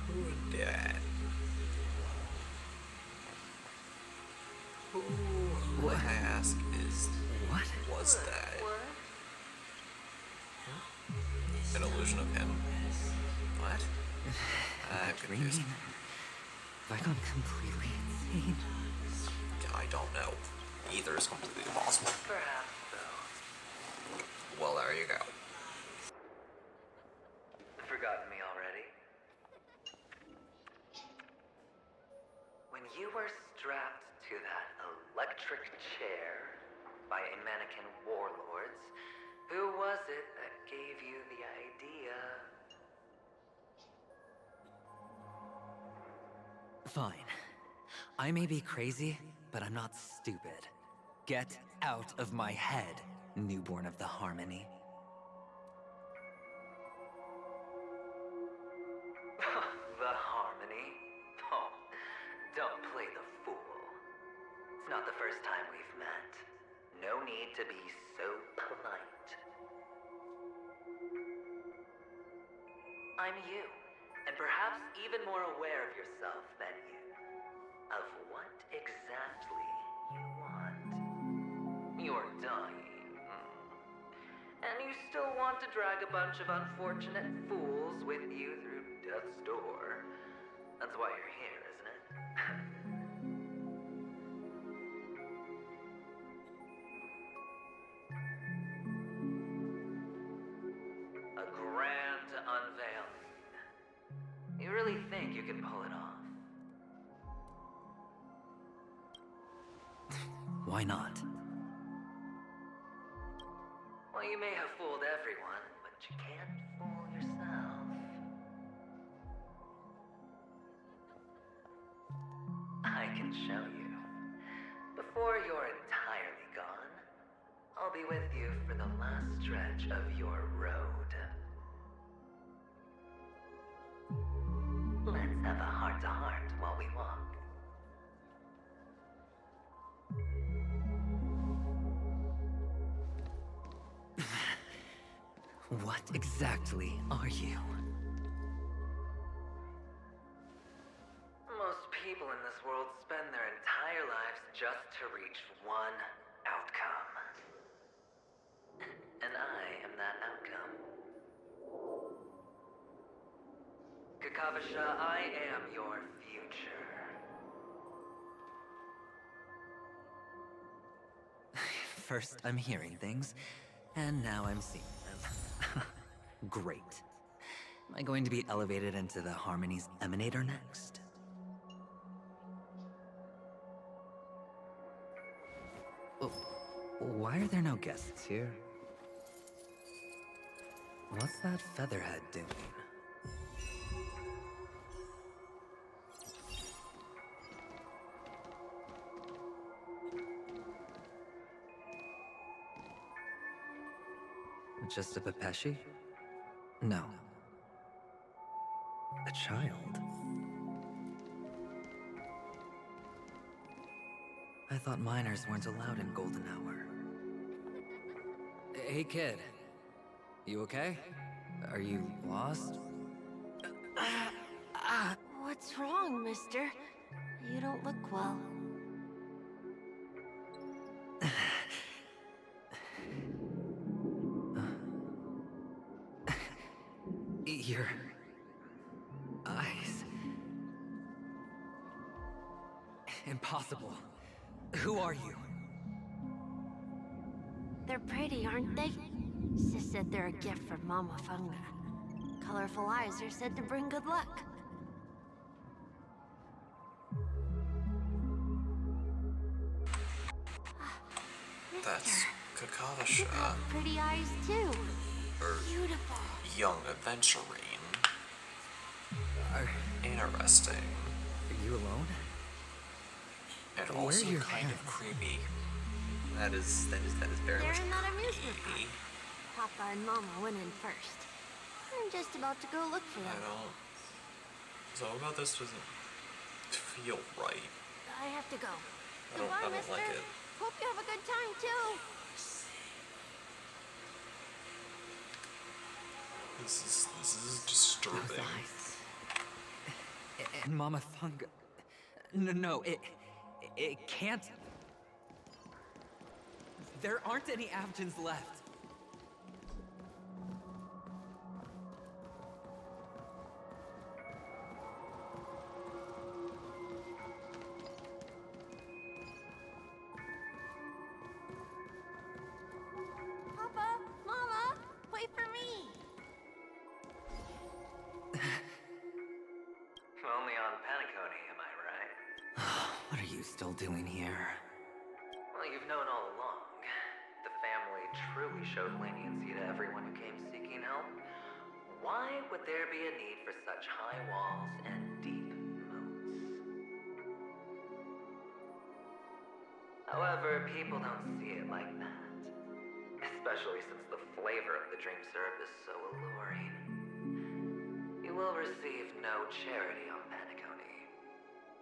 Who dat? Who, what I ask is, what was that? An illusion of him? What? I'm confused. Have I gone completely insane? I don't know. Either is completely impossible. Perhaps so. Well, there you go. Forgotten me already? When you were strapped to that electric chair by a mannequin warlords, who was it that gave you the idea? Fine. I may be crazy, but I'm not stupid. Get out of my head, newborn of the Harmony. The Harmony? Oh, don't play the fool. It's not the first time we've met. No need to be so polite. I'm you, and perhaps even more aware of yourself than you. Of what exactly you want. You're dying. And you still want to drag a bunch of unfortunate fools with you through death's door. That's why you're here, isn't it? A grand unveiling. You really think you can pull it off? Why not? Well, you may have fooled everyone, but you can't fool yourself. I can show you. Before you're entirely gone, I'll be with you for the last stretch of your road. Let's have a heart-to-heart while we walk. What exactly are you? Most people in this world spend their entire lives just to reach one outcome. And I am that outcome. Kakavasha, I am your future. First, I'm hearing things, and now I'm seeing them. Great. Am I going to be elevated into the Harmony's Emanator next? Oh, why are there no guests here? What's that featherhead doing? Just a Pepeshi? No. A child. I thought minors weren't allowed in Golden Hour. Hey kid, you okay? Are you lost? What's wrong, mister? You don't look well. Your eyes. Impossible. Who are you? They're pretty, aren't they? Sis said they're a gift from Mama Funga. Colorful eyes are said to bring good luck. That's You Kakasha, have pretty eyes too. or Beautiful. young adventurine. Are Interesting. you alone? And Where are also your kind of parents? creepy. That is very They're much in that amusement park. creepy. Papa and Mama went in first. I'm just about to go look for them. Something about this doesn't feel right. I have to go. I Goodbye, don't mister. like it. Hope you have a good time, too. This is disturbing. And Mama Thunga. No, it can't. There aren't any Avgens left. Papa, Mama, wait for me. Only on Penacony, am I right? What are you still doing here? Well, you've known all along. The family truly showed leniency to everyone who came seeking help. Why would there be a need for such high walls and deep moats? However, people don't see it like that. Especially since the flavor of the dream syrup is so alluring. You will receive no charity on Penacony.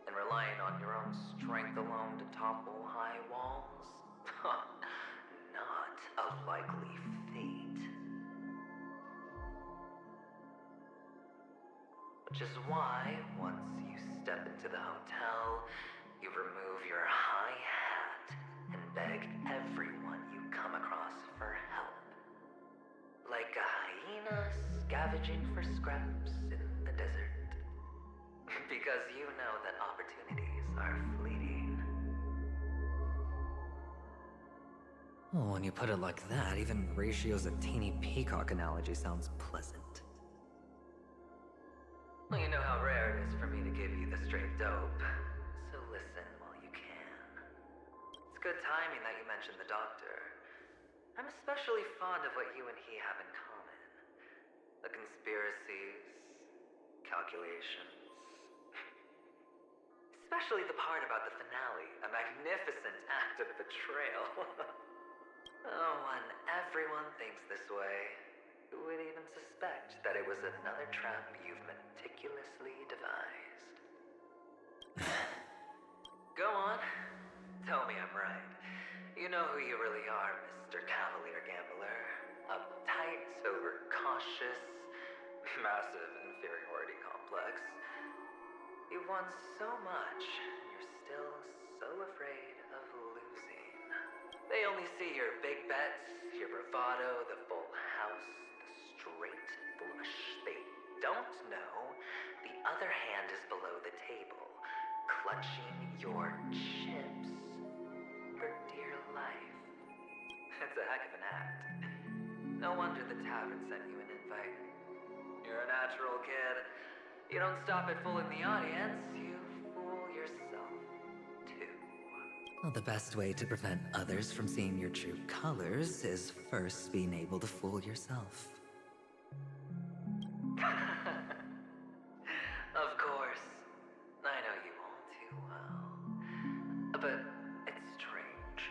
And relying on your own strength alone to topple high walls? Not a likely fate. Which is why, once you step into the hotel, you remove your high hat and beg everyone you come across for help. Like a hyena scavenging for scraps in the desert. Because you know that opportunities are fleeting. Well, when you put it like that, even Ratio's a teeny peacock analogy sounds pleasant. Well, you know how rare it is for me to give you the straight dope. So listen while you can. It's good timing that you mentioned the doctor. I'm especially fond of what you and he have in common. The conspiracies, calculations. Especially the part about the finale, a magnificent act of betrayal. Oh, when everyone thinks this way, who would even suspect that it was another trap you've meticulously devised? Go on. Tell me I'm right. You know who you really are, Mr. Cavalier Gambler. Uptight, overcautious, massive inferiority complex. You've won so much, and you're still so afraid of losing. They only see your big bets, your bravado, the full house, the straight flush. They don't know the other hand is below the table, clutching your chips for dear life. It's a heck of an act. No wonder the tavern sent you an invite. You're a natural kid. You don't stop at fooling the audience, you fool yourself too. Well, the best way to prevent others from seeing your true colors is first being able to fool yourself. Of course. I know you all too well. But it's strange.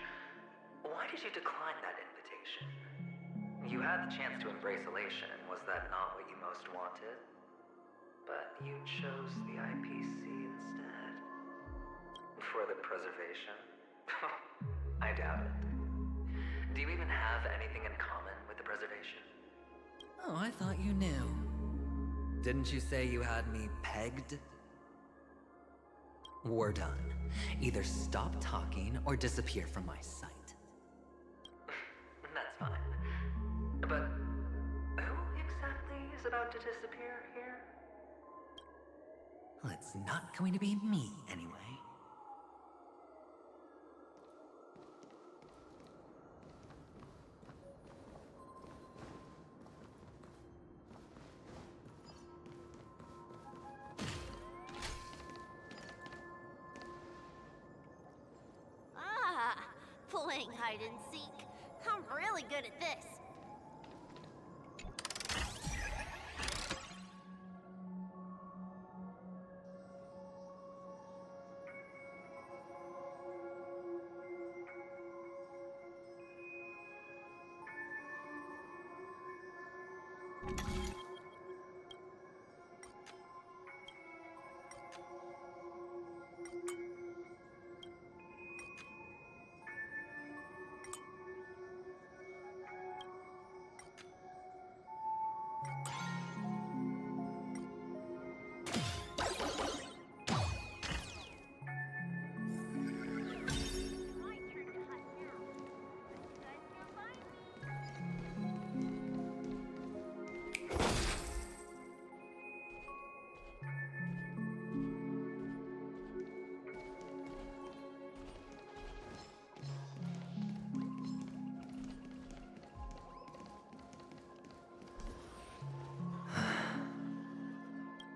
Why did you decline that invitation? You had the chance to embrace elation. Was that not what you most wanted? But you chose the IPC instead. For the preservation? I doubt it. Do you even have anything in common with the preservation? Oh, I thought you knew. Didn't you say you had me pegged? We're done. Either stop talking or disappear from my sight. That's fine. But who exactly is about to disappear here? Well, it's not going to be me, anyway. playing hide and seek. I'm really good at this.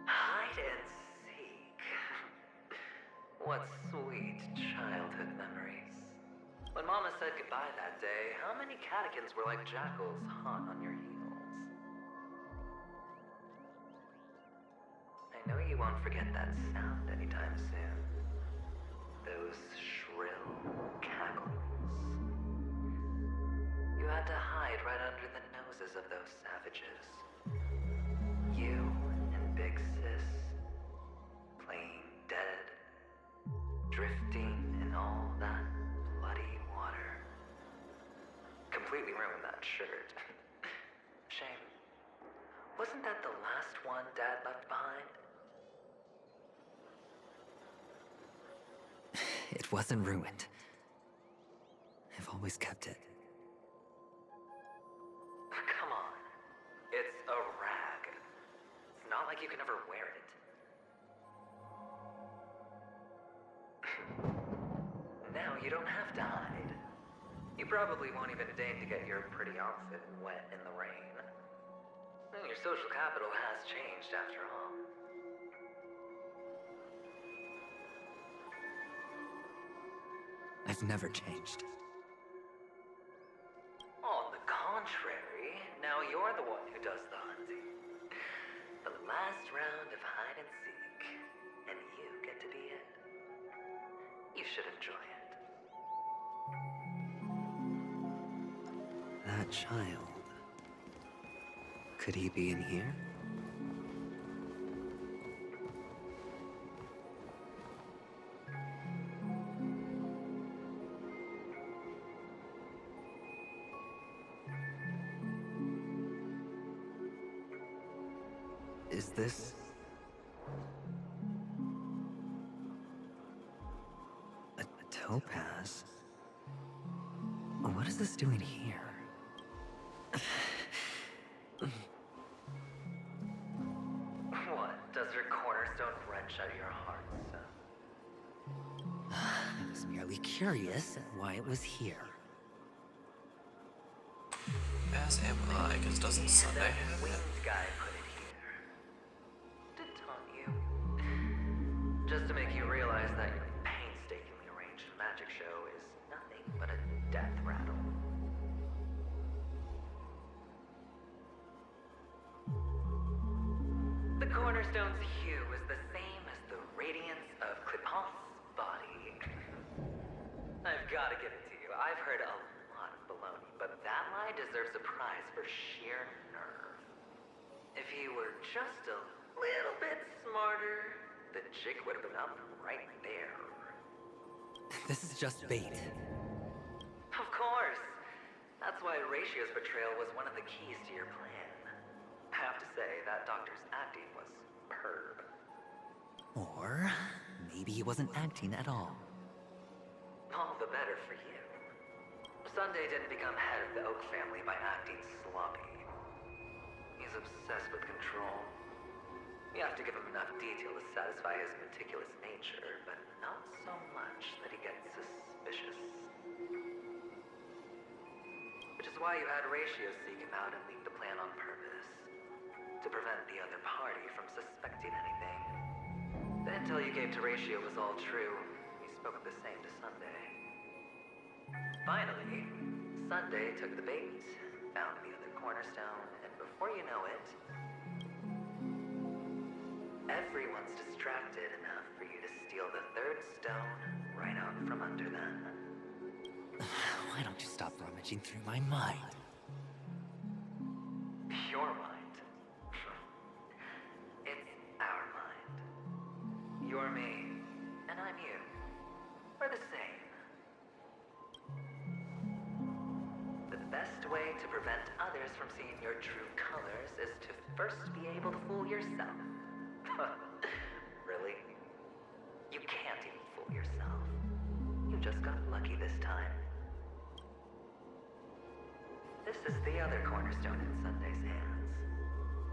Hide and seek. What sweet childhood memories. When Mama said goodbye that day, how many catechins were like jackals hot on your heels? I know you won't forget that sound anytime soon. Those shrill cackles. You had to hide right under the noses of those savages. You and Big Sis, playing dead, drifting in all that bloody water. Completely ruined that shirt. Shame. Wasn't that the last one Dad left behind? It wasn't ruined. I've always kept it. Come on. It's a rag. It's not like you can ever wear it. Now you don't have to hide. You probably won't even deign to get your pretty outfit wet in the rain. Your social capital has changed after all. I've never changed. On the contrary, now you're the one who does the hunting. The last round of hide and seek, and you get to be it. You should enjoy it. That child. Could he be in here? Is this... a topaz? What is this doing here? What? Does your cornerstone wrench out your heart, son? I was merely curious at why it was here. As am I, because doesn't Sunday have it? Winged guy put it here. To taunt you. Just to make you realize that your painstakingly arranged magic show is nothing but a death rattle. The cornerstone's hue is the same as the radiance of Clipant's body. I've got to give it to you. I've heard a lot of baloney, but that lie deserves a prize for sheer nerve. If he were just a little bit smarter, the chick would have been up right there. This is just bait. Of course. That's why Ratio's betrayal was one of the keys to your plan. I have to say, that doctor's acting was superb. Or maybe he wasn't acting at all. All the better for you. Sunday didn't become head of the Oak family by acting sloppy. He's obsessed with control. You have to give him enough detail to satisfy his meticulous nature, but not so much that he gets suspicious. Which is why you had Ratio seek him out and leak the plan on purpose. To prevent the other party from suspecting anything. The intel you gave to Ratio was all true. You spoke the same to Sunday. Finally, Sunday took the bait, found the other cornerstone, and before you know it, everyone's distracted enough for you to steal the third stone right out from under them. Why don't you stop rummaging through my mind? Your mind. It's our mind. You're me, and I'm you. We're the same. The best way to prevent others from seeing your true colors is to first be able to fool yourself. Really? You can't even fool yourself. You just got lucky this time. This is the other cornerstone in Sunday's hands.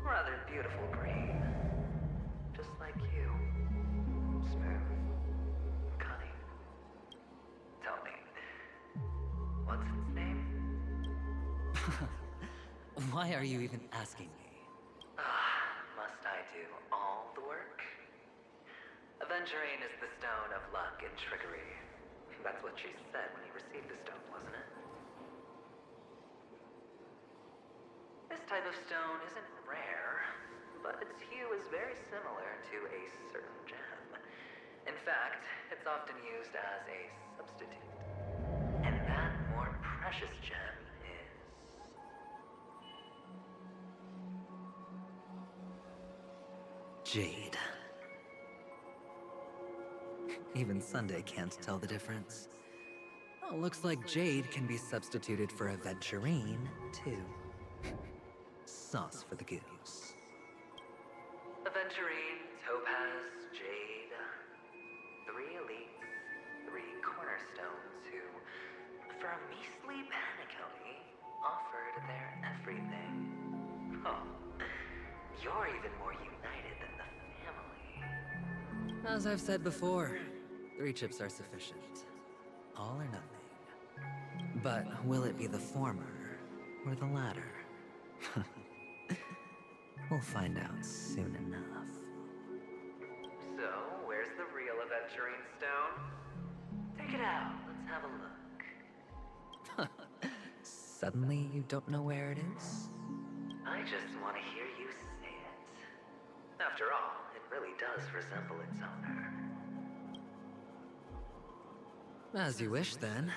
Rather beautiful green. Just like you. Smooth. Cunning. Tell me, what's its name? Why are you even asking me? Must I do all the work? Aventurine is the stone of luck and trickery. That's what she said when you received the stone, wasn't it? This type of stone isn't rare, but its hue is very similar to a certain gem. In fact, it's often used as a substitute. And that more precious gem is... Jade. Even Sunday can't tell the difference. Oh, looks like Jade can be substituted for Aventurine, too. Sauce for the goose. Aventurine, Topaz, Jade. 3 elites, 3 cornerstones who, for a measly penny, offered their everything. Oh, you're even more united than the family. As I've said before, 3 chips are sufficient. All or nothing. But will it be the former or the latter? We'll find out soon enough. So, where's the real Aventurine stone? Take it out, let's have a look. Suddenly you don't know where it is? I just want to hear you say it. After all, it really does resemble its owner. As you wish, then.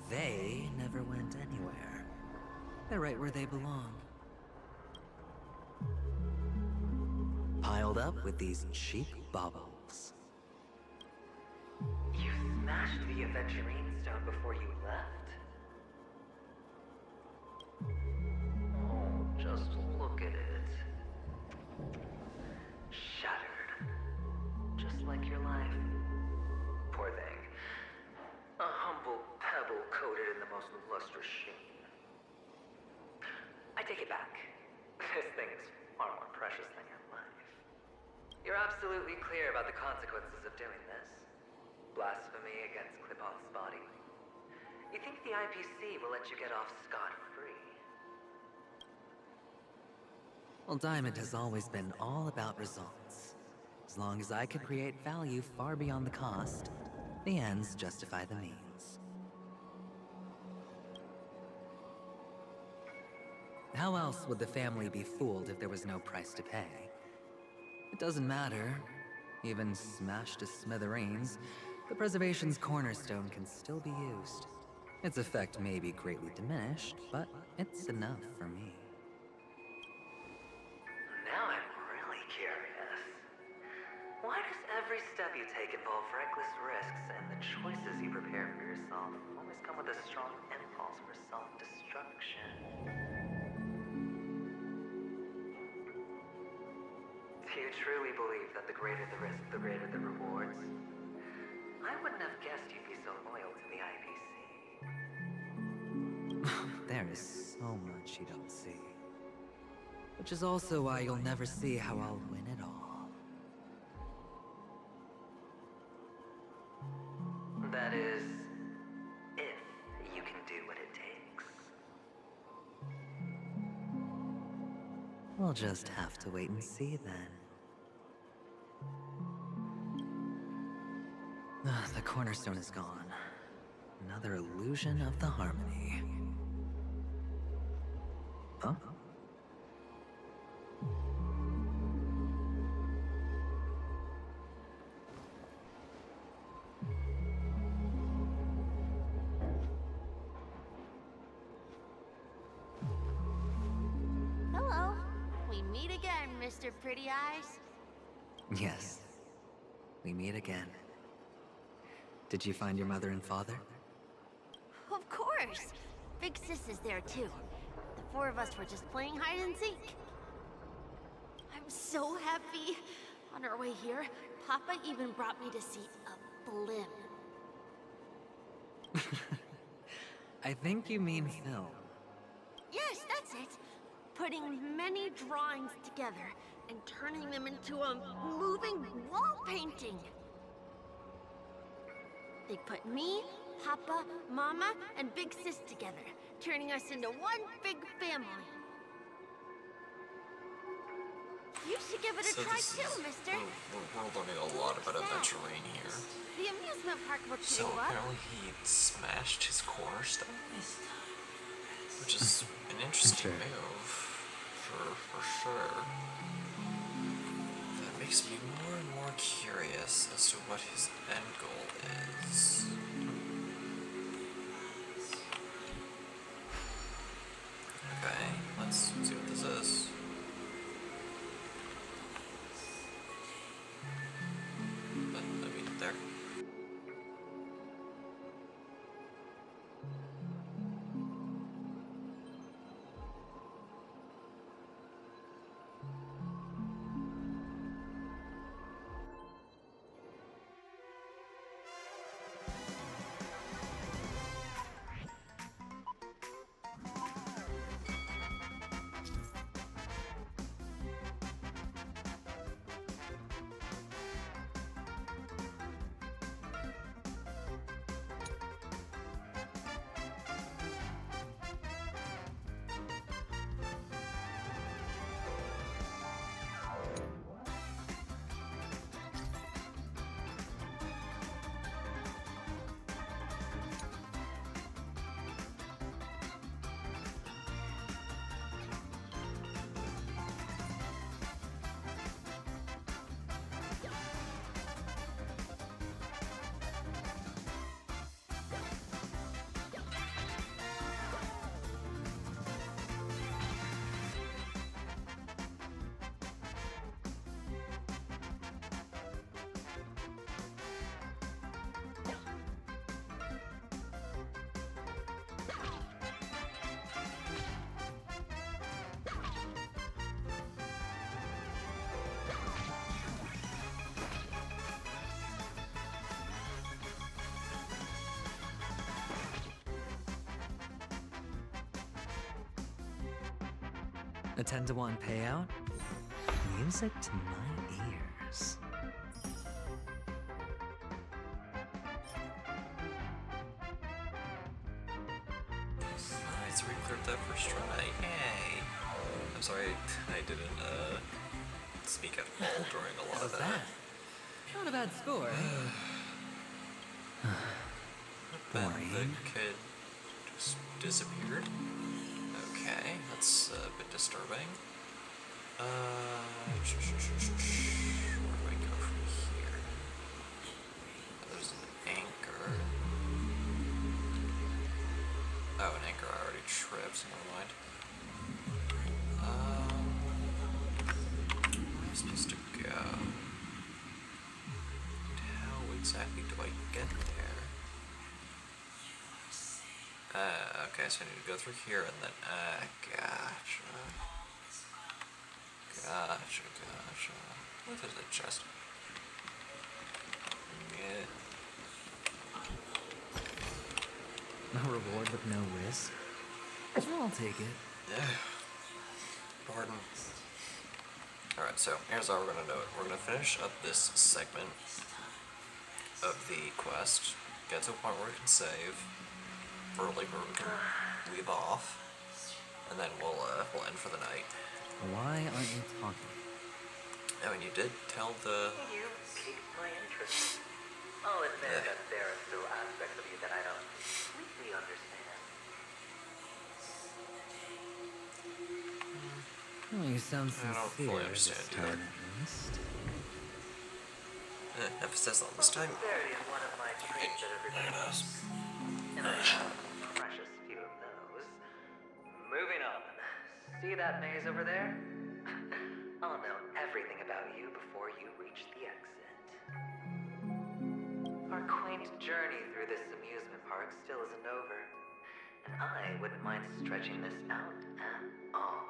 They never went anywhere. They're right where they belong. Piled up with these cheap baubles. You smashed the Aventurine stone before you left? Oh, just look at it. Shattered. Just like your life. Poor thing. A humble pebble coated in the most lustrous sheen. I take it back. This thing is far more precious than your life. You're absolutely clear about the consequences of doing this. Blasphemy against Klipoth's body. You think the IPC will let you get off scot-free? Well, Diamond has always been all about results. As long as I can create value far beyond the cost, the ends justify the means. How else would the family be fooled if there was no price to pay? It doesn't matter. Even smashed to smithereens, the preservation's cornerstone can still be used. Its effect may be greatly diminished, but it's enough for me. Now I'm really curious. Why does every step you take involve reckless risks, and the choices you prepare for yourself always come with a strong impulse for self-destruction? Do you truly believe that the greater the risk, the greater the rewards? I wouldn't have guessed you'd be so loyal to the IPC. There is so much you don't see. Which is also why you'll never see how I'll win it all. That is, if you can do what it takes. We'll just have to wait and see then. The cornerstone is gone. Another illusion of the harmony. Huh? Hello. We meet again, Mr. Pretty Eyes. Yes. We meet again. Did you find your mother and father? Of course. Big Sis is there too. The four of us were just playing hide and seek. I'm so happy. On our way here, Papa even brought me to see a blimp. I think you mean film. Yes, that's it. Putting many drawings together and turning them into a moving wall painting. They put me, Papa, Mama, and Big Sis together, turning us into one big family. You should give it a try too, mister. We're learning a lot about Adventure Lane here. The amusement park will So cheer you up. apparently he smashed his cornerstone, which is an interesting move, for sure. That makes me more and more curious as to what his end goal is. Okay, let's see what this is. But, I mean, there. A 10-to-1 payout? Music to my ears. Alright, so we cleared that first try. Yay! I'm sorry, I didn't speak at all during a lot of that. Not a bad score. Then the kid just disappeared. Okay, that's a bit disturbing. Where do I go from here? There's an anchor. Oh, an anchor I already tripped, never mind. Where am I supposed to go? And how exactly do I get there? Okay, so I need to go through here and then, gotcha. What is the chest? Yeah. A reward with no risk? I'll take it. Yeah. Pardon. Alright, so here's how we're gonna do it. We're gonna finish up this segment of the quest, get to a point where we can save, early where we can leave off, and then we'll end for the night. Why aren't you talking? I mean, you did tell the... You piqued my interest. I'll admit that there are still aspects of you that I don't completely understand. Oh, you sound I don't fully sincere understand this time, at least. Emphasis on this time. Sincerity is one of my traits that everybody loves. And I have a precious few of those. Moving on. See that maze over there? I'll know everything about you before you reach the exit. Our quaint journey through this amusement park still isn't over. And I wouldn't mind stretching this out at all.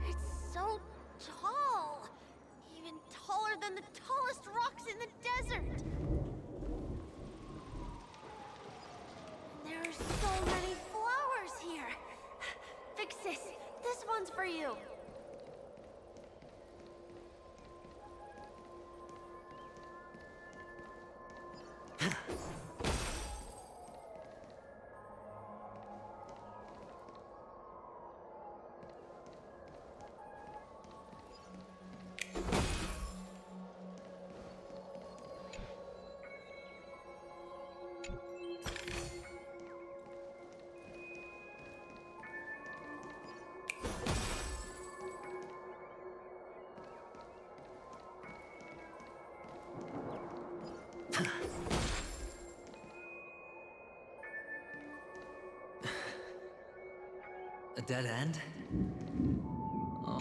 It's so tall! Even taller than the tallest rocks in the desert! And there are so many flowers here! Vixis, this one's for you! A dead end? Oh.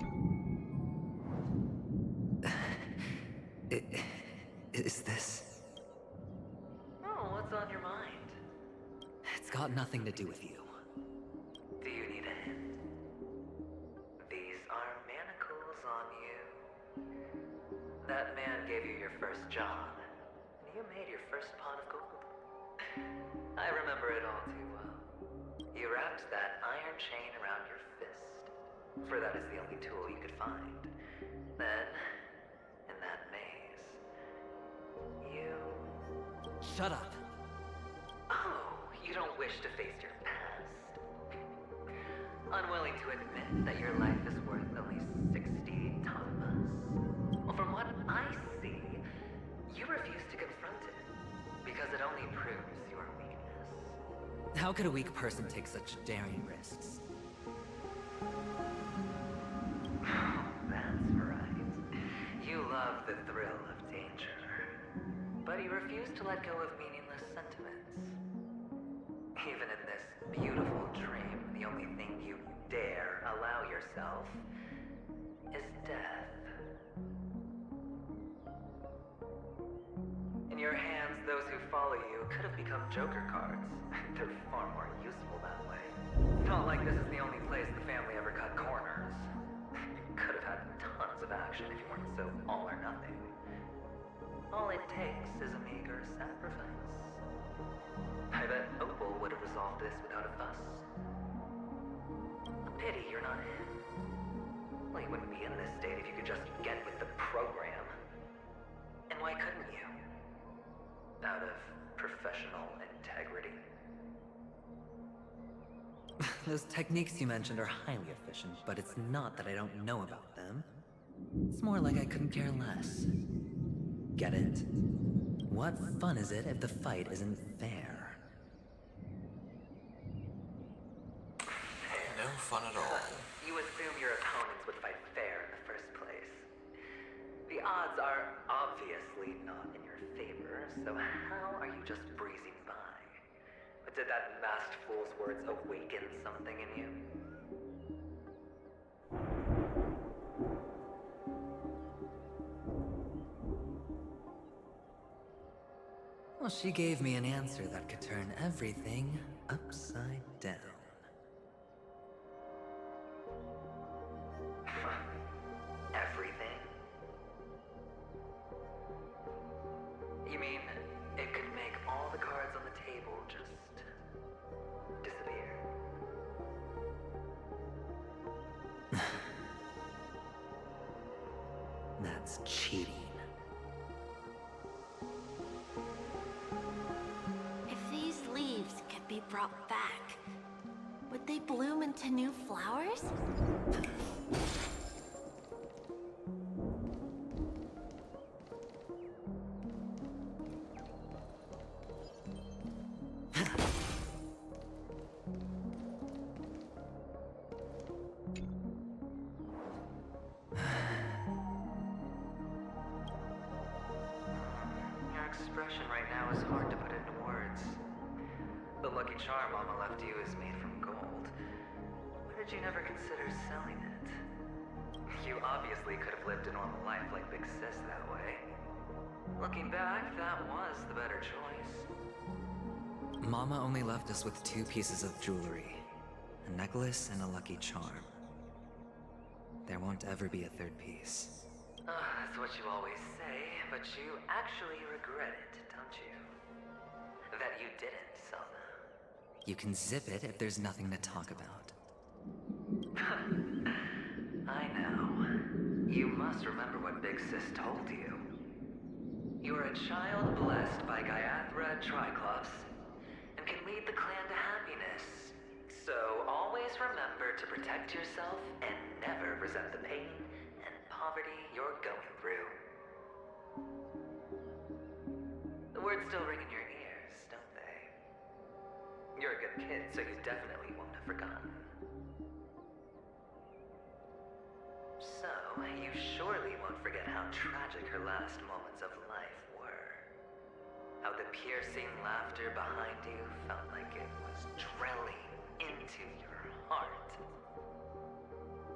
Is this... Oh, what's on your mind? It's got nothing to do with you. Do you need a hint? These are manacles on you. That man gave you your first job, and you made your first pot of gold. I remember it all too well. You wrapped that iron chain around your fist, for that is the only tool you could find. Then, in that maze, you... Shut up. Oh, you don't wish to face your past. Unwilling to admit that your life is worth only 60 tamas. Well, from what I see, you refuse to confront it, because it only proves your weakness. How could a weak person take such daring risks? That's right. You love the thrill of danger. But you refuse to let go of meaningless sentiments. Even in this beautiful dream, the only thing you dare allow yourself is death. In your hands, those who follow you could have become Joker cards. They're far more useful that way. It's not like this is the only place the family ever cut corners. You could have had tons of action if you weren't so all or nothing. All it takes is a meager sacrifice. I bet Opal would have resolved this without a fuss. A pity you're not him. Well, you wouldn't be in this state if you could just get with the program. And why couldn't you? Out of professional integrity. Those techniques you mentioned are highly efficient, but it's not that I don't know about them. It's more like I couldn't care less. Get it? What fun is it if the fight isn't fair? No fun at all. You assume your opponents would fight fair in the first place. The odds are obviously not in your favor, so how are you just breezing by? But did that masked fool's words awaken something in you? Well, she gave me an answer that could turn everything upside down. Everything? You mean it could make all the cards on the table just disappear? That's cheating. If these leaves could be brought back, would they bloom into new flowers? Your expression right now is hard to put into words. The lucky charm Mama left you is made from gold. Why did you never consider selling it? You obviously could have lived a normal life like Big Sis that way. Looking back, that was the better choice. Mama only left us with 2 pieces of jewelry. A necklace and a lucky charm. There won't ever be a 3rd piece. That's what you always say, but you actually regret it, don't you? That you didn't sell them. You can zip it if there's nothing to talk about. I know. You must remember what Big Sis told you. You're a child blessed by Gaiathra Triclops and can lead the clan to happiness. So always remember to protect yourself and never resent the pain and poverty you're going through. The words still ring in your ears, don't they? You're a good kid, so you definitely won't have forgotten. So, you surely won't forget how tragic her last moments of life were. How the piercing laughter behind you felt like it was drilling into your heart.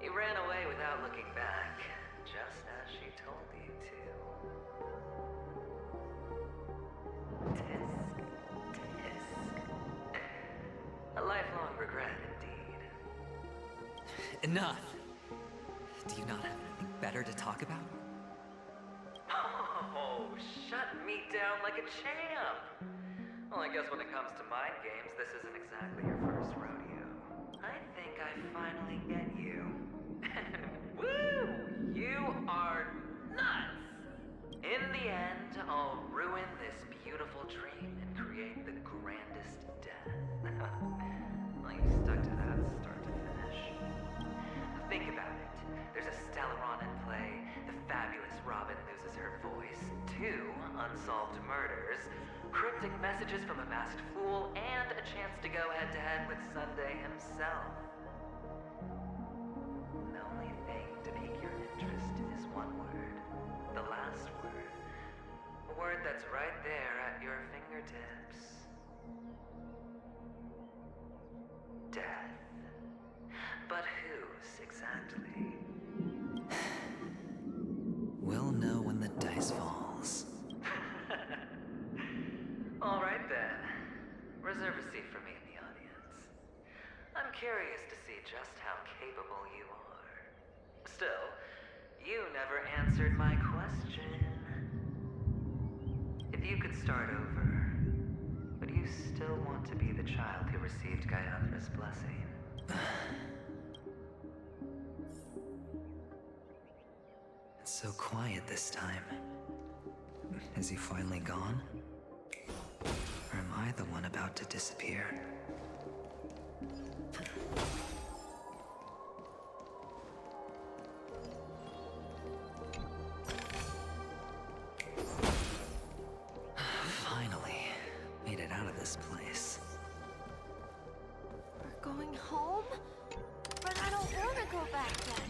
You ran away without looking back, just as she told you to. Tisk, tisk. A lifelong regret indeed. Enough! Do you not have anything better to talk about? Oh, shut me down like a champ! Well, I guess when it comes to mind games, this isn't exactly your first rodeo. I think I finally get you. Woo! You are nuts! In the end, I'll ruin this beautiful dream and create the grandest death. Well, you stuck to that start to finish. Think about it. There's a Stellaron in play, the fabulous Robin loses her voice, 2 unsolved murders, cryptic messages from a masked fool, and a chance to go head-to-head with Sunday himself. The only thing to pique your interest is one word. The last word. A word that's right there at your fingertips. Death. But whose exactly? We'll know when the dice falls. All right then. Reserve a seat for me in the audience. I'm curious to see just how capable you are. Still, you never answered my question. If you could start over, would you still want to be the child who received Gaiathra's blessing? It's so quiet this time. Is he finally gone? Or am I the one about to disappear? Finally, made it out of this place. We're going home? But I don't want to go back then.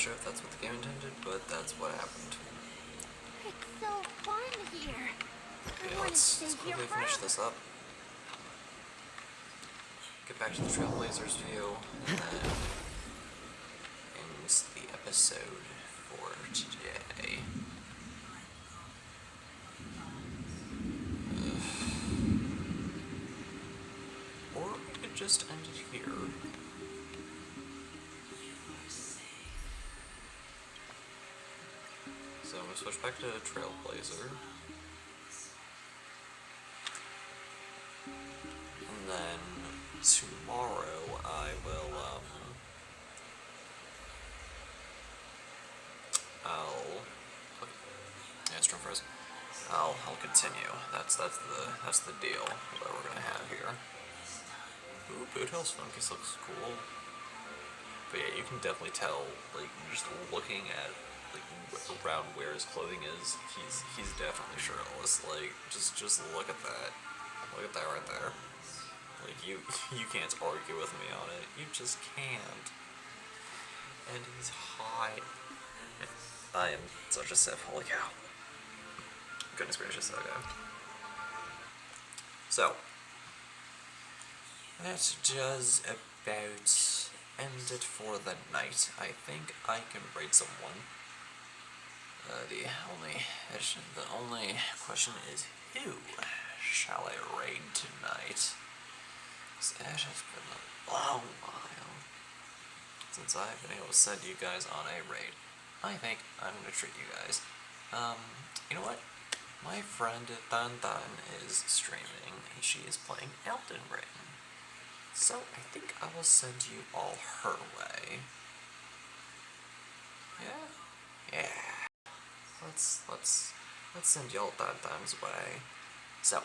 sure if that's what the game intended, but that's what happened. It's so fun here. Okay, I want to let's stay here quickly finish forever. this up. Get back to the Trailblazers view, and then ends the episode for today. Or we could just end it here. So I'm gonna switch back to Trailblazer. And then tomorrow I will I'll continue. That's the deal that we're gonna have here. Ooh, Boot Hill's Funkus looks cool. But yeah, you can definitely tell, like, just looking at like around where his clothing is, he's definitely shirtless. Like, just look at that. Look at that right there. Like, you can't argue with me on it. You just can't. And he's hot. I am such a sip. Holy cow. Goodness gracious, okay. So, that does about end it for the night. I think I can raid someone. The only question is, who shall I raid tonight? It has been a long while since I've been able to send you guys on a raid. I think I'm gonna treat you guys. You know what? My friend Dan is streaming, and she is playing Elden Ring. So I think I will send you all her way. Yeah? Yeah. Let's send y'all Dan's way. So,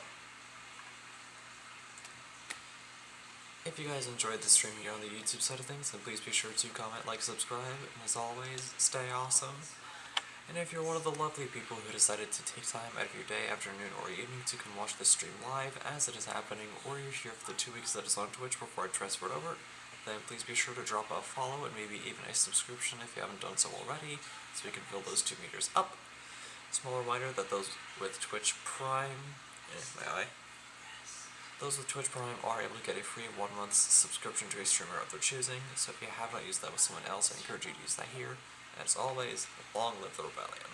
if you guys enjoyed the stream here on the YouTube side of things, then please be sure to comment, like, subscribe, and as always, stay awesome. And if you're one of the lovely people who decided to take time out of your day, afternoon, or evening to come watch this stream live as it is happening, or you're here for the 2 weeks that it's on Twitch before I transfer it over, then please be sure to drop a follow and maybe even a subscription if you haven't done so already, so we can fill those 2 meters up. Small reminder that those with Twitch Prime, those with Twitch Prime are able to get a free 1 month subscription to a streamer of their choosing, so if you have not used that with someone else, I encourage you to use that here. As always, long live the rebellion.